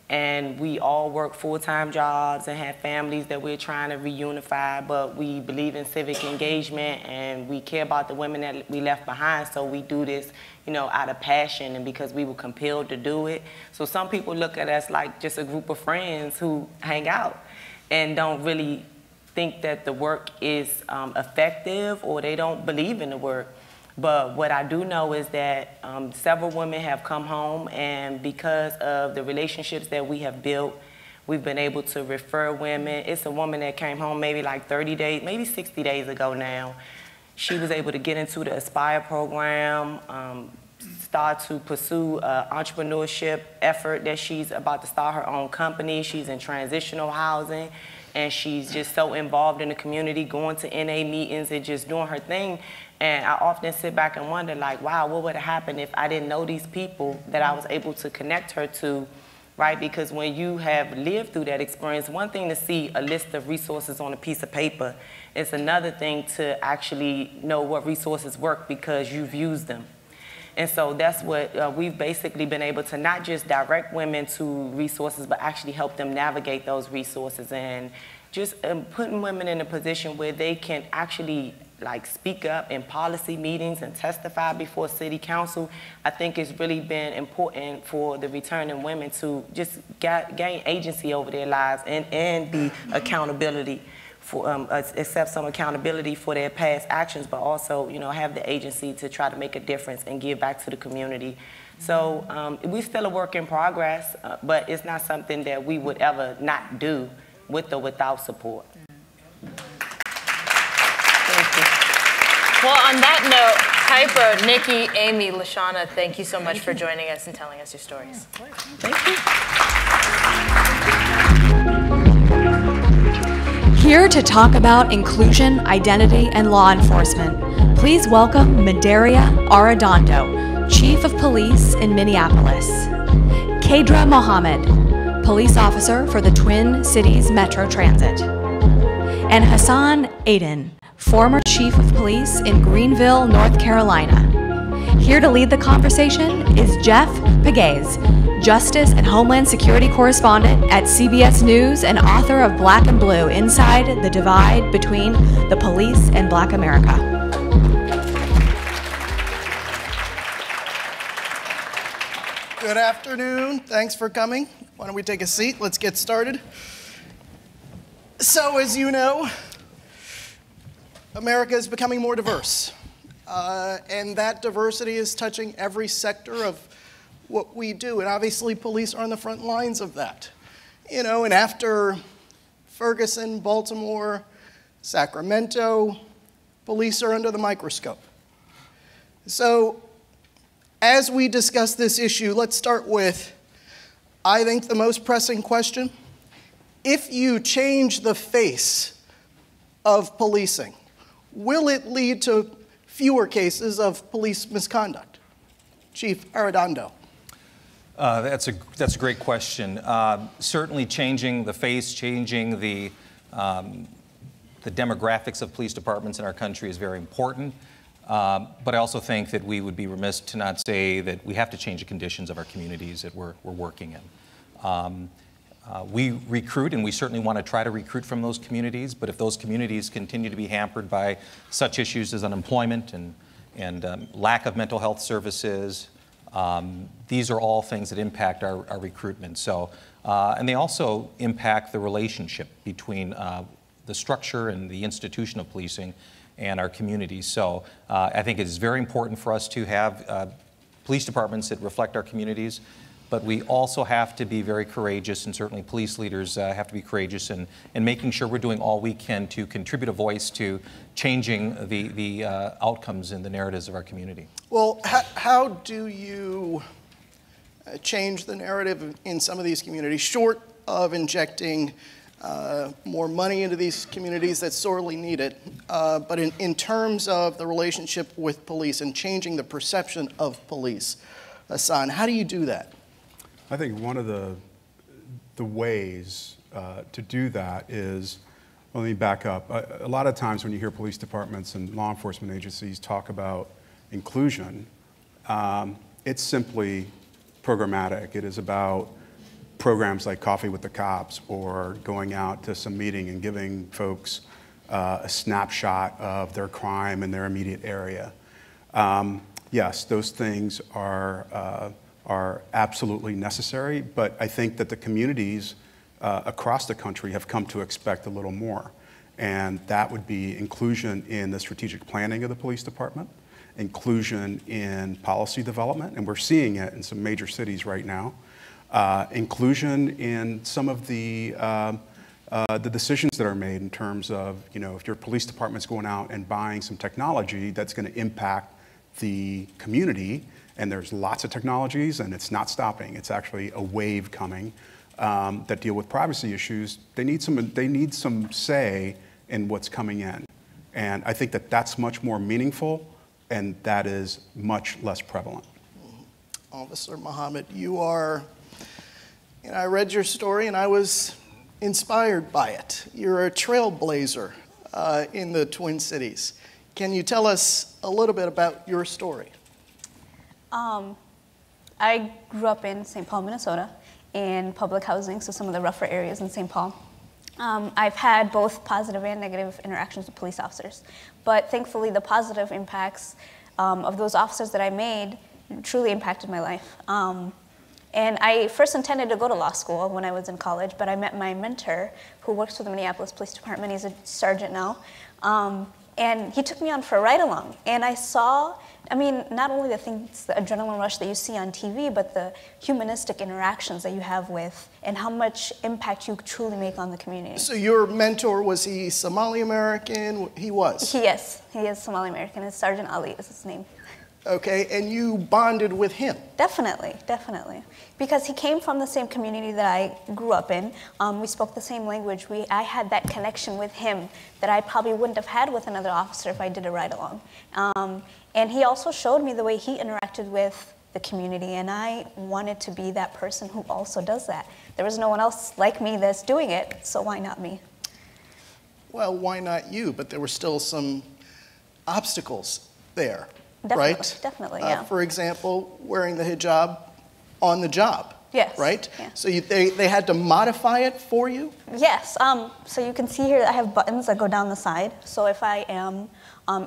and we all work full-time jobs and have families that we're trying to reunify, but we believe in civic engagement and we care about the women that we left behind, so we do this, you know, out of passion and because we were compelled to do it. So some people look at us like just a group of friends who hang out and don't really think that the work is effective, or they don't believe in the work. But what I do know is that several women have come home, and because of the relationships that we have built, we've been able to refer women. It's a woman that came home maybe like 30 days, maybe 60 days ago now. She was able to get into the Aspire program, start to pursue an entrepreneurship effort that she's about to start her own company. She's in transitional housing, and she's just so involved in the community, going to NA meetings and just doing her thing. And I often sit back and wonder, like, wow, what would have happened if I didn't know these people that I was able to connect her to, right? Because when you have lived through that experience, one thing to see a list of resources on a piece of paper, it's another thing to actually know what resources work because you've used them. And so that's what we've basically been able to not just direct women to resources, but actually help them navigate those resources, and just putting women in a position where they can actually like speak up in policy meetings and testify before city council. I think it's really been important for the returning women to just gain agency over their lives and be accountability for accept some accountability for their past actions, but also, you know, have the agency to try to make a difference and give back to the community. So we're still a work in progress, but it's not something that we would ever not do with or without support. Well, on that note, Piper, Nikki, Amy, Lashana, thank you so much for joining us and telling us your stories. Thank you. Here to talk about inclusion, identity, and law enforcement, please welcome Medaria Arredondo, Chief of Police in Minneapolis, Kadra Mohammed, Police Officer for the Twin Cities Metro Transit, and Hassan Aden, former Chief of Police in Greenville, North Carolina. Here to lead the conversation is Jeff Pegues, Justice and Homeland Security Correspondent at CBS News and author of Black and Blue: Inside the Divide Between the Police and Black America. Good afternoon. Thanks for coming. Why don't we take a seat? Let's get started. So, as you know, America is becoming more diverse, and that diversity is touching every sector of what we do, and obviously police are on the front lines of that. You know, and after Ferguson, Baltimore, Sacramento, police are under the microscope. So, as we discuss this issue, let's start with, I think, the most pressing question. If you change the face of policing, will it lead to fewer cases of police misconduct? Chief Arredondo. That's a great question. Certainly changing the face, changing the demographics of police departments in our country is very important. But I also think that we would be remiss to not say that we have to change the conditions of our communities that we're working in. We recruit, and we certainly want to try to recruit from those communities, but if those communities continue to be hampered by such issues as unemployment and lack of mental health services, these are all things that impact our recruitment. So, and they also impact the relationship between the structure and the institution of policing and our communities. So I think it is very important for us to have police departments that reflect our communities, but we also have to be very courageous, and certainly police leaders have to be courageous in making sure we're doing all we can to contribute a voice to changing the outcomes and the narratives of our community. Well, how do you change the narrative in some of these communities, short of injecting more money into these communities that sorely need it, but in terms of the relationship with police and changing the perception of police? Hassan, how do you do that? I think one of the ways to do that is, well, let me back up. A lot of times when you hear police departments and law enforcement agencies talk about inclusion, it's simply programmatic. It is about programs like Coffee with the Cops or going out to some meeting and giving folks a snapshot of their crime in their immediate area. Yes, those things are absolutely necessary, but I think that the communities across the country have come to expect a little more. And that would be inclusion in the strategic planning of the police department, inclusion in policy development, and we're seeing it in some major cities right now, inclusion in some of the decisions that are made in terms of, if your police department's going out and buying some technology that's going to impact the community, and there's lots of technologies and it's not stopping. It's actually a wave coming that deal with privacy issues. They need some say in what's coming in. And I think that that's much more meaningful and that is much less prevalent. Officer Muhammad, you are, I read your story and I was inspired by it. You're a trailblazer in the Twin Cities. Can you tell us a little bit about your story? I grew up in St. Paul, Minnesota, in public housing, so some of the rougher areas in St. Paul. I've had both positive and negative interactions with police officers, but thankfully the positive impacts of those officers that I made truly impacted my life. And I first intended to go to law school when I was in college, but I met my mentor who works for the Minneapolis Police Department. He's a sergeant now. And he took me on for a ride-along. And I saw, not only the things, the adrenaline rush that you see on TV, but the humanistic interactions that you have with, and how much impact you truly make on the community. So your mentor, was he Somali American? He was? He is Somali American. It's Sergeant Ali is his name. Okay, and you bonded with him? Definitely, definitely. Because he came from the same community that I grew up in. We spoke the same language. I had that connection with him that I probably wouldn't have had with another officer if I did a ride-along. And he also showed me the way he interacted with the community, and I wanted to be that person who also does that. There was no one else like me that's doing it, so why not me? Well, why not you? But there were still some obstacles there. Definitely, right? Definitely, yeah. For example, wearing the hijab on the job. Yes. Right? Yeah. So they had to modify it for you? Yes. So you can see here that I have buttons that go down the side. So if I am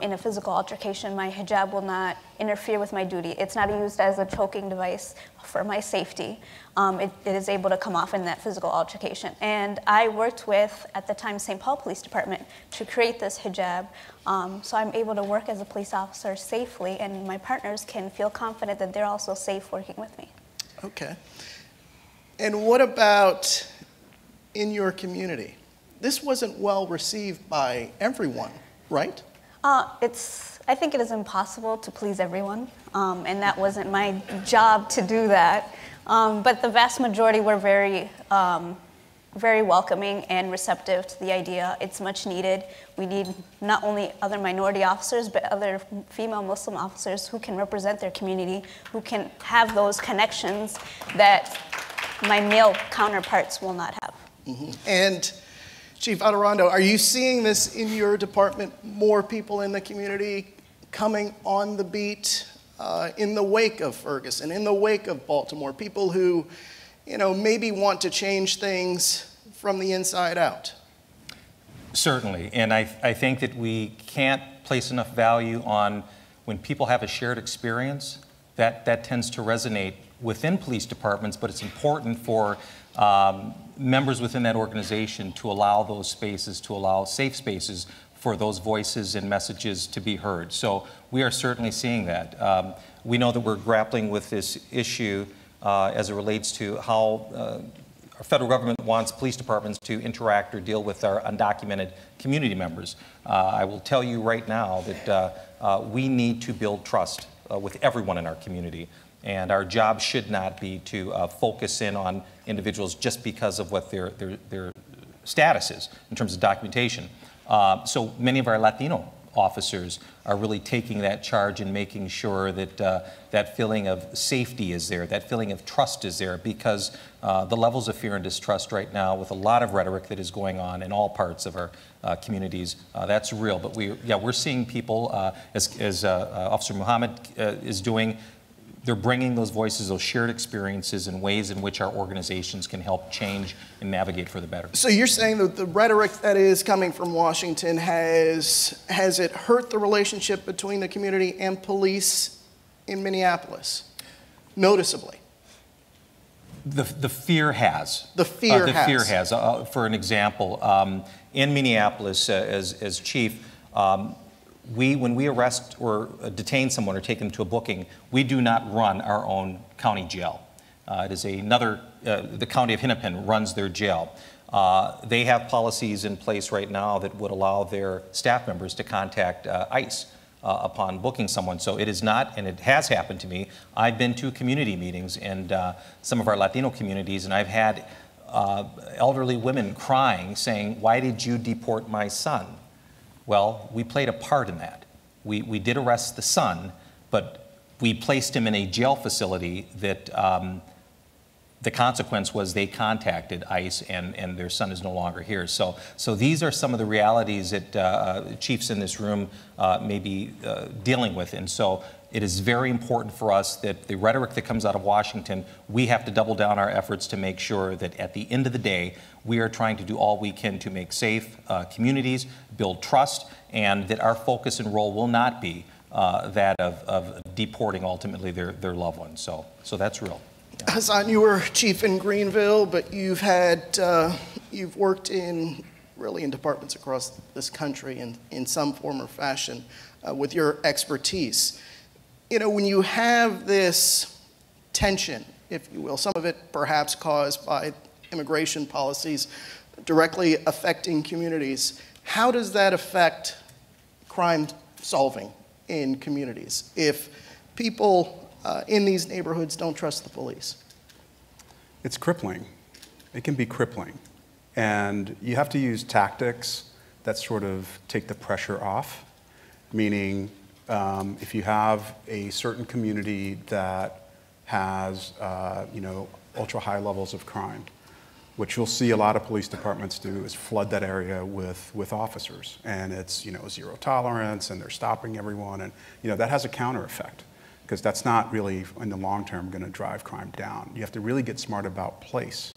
in a physical altercation, my hijab will not interfere with my duty. It's not used as a choking device for my safety. It is able to come off in that physical altercation. And I worked with, at the time, St. Paul Police Department to create this hijab. So I'm able to work as a police officer safely, and my partners can feel confident that they're also safe working with me. Okay. And what about in your community? This wasn't well received by everyone, right? I think it is impossible to please everyone, and that wasn't my job to do that. But the vast majority were very welcoming and receptive to the idea. It's much needed. We need not only other minority officers, but other female Muslim officers who can represent their community, who can have those connections that my male counterparts will not have. Mm-hmm. And Chief Aderondo, are you seeing this in your department, more people in the community coming on the beat in the wake of Ferguson, in the wake of Baltimore, people who, maybe want to change things from the inside out? Certainly, and I think that we can't place enough value on when people have a shared experience, that tends to resonate within police departments, but it's important for members within that organization to allow those spaces, to allow safe spaces for those voices and messages to be heard. So we are certainly seeing that. We know that we're grappling with this issue as it relates to how our federal government wants police departments to interact or deal with our undocumented community members. I will tell you right now that we need to build trust with everyone in our community. And our job should not be to focus in on individuals just because of what their status is in terms of documentation. So many of our Latino officers are really taking that charge and making sure that that feeling of safety is there, that feeling of trust is there, because the levels of fear and distrust right now, with a lot of rhetoric that is going on in all parts of our communities, that's real. But we're seeing people, as Officer Muhammad is doing, they're bringing those voices, those shared experiences in ways in which our organizations can help change and navigate for the better. So you're saying that the rhetoric that is coming from Washington has it hurt the relationship between the community and police in Minneapolis, noticeably? The fear has. The fear has. The fear has. For an example, in Minneapolis, as chief, when we arrest or detain someone or take them to a booking, we do not run our own county jail. It is the county of Hennepin runs their jail. They have policies in place right now that would allow their staff members to contact ICE upon booking someone. So it is not, and it has happened to me. I've been to community meetings in some of our Latino communities, and I've had elderly women crying, saying, "Why did you deport my son?" Well, we played a part in that. We did arrest the son, but we placed him in a jail facility that the consequence was they contacted ICE and their son is no longer here. So these are some of the realities that chiefs in this room may be dealing with. And so it is very important for us that the rhetoric that comes out of Washington, we have to double down our efforts to make sure that at the end of the day, we are trying to do all we can to make safe communities, build trust, and that our focus and role will not be that of deporting ultimately their loved ones. So that's real. Hassan, you were chief in Greenville, but you've worked in departments across this country in some form or fashion with your expertise. You know, when you have this tension, if you will, some of it perhaps caused by immigration policies directly affecting communities, how does that affect crime solving in communities if people in these neighborhoods don't trust the police? It's crippling. It can be crippling. And you have to use tactics that sort of take the pressure off, meaning if you have a certain community that has ultra high levels of crime, what you'll see a lot of police departments do is flood that area with officers. And it's zero tolerance, and they're stopping everyone. And that has a counter effect, because that's not really, in the long term, going to drive crime down. You have to really get smart about place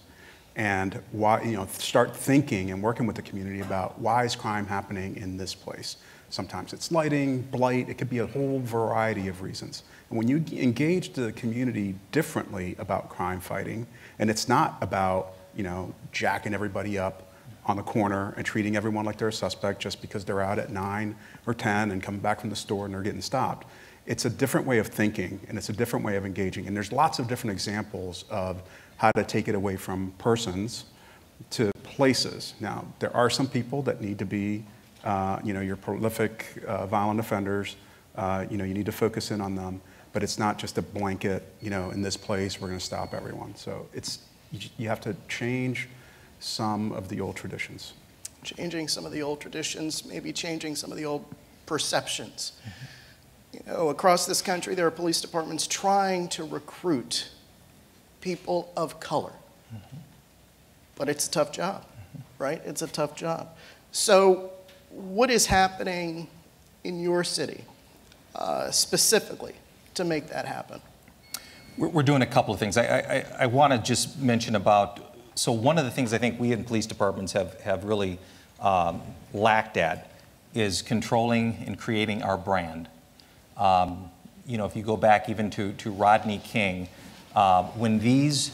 and why, start thinking and working with the community about why is crime happening in this place. Sometimes it's lighting, blight, it could be a whole variety of reasons. And when you engage the community differently about crime fighting, and it's not about, jacking everybody up on the corner and treating everyone like they're a suspect just because they're out at 9 or 10 and coming back from the store and they're getting stopped. It's a different way of thinking, and it's a different way of engaging. And there's lots of different examples of how to take it away from persons to places. Now, there are some people that need to be, your prolific violent offenders. You need to focus in on them, but it's not just a blanket, in this place, we're going to stop everyone. So you have to change some of the old traditions. Changing some of the old traditions, maybe changing some of the old perceptions. Mm-hmm. Across this country, there are police departments trying to recruit people of color. Mm-hmm. But it's a tough job, mm-hmm. right? It's a tough job. So what is happening in your city specifically to make that happen? We're doing a couple of things. I want to just mention about, so one of the things I think we in police departments have really lacked at is controlling and creating our brand. If you go back even to Rodney King, when these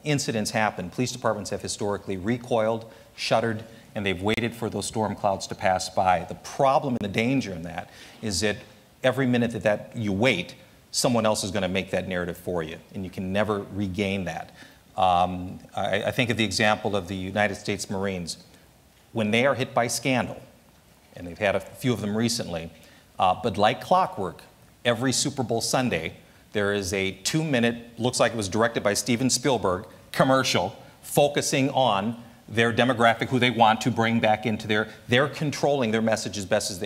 incidents happen, police departments have historically recoiled, shuttered, and they've waited for those storm clouds to pass by. The problem and the danger in that is that every minute that you wait, someone else is going to make that narrative for you, and you can never regain that. I think of the example of the United States Marines. When they are hit by scandal, and they've had a few of them recently, but like clockwork, every Super Bowl Sunday, there is a 2-minute, looks like it was directed by Steven Spielberg, commercial focusing on their demographic, who they want to bring back into they're controlling their message as best as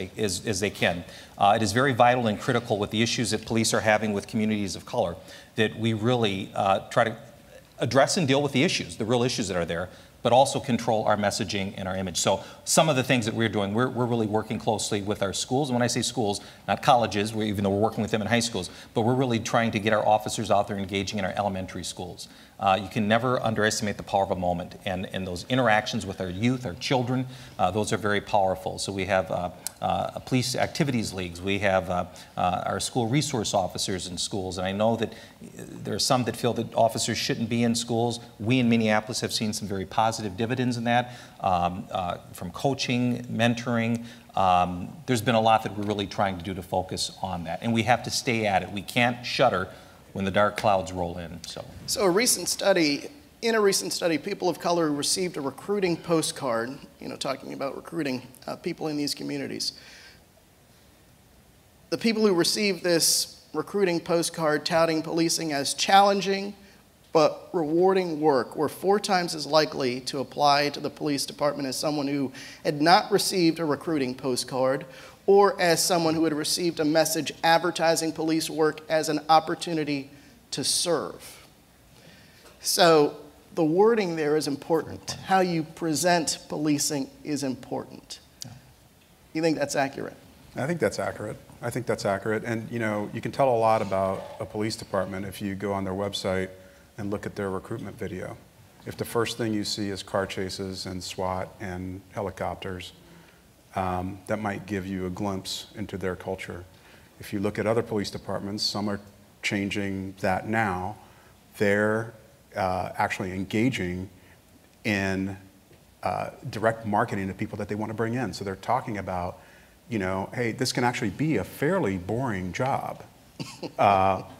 they can. It is very vital and critical with the issues that police are having with communities of color that we really try to address and deal with the issues, the real issues that are there, but also control our messaging and our image. So some of the things that we're doing, we're really working closely with our schools. And when I say schools, not colleges, even though we're working with them in high schools, but we're really trying to get our officers out there engaging in our elementary schools. You can never underestimate the power of a moment, and those interactions with our youth, our children, those are very powerful. So we have police activities leagues, we have our school resource officers in schools, and I know that there are some that feel that officers shouldn't be in schools. We in Minneapolis have seen some very positive dividends in that, from coaching, mentoring. There's been a lot that we're really trying to do to focus on that, and we have to stay at it. We can't shudder when the dark clouds roll in. So in a recent study, people of color received a recruiting postcard, talking about recruiting people in these communities. The people who received this recruiting postcard touting policing as challenging but rewarding work were 4 times as likely to apply to the police department as someone who had not received a recruiting postcard, or as someone who had received a message advertising police work as an opportunity to serve. So the wording there is important. How you present policing is important. You think that's accurate? I think that's accurate. I think that's accurate. And you can tell a lot about a police department if you go on their website and look at their recruitment video. If the first thing you see is car chases and SWAT and helicopters, that might give you a glimpse into their culture. If you look at other police departments, some are changing that now. They're actually engaging in direct marketing to people that they want to bring in. So they're talking about, hey, this can actually be a fairly boring job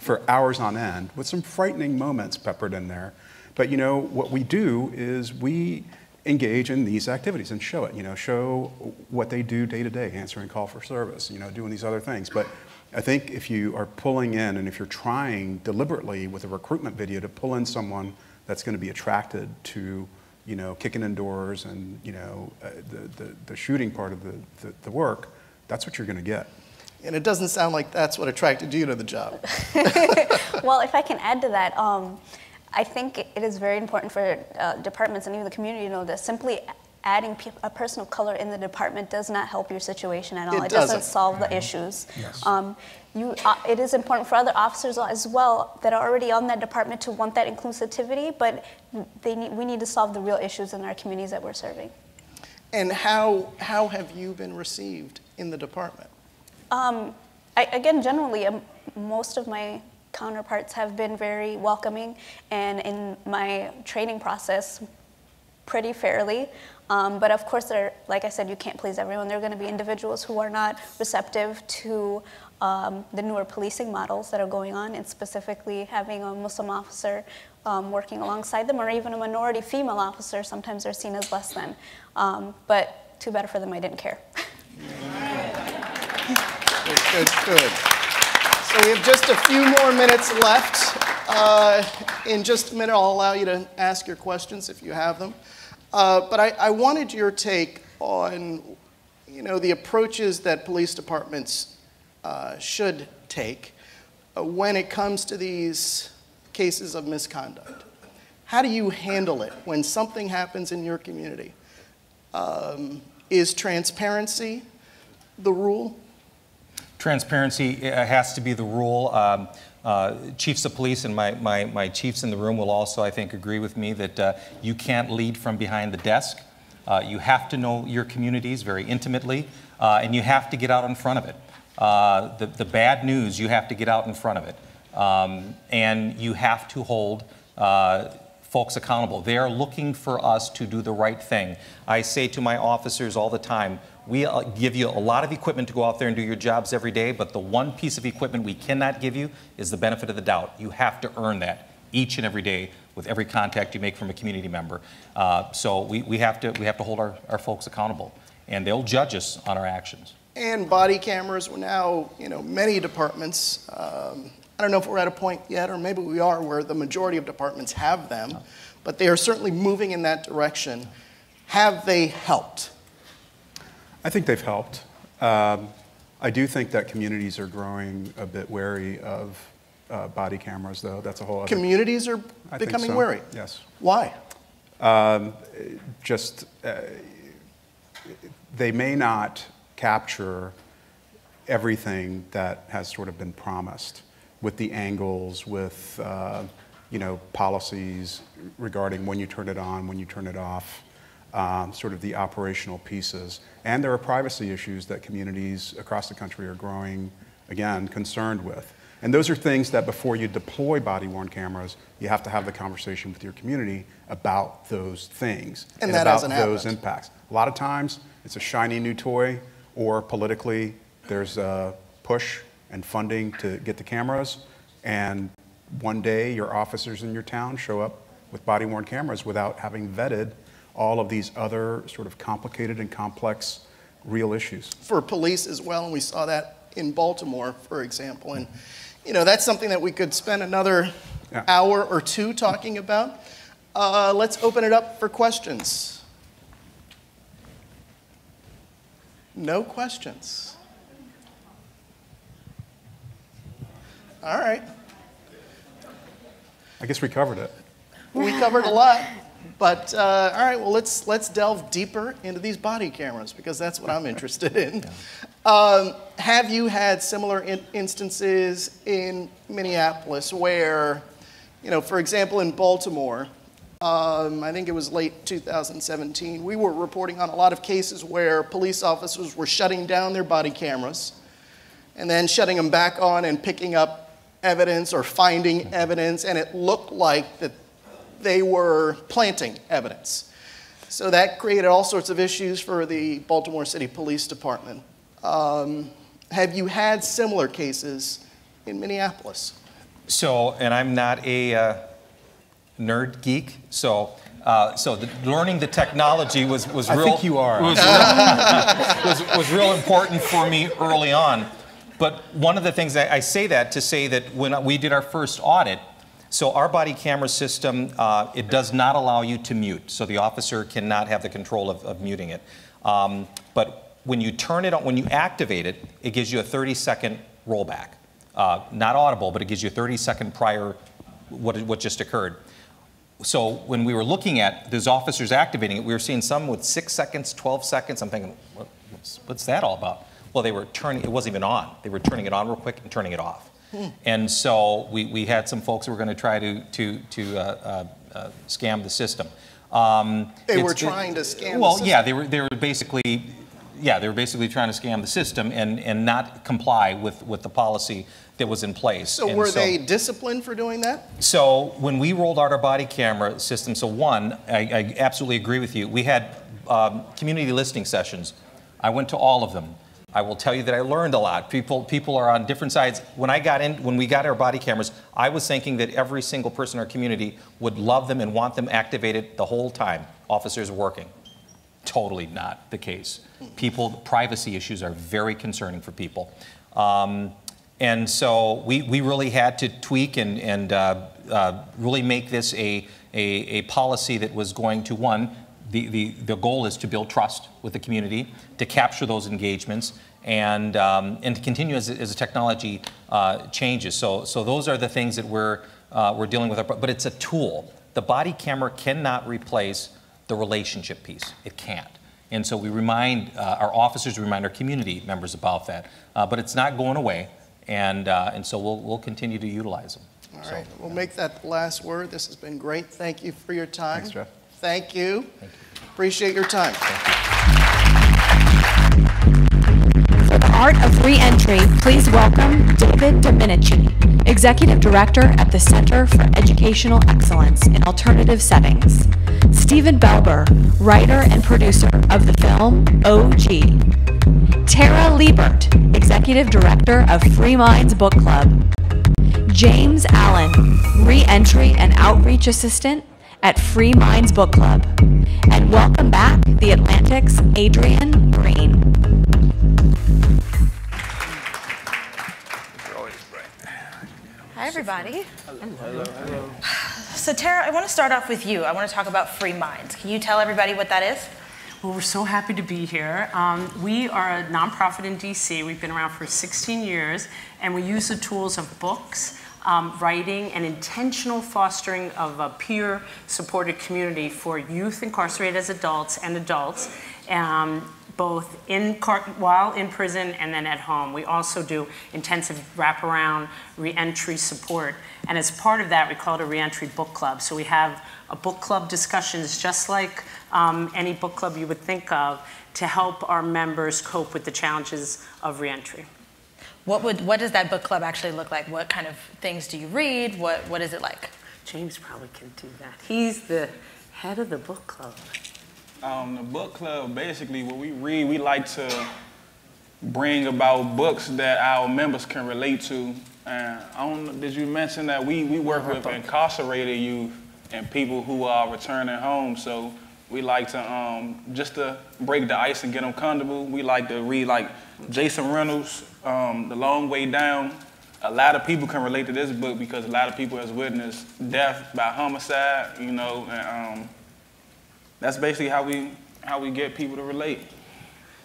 for hours on end with some frightening moments peppered in there. But what we do is we engage in these activities and show it, show what they do day to day, answering call for service, doing these other things. But I think if you are pulling in and if you're trying deliberately with a recruitment video to pull in someone that's going to be attracted to, kicking in doors and, the shooting part of the work, that's what you're going to get. And it doesn't sound like that's what attracted you to the job. Well, if I can add to that, I think it is very important for departments and even the community to know that simply adding a person of color in the department does not help your situation at all. It doesn't solve the issues. Yes. It is important for other officers as well that are already on that department to want that inclusivity, but we need to solve the real issues in our communities that we're serving. And how have you been received in the department? Again, generally, most of my counterparts have been very welcoming, and in my training process, pretty fairly. But of course, like I said, you can't please everyone. There are going to be individuals who are not receptive to the newer policing models that are going on, and specifically having a Muslim officer working alongside them, or even a minority female officer. Sometimes they're seen as less than. But too bad for them, I didn't care. Good. So we have just a few more minutes left. In just a minute, I'll allow you to ask your questions if you have them. But I wanted your take on, the approaches that police departments should take when it comes to these cases of misconduct. How do you handle it when something happens in your community? Is transparency the rule? Transparency has to be the rule. Chiefs of police and my chiefs in the room will also, I think, agree with me that you can't lead from behind the desk. You have to know your communities very intimately, and you have to get out in front of it. The bad news, you have to get out in front of it. And you have to hold folks accountable. They are looking for us to do the right thing. I say to my officers all the time, we give you a lot of equipment to go out there and do your jobs every day, but the one piece of equipment we cannot give you is the benefit of the doubt. You have to earn that each and every day with every contact you make from a community member. So we have to hold our folks accountable, and they'll judge us on our actions. And body cameras, we're now, many departments, I don't know if we're at a point yet, or maybe we are, where the majority of departments have them, but they are certainly moving in that direction. Have they helped? I think they've helped. I do think that communities are growing a bit wary of body cameras, though. That's a whole other... Communities are becoming wary? Yes. Why? just they may not capture everything that has sort of been promised with the angles, with policies regarding when you turn it on, when you turn it off, sort of the operational pieces. And there are privacy issues that communities across the country are growing, again, concerned with. And those are things that before you deploy body-worn cameras, you have to have the conversation with your community about those things and that about hasn't those happened. impacts. A lot of times, it's a shiny new toy, or politically, there's a push and funding to get the cameras, and one day your officers in your town show up with body-worn cameras without having vetted all of these other sort of complicated and complex real issues. For police as well, and we saw that in Baltimore, for example. And that's something that we could spend another hour or two talking about. Let's open it up for questions. No questions. All right. I guess we covered it. We covered a lot, but all right. Well, let's delve deeper into these body cameras because that's what I'm interested in. Have you had similar instances in Minneapolis where, for example, in Baltimore, I think it was late 2017, we were reporting on a lot of cases where police officers were shutting down their body cameras and then shutting them back on and picking up evidence or finding evidence, and it looked like that they were planting evidence. So that created all sorts of issues for the Baltimore City Police Department. Have you had similar cases in Minneapolis? So, and I'm not a nerd geek, so learning the technology was real. I think you are. Was real important for me early on. But one of the things I say that to say that when we did our first audit, so our body camera system, it does not allow you to mute. So the officer cannot have the control of muting it. But when you turn it on, when you activate it, it gives you a 30-second rollback. Not audible, but it gives you a 30-second prior what just occurred. So when we were looking at those officers activating it, we were seeing some with 6 seconds, 12 seconds. I'm thinking, what's that all about? Well, they were turning, it wasn't even on. They were turning it on real quick and turning it off. And so we had some folks who were going to try to scam the system. They were trying to scam the system? Well, yeah, they were basically trying to scam the system and not comply with the policy that was in place. So were they disciplined for doing that? So when we rolled out our body camera system, so one, I absolutely agree with you. We had community listening sessions. I went to all of them. I will tell you that I learned a lot. People are on different sides. When we got our body cameras, I was thinking that every single person in our community would love them and want them activated the whole time officers are working. Totally not the case. Privacy issues are very concerning for people. And so we really had to tweak and really make this a policy that was going to, one, the goal is to build trust with the community, to capture those engagements, and to continue as the technology changes. So those are the things that we're dealing with. But it's a tool. The body camera cannot replace the relationship piece. It can't. And so we remind our officers, remind our community members about that. But it's not going away, and so we'll continue to utilize them. All right, we'll make that the last word. This has been great. Thank you for your time. Thanks, Jeff. Thank you. Appreciate your time. For the Art of Re-Entry, please welcome David Dominici, Executive Director at the Center for Educational Excellence in Alternative Settings. Stephen Belber, writer and producer of the film OG. Tara Liebert, Executive Director of Free Minds Book Club. James Allen, Re-Entry and Outreach Assistant at Free Minds Book Club. And welcome back, The Atlantic's Adrian Green. Hi, everybody. Hello. So, Tara, I want to start off with you. I want to talk about Free Minds. Can you tell everybody what that is? Well, we're so happy to be here. We are a nonprofit in DC. We've been around for 16 years, and we use the tools of books, writing and intentional fostering of a peer-supported community for youth incarcerated as adults and adults, both while in prison and then at home. We also do intensive wraparound reentry support. And as part of that, we call it a reentry book club. So we have a book club discussions just like any book club you would think of to help our members cope with the challenges of reentry. What does that book club actually look like? What kind of things do you read? What is it like? James probably can do that. He's the head of the book club. The book club, basically what we read, we like to bring about books that our members can relate to. And did you mention that we work with incarcerated youth and people who are returning home? So we like to, just to break the ice and get them comfortable, we like to read like Jason Reynolds, The Long Way Down. A lot of people can relate to this book because a lot of people has witnessed death by homicide, you know, and that's basically how we get people to relate.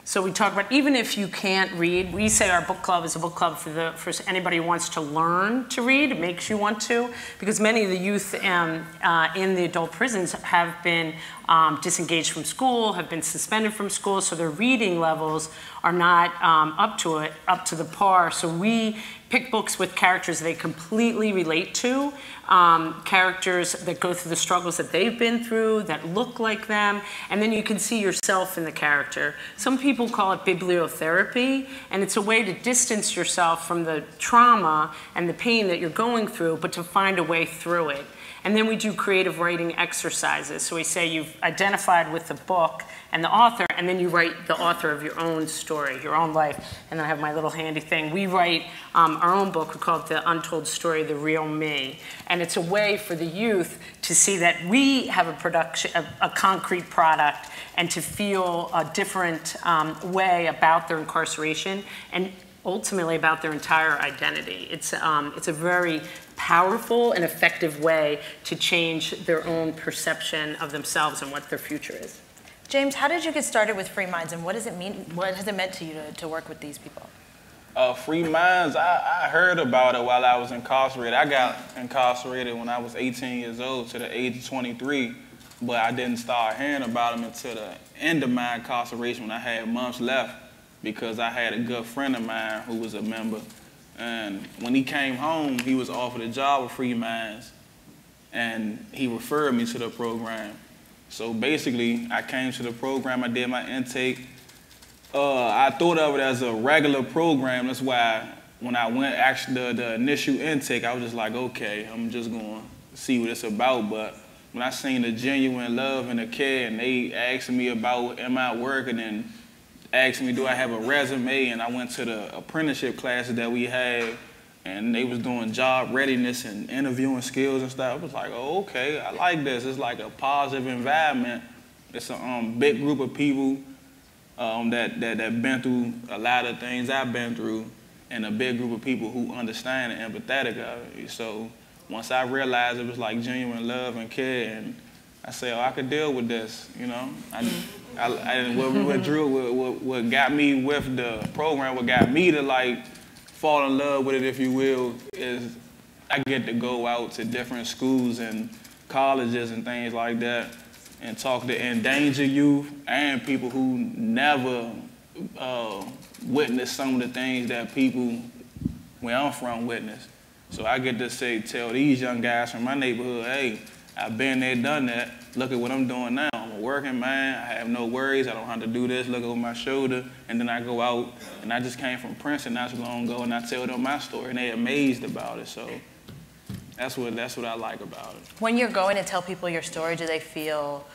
So we talk about, even if you can't read, we say our book club is a book club for anybody who wants to learn to read. It makes you want to, because many of the youth in the adult prisons have been disengaged from school, have been suspended from school, so their reading levels are not up to the par. So we pick books with characters they completely relate to, characters that go through the struggles that they've been through, that look like them, and then you can see yourself in the character. Some people call it bibliotherapy, and it's a way to distance yourself from the trauma and the pain that you're going through, but to find a way through it. And then we do creative writing exercises. So we say you've identified with the book and the author, and then you write the author of your own story, your own life. And then I have my little handy thing. We write our own book. We call it The Untold Story, The Real Me. And it's a way for the youth to see that we have a concrete product, and to feel a different way about their incarceration, and ultimately about their entire identity. It's a very powerful and effective way to change their own perception of themselves and what their future is. James, how did you get started with Free Minds, and what does it mean? What has it meant to you to work with these people? Free Minds, I heard about it while I was incarcerated. I got incarcerated when I was 18 years old to the age of 23, but I didn't start hearing about them until the end of my incarceration when I had months left, because I had a good friend of mine who was a member. And when he came home, he was offered a job with Free Minds, and he referred me to the program. So basically, I came to the program, I did my intake. I thought of it as a regular program. That's why when I went actually the initial intake, I was just like, okay, I'm just going to see what it's about. But when I seen the genuine love and the care, and they asked me about, am I working, and asked me, do I have a resume? And I went to the apprenticeship classes that we had, and they was doing job readiness and interviewing skills and stuff. I was like, oh, okay, I like this. It's like a positive environment. It's a big group of people that been through a lot of things I've been through, and a big group of people who understand and empathetic of it. So once I realized it was like genuine love and care, and I said, oh, I could deal with this, you know? What got me with the program, what got me to like fall in love with it, if you will, is I get to go out to different schools and colleges and things like that and talk to endangered youth and people who never witnessed some of the things that people where I'm from witness. So I get to tell these young guys from my neighborhood, hey, I've been there, done that. Look at what I'm doing now. I'm a working man. I have no worries. I don't have to do this. Look over my shoulder. And then I go out, and I just came from Princeton not too long ago, and I tell them my story, and they're amazed about it. So that's what I like about it. When you're going to tell people your story, do they feel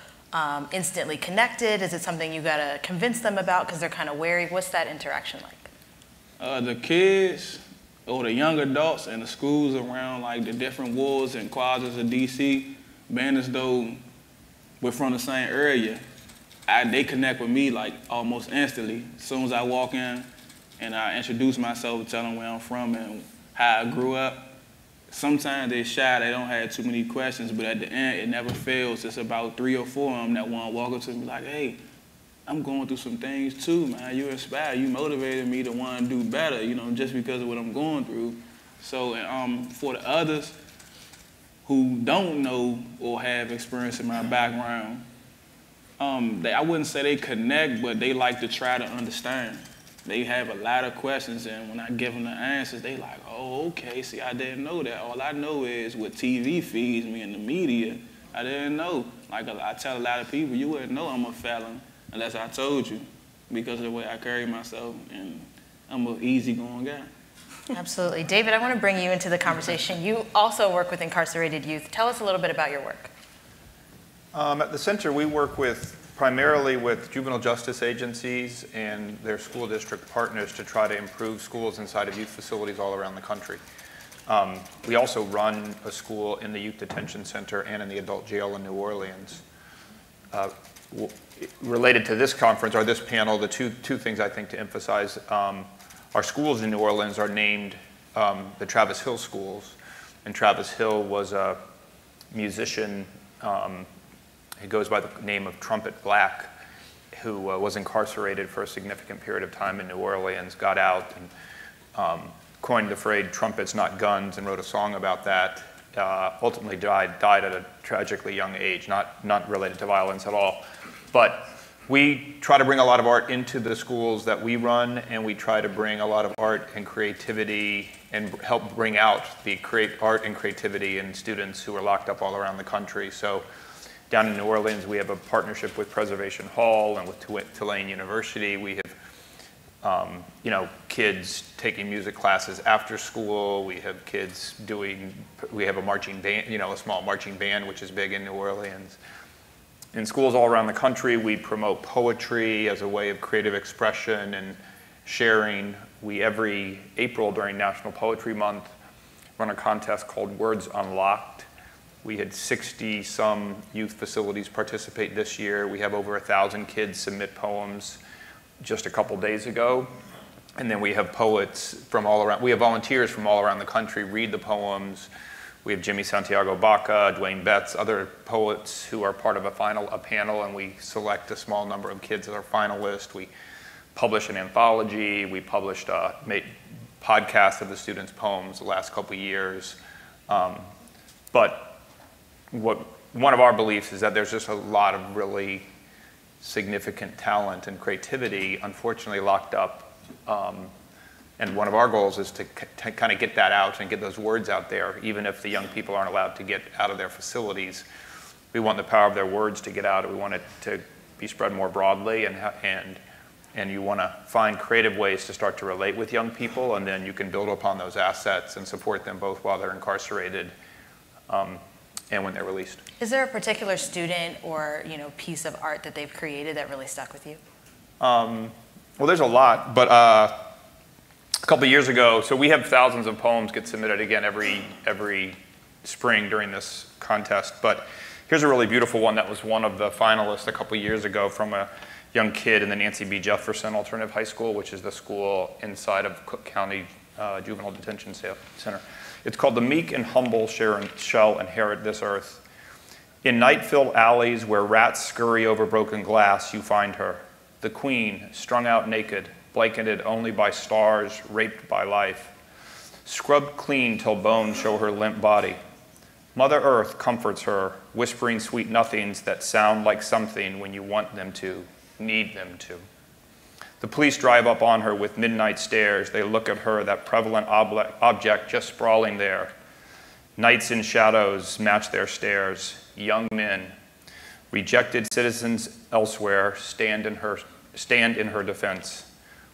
instantly connected? Is it something you gotta convince them about because they're kind of wary? What's that interaction like? The kids or the young adults in the schools around like the different wards and quadrants of DC, being as though we're from the same area, they connect with me like almost instantly. As soon as I walk in and I introduce myself, tell them where I'm from and how I grew up, sometimes they're shy, they don't have too many questions, but at the end, it never fails. It's about 3 or 4 of them that want to walk up to me like, hey, I'm going through some things too, man. You inspire, you motivated me to want to do better, you know, just because of what I'm going through. So for the others who don't know or have experience in my background, I wouldn't say they connect, but they like to try to understand. They have a lot of questions, and when I give them the answers, they like, oh, okay, see, I didn't know that. All I know is what TV feeds me in the media. I didn't know. Like I tell a lot of people, you wouldn't know I'm a felon unless I told you, because of the way I carry myself, and I'm an easygoing guy. Absolutely. David, I want to bring you into the conversation. You also work with incarcerated youth. Tell us a little bit about your work. At the center, we work primarily with juvenile justice agencies and their school district partners to try to improve schools inside of youth facilities all around the country. We also run a school in the youth detention center and in the adult jail in New Orleans. Related to this conference or this panel, the two things I think to emphasize, our schools in New Orleans are named the Travis Hill schools, and Travis Hill was a musician. He goes by the name of Trumpet Black, who was incarcerated for a significant period of time in New Orleans, got out and coined the phrase "trumpets, not guns," and wrote a song about that. Ultimately died at a tragically young age, not related to violence at all. But we try to bring a lot of art into the schools that we run, and we try to bring a lot of art and creativity and help bring out the art and creativity in students who are locked up all around the country. So down in New Orleans, we have a partnership with Preservation Hall and with Tulane University. We have kids taking music classes after school. We have kids we have a marching band, a small marching band, which is big in New Orleans. In schools all around the country, we promote poetry as a way of creative expression and sharing. We, every April during National Poetry Month, run a contest called Words Unlocked. We had 60-some youth facilities participate this year. We have over 1,000 kids submit poems just a couple days ago. And then we have poets from all around, we have volunteers from all around the country read the poems. We have Jimmy Santiago Baca, Dwayne Betts, other poets who are part of a panel, and we select a small number of kids as our finalists. We publish an anthology. We published a podcast of the students' poems the last couple of years. But one of our beliefs is that there's just a lot of really significant talent and creativity, unfortunately, locked up. And one of our goals is to kind of get that out and get those words out there, even if the young people aren't allowed to get out of their facilities. We want the power of their words to get out. We want it to be spread more broadly, and you want to find creative ways to start to relate with young people, and then you can build upon those assets and support them both while they're incarcerated and when they're released. Is there a particular student or piece of art that they've created that really stuck with you? Well, there's a lot, but a couple of years ago, so we have thousands of poems get submitted again every spring during this contest, but here's a really beautiful one that was one of the finalists a couple of years ago from a young kid in the Nancy B. Jefferson Alternative High School, which is the school inside of Cook County Juvenile Detention Center. It's called "The Meek and Humble Shall Inherit This Earth. In night-filled alleys where rats scurry over broken glass, you find her, the queen, strung out naked, blanketed only by stars, raped by life, scrubbed clean till bones show her limp body. Mother Earth comforts her, whispering sweet nothings that sound like something when you want them to, need them to. The police drive up on her with midnight stares. They look at her, that prevalent object just sprawling there. Nights in shadows match their stares. Young men, rejected citizens elsewhere, stand in her defense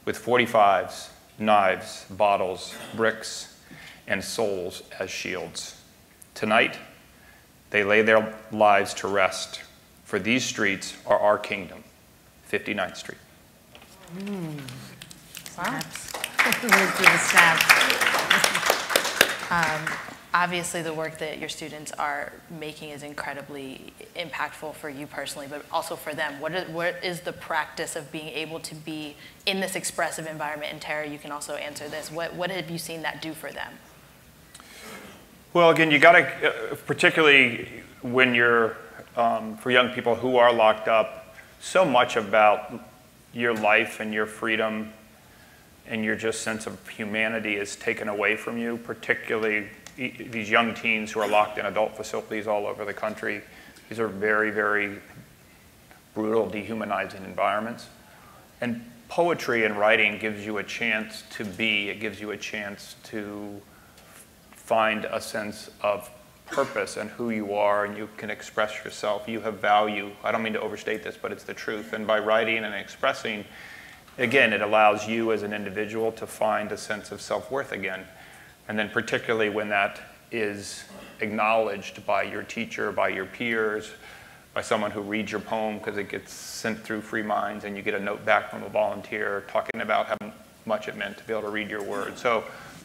with 45s, knives, bottles, bricks, and souls as shields. Tonight, they lay their lives to rest, for these streets are our kingdom, 59th Street. Snaps. Let's do the snaps. Obviously, the work that your students are making is incredibly impactful for you personally, but also for them. What is the practice of being able to be in this expressive environment? And Tara, you can also answer this. What have you seen that do for them? Well, again, you got to, particularly when you're, for young people who are locked up, so much about your life and your freedom and your just sense of humanity is taken away from you, particularly these young teens who are locked in adult facilities all over the country. These are very, very brutal, dehumanizing environments. And poetry and writing gives you a chance to be, it gives you a chance to find a sense of purpose and who you are, and you can express yourself. You have value. I don't mean to overstate this, but it's the truth. And by writing and expressing, again, it allows you as an individual to find a sense of self-worth again. And then particularly when that is acknowledged by your teacher, by your peers, by someone who reads your poem because it gets sent through Free Minds and you get a note back from a volunteer talking about how much it meant to be able to read your words. So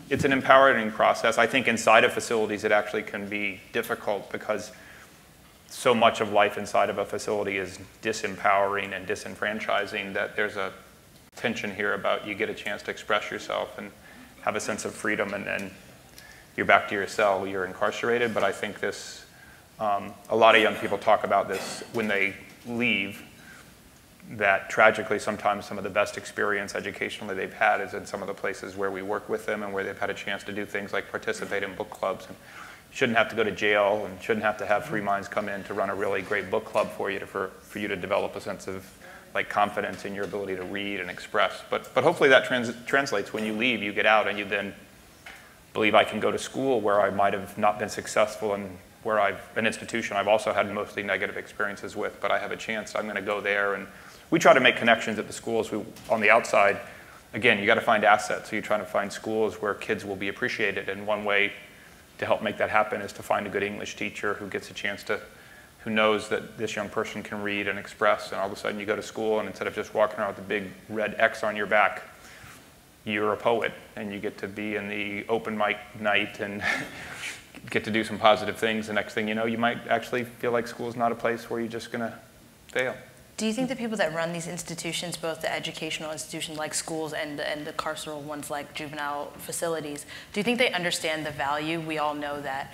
it's an empowering process. I think inside of facilities it actually can be difficult because so much of life inside of a facility is disempowering and disenfranchising that there's a tension here about you get a chance to express yourself and have a sense of freedom, and then you're back to your cell, you're incarcerated. But I think this, a lot of young people talk about this when they leave, that tragically sometimes some of the best experience educationally they've had is in some of the places where we work with them and where they've had a chance to do things like participate in book clubs. And you shouldn't have to go to jail and shouldn't have to have Free Minds come in to run a really great book club for you for you to develop a sense of like confidence in your ability to read and express. But hopefully that translates when you leave, you get out and you then believe I can go to school where I might have not been successful and where an institution I've also had mostly negative experiences with, but I have a chance, I'm gonna go there. And we try to make connections at the schools. On the outside, again, you gotta find assets. So you're trying to find schools where kids will be appreciated. And one way to help make that happen is to find a good English teacher who gets a chance to, who knows that this young person can read and express, and all of a sudden you go to school and instead of just walking around with a big red X on your back, you're a poet and you get to be in the open mic night and get to do some positive things. The next thing you know, you might actually feel like school's not a place where you're just gonna fail. Do you think the people that run these institutions, both the educational institutions like schools and the carceral ones like juvenile facilities, do you think they understand the value? We all know that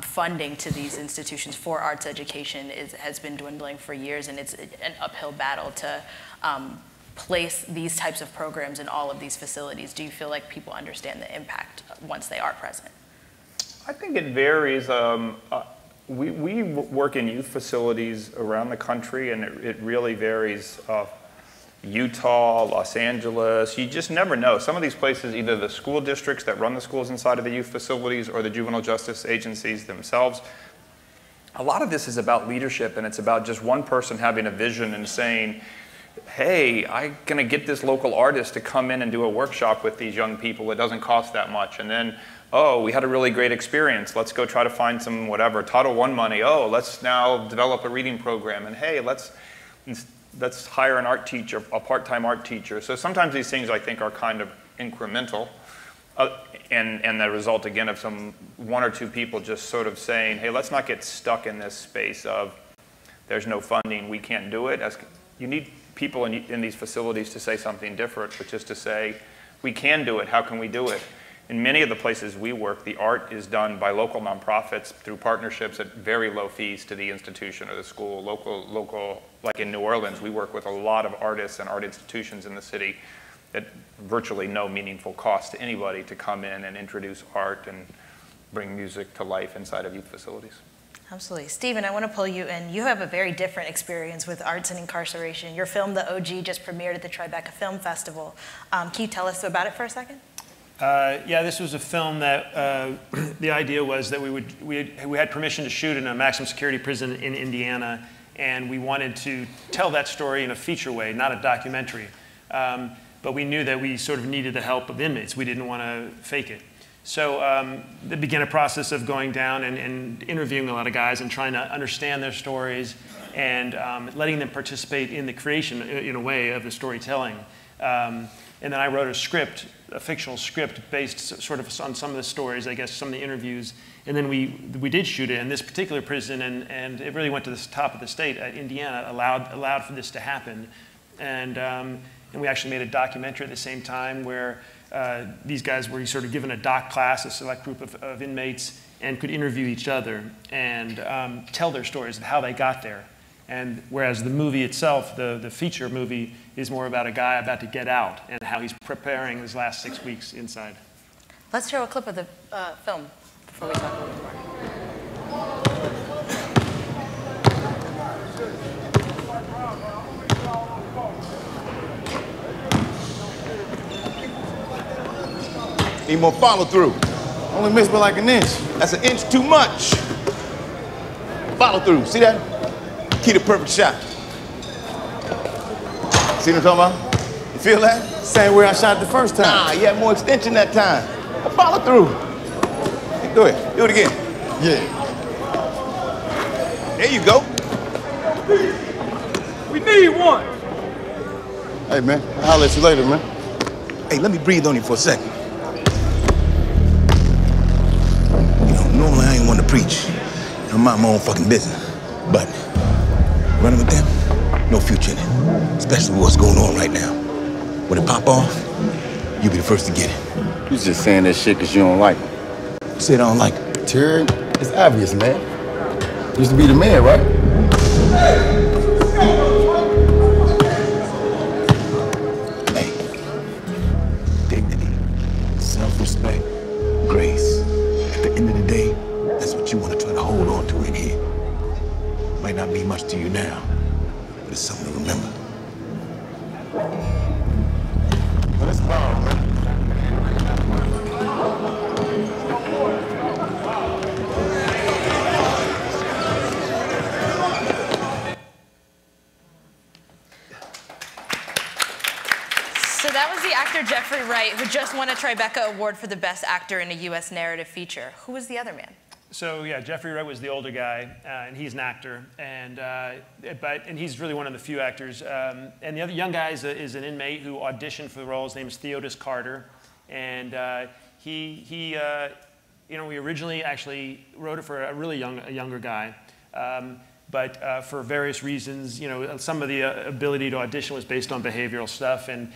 funding to these institutions for arts education has been dwindling for years, and it's an uphill battle to place these types of programs in all of these facilities. Do you feel like people understand the impact once they are present? I think it varies. We work in youth facilities around the country, and it really varies. Utah, Los Angeles, you just never know. Some of these places, either the school districts that run the schools inside of the youth facilities or the juvenile justice agencies themselves, a lot of this is about leadership, and it's about just one person having a vision and saying, hey, I'm gonna get this local artist to come in and do a workshop with these young people. It doesn't cost that much. And then, oh, we had a really great experience. Let's go try to find some whatever, Title I money. Oh, let's now develop a reading program. And hey, let's hire an art teacher, a part-time art teacher. So sometimes these things I think are kind of incremental. And the result again of one or two people just sort of saying, hey, let's not get stuck in this space of there's no funding, we can't do it. You need people in these facilities to say something different, which is to say, we can do it, how can we do it? In many of the places we work, the art is done by local nonprofits through partnerships at very low fees to the institution or the school. Local, like in New Orleans, we work with a lot of artists and art institutions in the city at virtually no meaningful cost to anybody to come in and introduce art and bring music to life inside of youth facilities. Absolutely. Stephen, I want to pull you in. You have a very different experience with arts and incarceration. Your film, The OG, just premiered at the Tribeca Film Festival. Can you tell us about it for a second? Yeah, this was a film that the idea was that we had permission to shoot in a maximum security prison in Indiana, and we wanted to tell that story in a feature way, not a documentary. But we knew that we sort of needed the help of inmates. We didn't want to fake it. So it began a process of going down and interviewing a lot of guys and trying to understand their stories and letting them participate in the creation, in a way, of the storytelling. And then I wrote a script, a fictional script based sort of on some of the stories, I guess, some of the interviews. And then we did shoot it in this particular prison, and it really went to the top of the state. Indiana allowed for this to happen. And we actually made a documentary at the same time where these guys were sort of given a doc class, a select group of inmates, and could interview each other and tell their stories of how they got there. And whereas the movie itself, the feature movie, is more about a guy about to get out and how he's preparing his last 6 weeks inside. Let's show a clip of the film before we talk a little more. Need more follow through. Only missed by like an inch. That's an inch too much. Follow through. See that? Key to perfect shot. See what I'm talking about? You feel that? Same way I shot the first time. Nah, you had more extension that time. Follow through. Go ahead. Do it again. Yeah. There you go. We need one. Hey, man. I'll holler at you later, man. Hey, let me breathe on you for a second. Normally, I ain't one to preach. I'm mind my own fucking business. But running with them, no future in it. Especially with what's going on right now. When it pop off, you'll be the first to get it. You just saying that shit because you don't like him. You said I don't like him. Terry, it's obvious, man. Used to be the man, right? Hey, dignity, self-respect, grace. At the end of the day, that's what you want to try to hold on to in here. Might not be much to you now, but it's something to remember. Well, that's bomb, man. So that was the actor Jeffrey Wright, who just won a Tribeca Award for the Best Actor in a U.S. Narrative Feature. Who was the other man? So yeah, Jeffrey Wright was the older guy, and he's an actor, and he's really one of the few actors. And the other young guy is an inmate who auditioned for the role. His name is Theodis Carter, and we originally actually wrote it for a really younger guy. But for various reasons, some of the ability to audition was based on behavioral stuff, and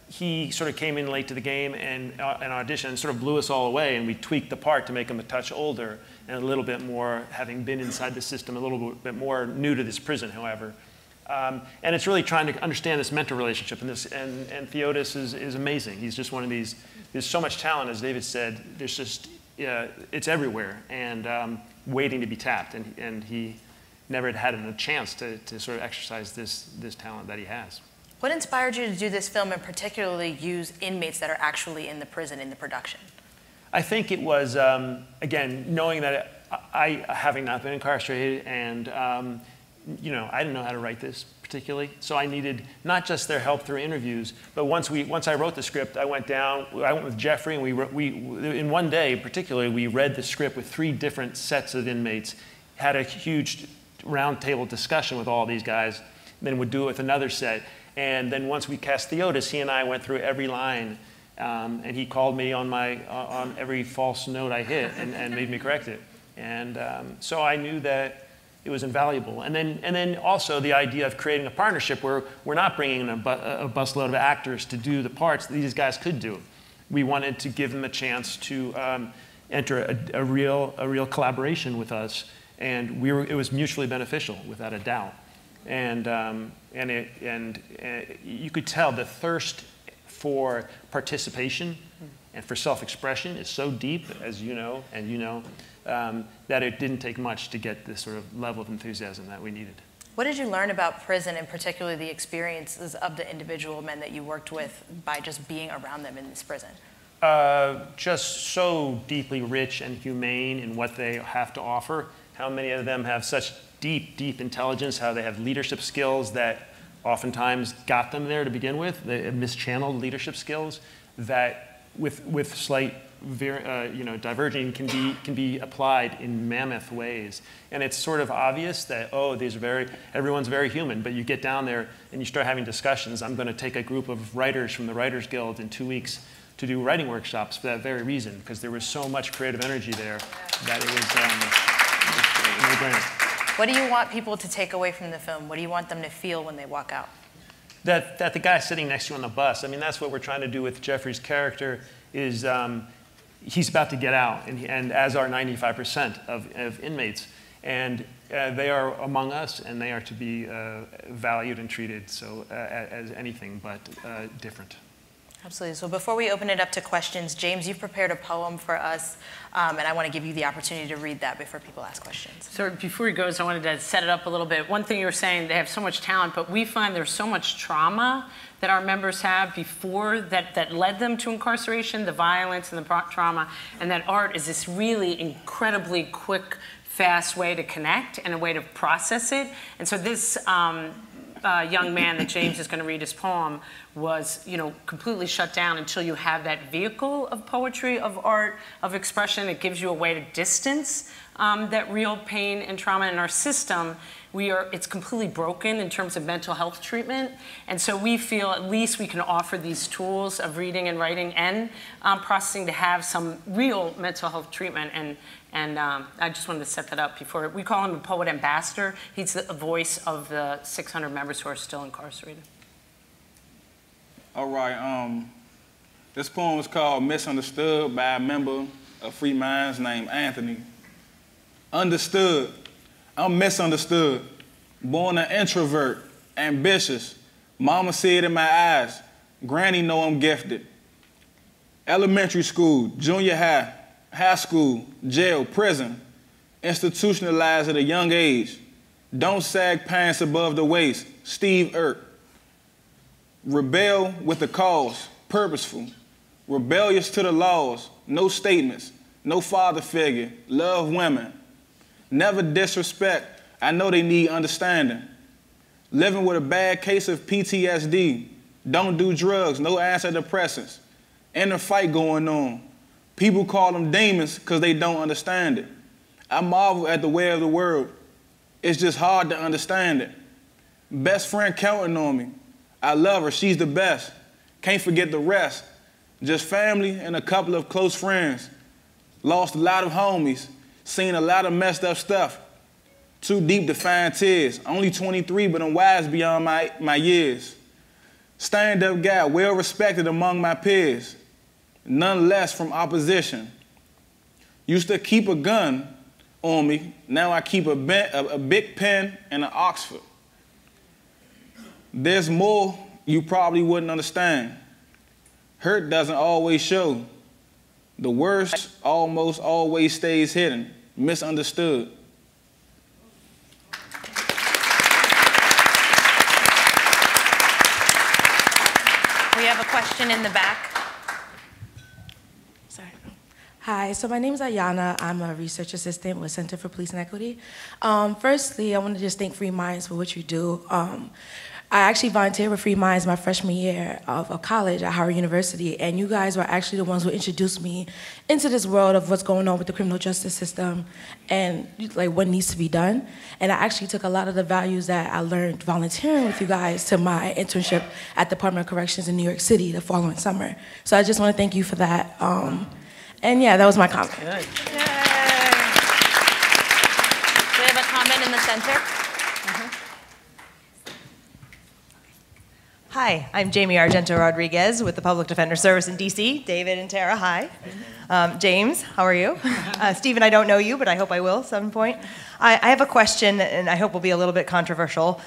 he sort of came in late to the game and auditioned and sort of blew us all away, and we tweaked the part to make him a touch older and a little bit more, having been inside the system, a little bit more new to this prison, however. And it's really trying to understand this mentor relationship, and Theodis is amazing. He's just one of these, there's so much talent, as David said, there's just, it's everywhere, and waiting to be tapped, and he never had a chance to sort of exercise this talent that he has. What inspired you to do this film and particularly use inmates that are actually in the prison in the production? I think it was, again, knowing that having not been incarcerated, and I didn't know how to write this particularly, so I needed not just their help through interviews, but once I wrote the script, I went with Jeffrey, and we in one day particularly, we read the script with 3 different sets of inmates, had a huge roundtable discussion with all these guys, then would do it with another set. And then once we cast Theodis, he and I went through every line, and he called me on every false note I hit and made me correct it. And so I knew that it was invaluable. And then also the idea of creating a partnership where we're not bringing in a busload of actors to do the parts that these guys could do. We wanted to give them a chance to enter a real collaboration with us, and it was mutually beneficial, without a doubt. And you could tell the thirst for participation and for self-expression is so deep, as you know, that it didn't take much to get this sort of level of enthusiasm that we needed. What did you learn about prison, and particularly the experiences of the individual men that you worked with by just being around them in this prison? Just so deeply rich and humane in what they have to offer. How many of them have such deep intelligence, how they have leadership skills that oftentimes got them there to begin with, the mischanneled leadership skills that with slight diverging can be applied in mammoth ways. And it's sort of obvious that, everyone's very human, but you get down there and you start having discussions. I'm going to take a group of writers from the Writers Guild in 2 weeks to do writing workshops for that very reason, because there was so much creative energy there that it was a no-brainer. What do you want people to take away from the film? What do you want them to feel when they walk out? That the guy sitting next to you on the bus, I mean, that's what we're trying to do with Jeffrey's character, is he's about to get out, and as are 95% of inmates. And they are among us, and they are to be valued and treated as anything but different. Absolutely. So before we open it up to questions, James, you've prepared a poem for us, and I want to give you the opportunity to read that before people ask questions. So before he goes, I wanted to set it up a little bit. One thing you were saying, they have so much talent, but we find there's so much trauma that our members have before that led them to incarceration, the violence and the trauma, and that art is this really incredibly quick, fast way to connect and a way to process it. And so this young man that James is going to read his poem was, completely shut down until you have that vehicle of poetry, of art, of expression. It gives you a way to distance that real pain and trauma in our system. It's completely broken in terms of mental health treatment. And so we feel at least we can offer these tools of reading and writing and processing to have some real mental health treatment. And I just wanted to set that up before. We call him a poet ambassador. He's the voice of the 600 members who are still incarcerated. All right, this poem is called Misunderstood by a member of Free Minds named Anthony. Understood, I'm misunderstood. Born an introvert, ambitious. Mama see it in my eyes. Granny know I'm gifted. Elementary school, junior high, high school, jail, prison. Institutionalized at a young age. Don't sag pants above the waist, Steve Irk. Rebel with the cause, purposeful. Rebellious to the laws, no statements, no father figure, love women. Never disrespect, I know they need understanding. Living with a bad case of PTSD, don't do drugs, no antidepressants. Inner fight going on. People call them demons because they don't understand it. I marvel at the way of the world. It's just hard to understand it. Best friend counting on me. I love her, she's the best. Can't forget the rest. Just family and a couple of close friends. Lost a lot of homies, seen a lot of messed up stuff. Too deep to find tears. Only 23, but I'm wise beyond my years. Stand-up guy, well respected among my peers. None less from opposition. Used to keep a gun on me. Now I keep a big pen and an Oxford. There's more you probably wouldn't understand. Hurt doesn't always show. The worst almost always stays hidden, misunderstood. We have a question in the back. Sorry. Hi, so my name is Ayana. I'm a research assistant with Center for Police and Equity. Firstly, I want to just thank Free Minds for what you do. I actually volunteered with Free Minds my freshman year of college at Howard University, and you guys were actually the ones who introduced me into this world of what's going on with the criminal justice system and like what needs to be done. And I actually took a lot of the values that I learned volunteering with you guys to my internship at the Department of Corrections in New York City the following summer. So I just want to thank you for that. And yeah, that was my comment. Good. Yay. Do we have a comment in the center? Hi, I'm Jamie Argento Rodriguez with the Public Defender Service in DC. David and Tara, hi. James, how are you? Stephen, I don't know you, but I hope I will at some point. I have a question, and I hope will be a little bit controversial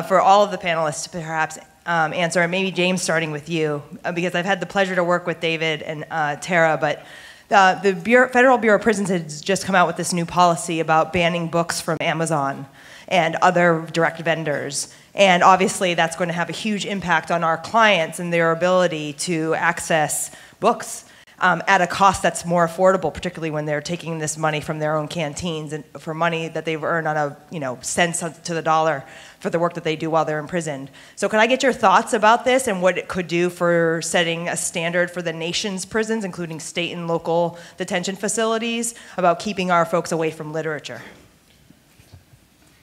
for all of the panelists to perhaps answer, and maybe James starting with you, because I've had the pleasure to work with David and Tara, but the Federal Bureau of Prisons has just come out with this new policy about banning books from Amazon and other direct vendors. And obviously that's going to have a huge impact on our clients and their ability to access books at a cost that's more affordable, particularly when they're taking this money from their own canteens and for money that they've earned on a cents to the dollar for the work that they do while they're imprisoned. So can I get your thoughts about this and what it could do for setting a standard for the nation's prisons, including state and local detention facilities, about keeping our folks away from literature?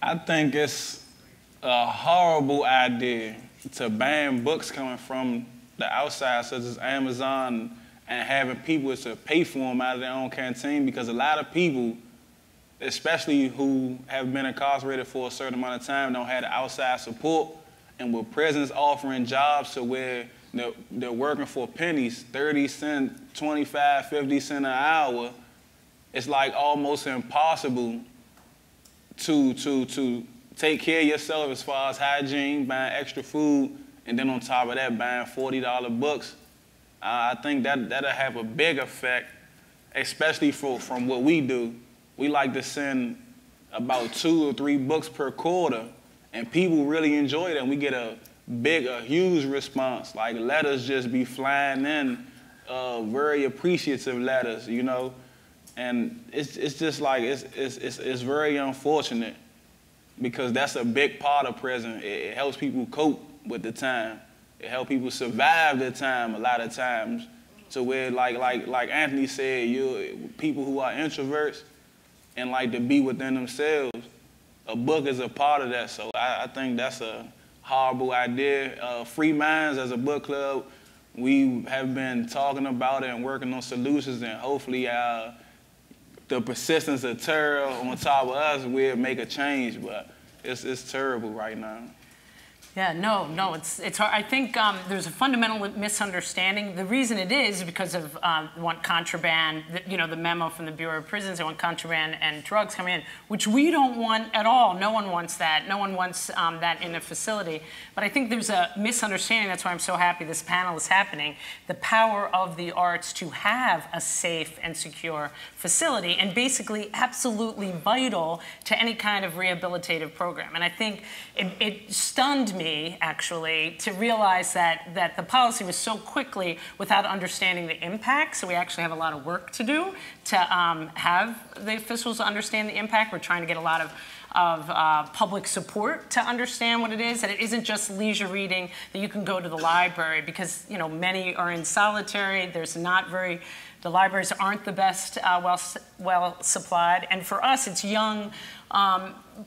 I think it's a horrible idea to ban books coming from the outside, such as Amazon, and having people to pay for them out of their own canteen, because a lot of people, especially who have been incarcerated for a certain amount of time, don't have the outside support. And with prisons offering jobs to where they're working for pennies, 30 cents, 25, 50 cents an hour, it's like almost impossible to take care of yourself as far as hygiene, buying extra food, and then on top of that, buying $40 books. I think that'll have a big effect, especially from what we do. We like to send about 2 or 3 books per quarter, and people really enjoy that. We get a huge response. Like letters just be flying in, very appreciative letters, you know. And it's just like it's very unfortunate because that's a big part of prison. It helps people cope with the time. It helps people survive the time a lot of times. So where like Anthony said, people who are introverts and like to be within themselves, a book is a part of that. So I think that's a horrible idea. Free Minds as a book club, we have been talking about it and working on solutions, and hopefully the persistence of terror on top of us will make a change, but it's terrible right now. Yeah, no, it's hard. I think there's a fundamental misunderstanding. The reason it is because of want contraband, the memo from the Bureau of Prisons, they want contraband and drugs coming in, which we don't want at all. No one wants that. No one wants that in a facility. But I think there's a misunderstanding. That's why I'm so happy this panel is happening. The power of the arts to have a safe and secure facility, and basically absolutely vital to any kind of rehabilitative program. And I think it stunned me, actually, to realize that the policy was so quickly without understanding the impact. So we actually have a lot of work to do to have the officials understand the impact. We're trying to get a lot of public support to understand what it is, and it isn't just leisure reading that you can go to the library, because many are in solitary. The libraries aren't the best well supplied, and for us it's young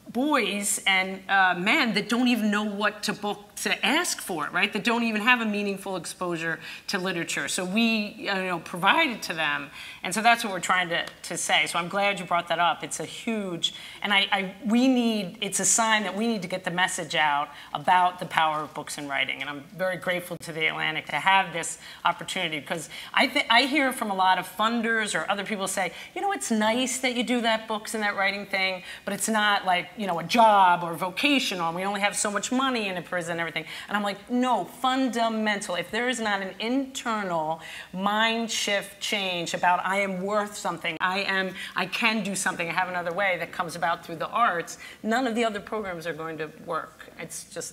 boys and men that don't even know what to ask for, right? That don't even have a meaningful exposure to literature. So we provide it to them. And so that's what we're trying to say. So I'm glad you brought that up. It's a huge, and it's a sign that we need to get the message out about the power of books and writing. And I'm very grateful to the Atlantic to have this opportunity, because I hear from a lot of funders or other people say, it's nice that you do that books and that writing thing, but it's not like, a job or vocational, and we only have so much money in a prison and everything. And I'm like, no, fundamental. If there is not an internal mind shift change about I am worth something, I can do something, I have another way that comes about through the arts, none of the other programs are going to work. That's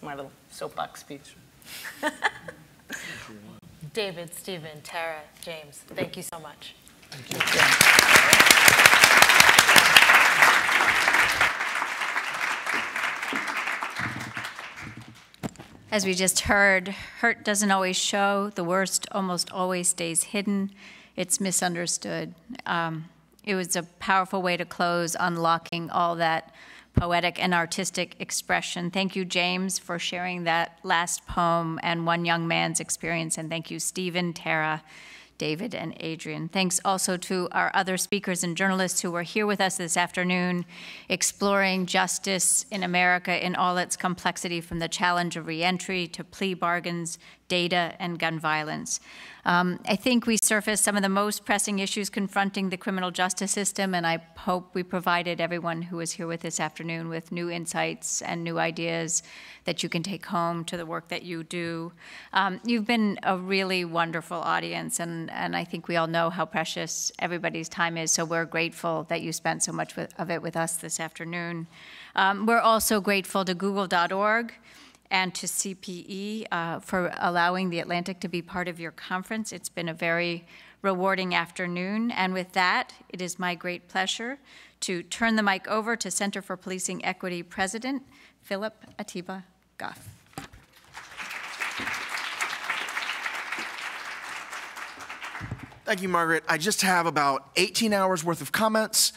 my little soapbox speech. David, Stephen, Tara, James, thank you so much. Thank you. As we just heard, hurt doesn't always show. The worst almost always stays hidden. It's misunderstood. It was a powerful way to close, unlocking all that poetic and artistic expression. Thank you, James, for sharing that last poem and one young man's experience. And thank you, Stephen, Tara, David, and Adrian. Thanks also to our other speakers and journalists who were here with us this afternoon, exploring justice in America in all its complexity, from the challenge of reentry to plea bargains, data, and gun violence. I think we surfaced some of the most pressing issues confronting the criminal justice system, and I hope we provided everyone who was here with this afternoon with new insights and new ideas that you can take home to the work that you do. You've been a really wonderful audience, and I think we all know how precious everybody's time is, so we're grateful that you spent so much of it with us this afternoon. We're also grateful to Google.org and to CPE for allowing the Atlantic to be part of your conference. It's been a very rewarding afternoon. And with that, it is my great pleasure to turn the mic over to Center for Policing Equity President, Philip Atiba Goff. Thank you, Margaret. I just have about 18 hours worth of comments.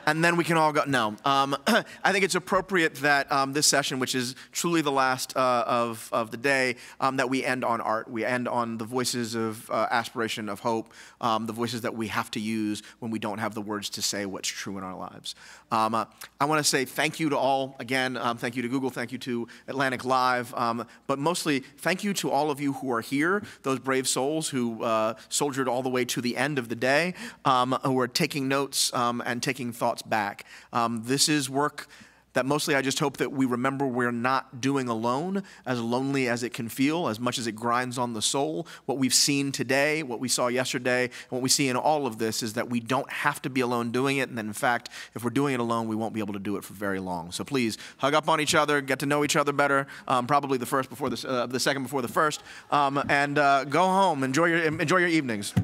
And then we can all go. No, I think it's appropriate that this session, which is truly the last of the day, that we end on art. We end on the voices of aspiration, of hope, the voices that we have to use when we don't have the words to say what's true in our lives. I want to say thank you to all, again, thank you to Google, thank you to Atlantic Live, but mostly thank you to all of you who are here, those brave souls who soldiered all the way to the end of the day, who are taking notes, and taking thoughts back. This is work that mostly I just hope that we remember we're not doing alone, as lonely as it can feel, as much as it grinds on the soul. What we've seen today, what we saw yesterday, and what we see in all of this is that we don't have to be alone doing it, and that in fact, if we're doing it alone, we won't be able to do it for very long. So please, hug up on each other, get to know each other better, probably the second before the first, and go home, enjoy your evenings.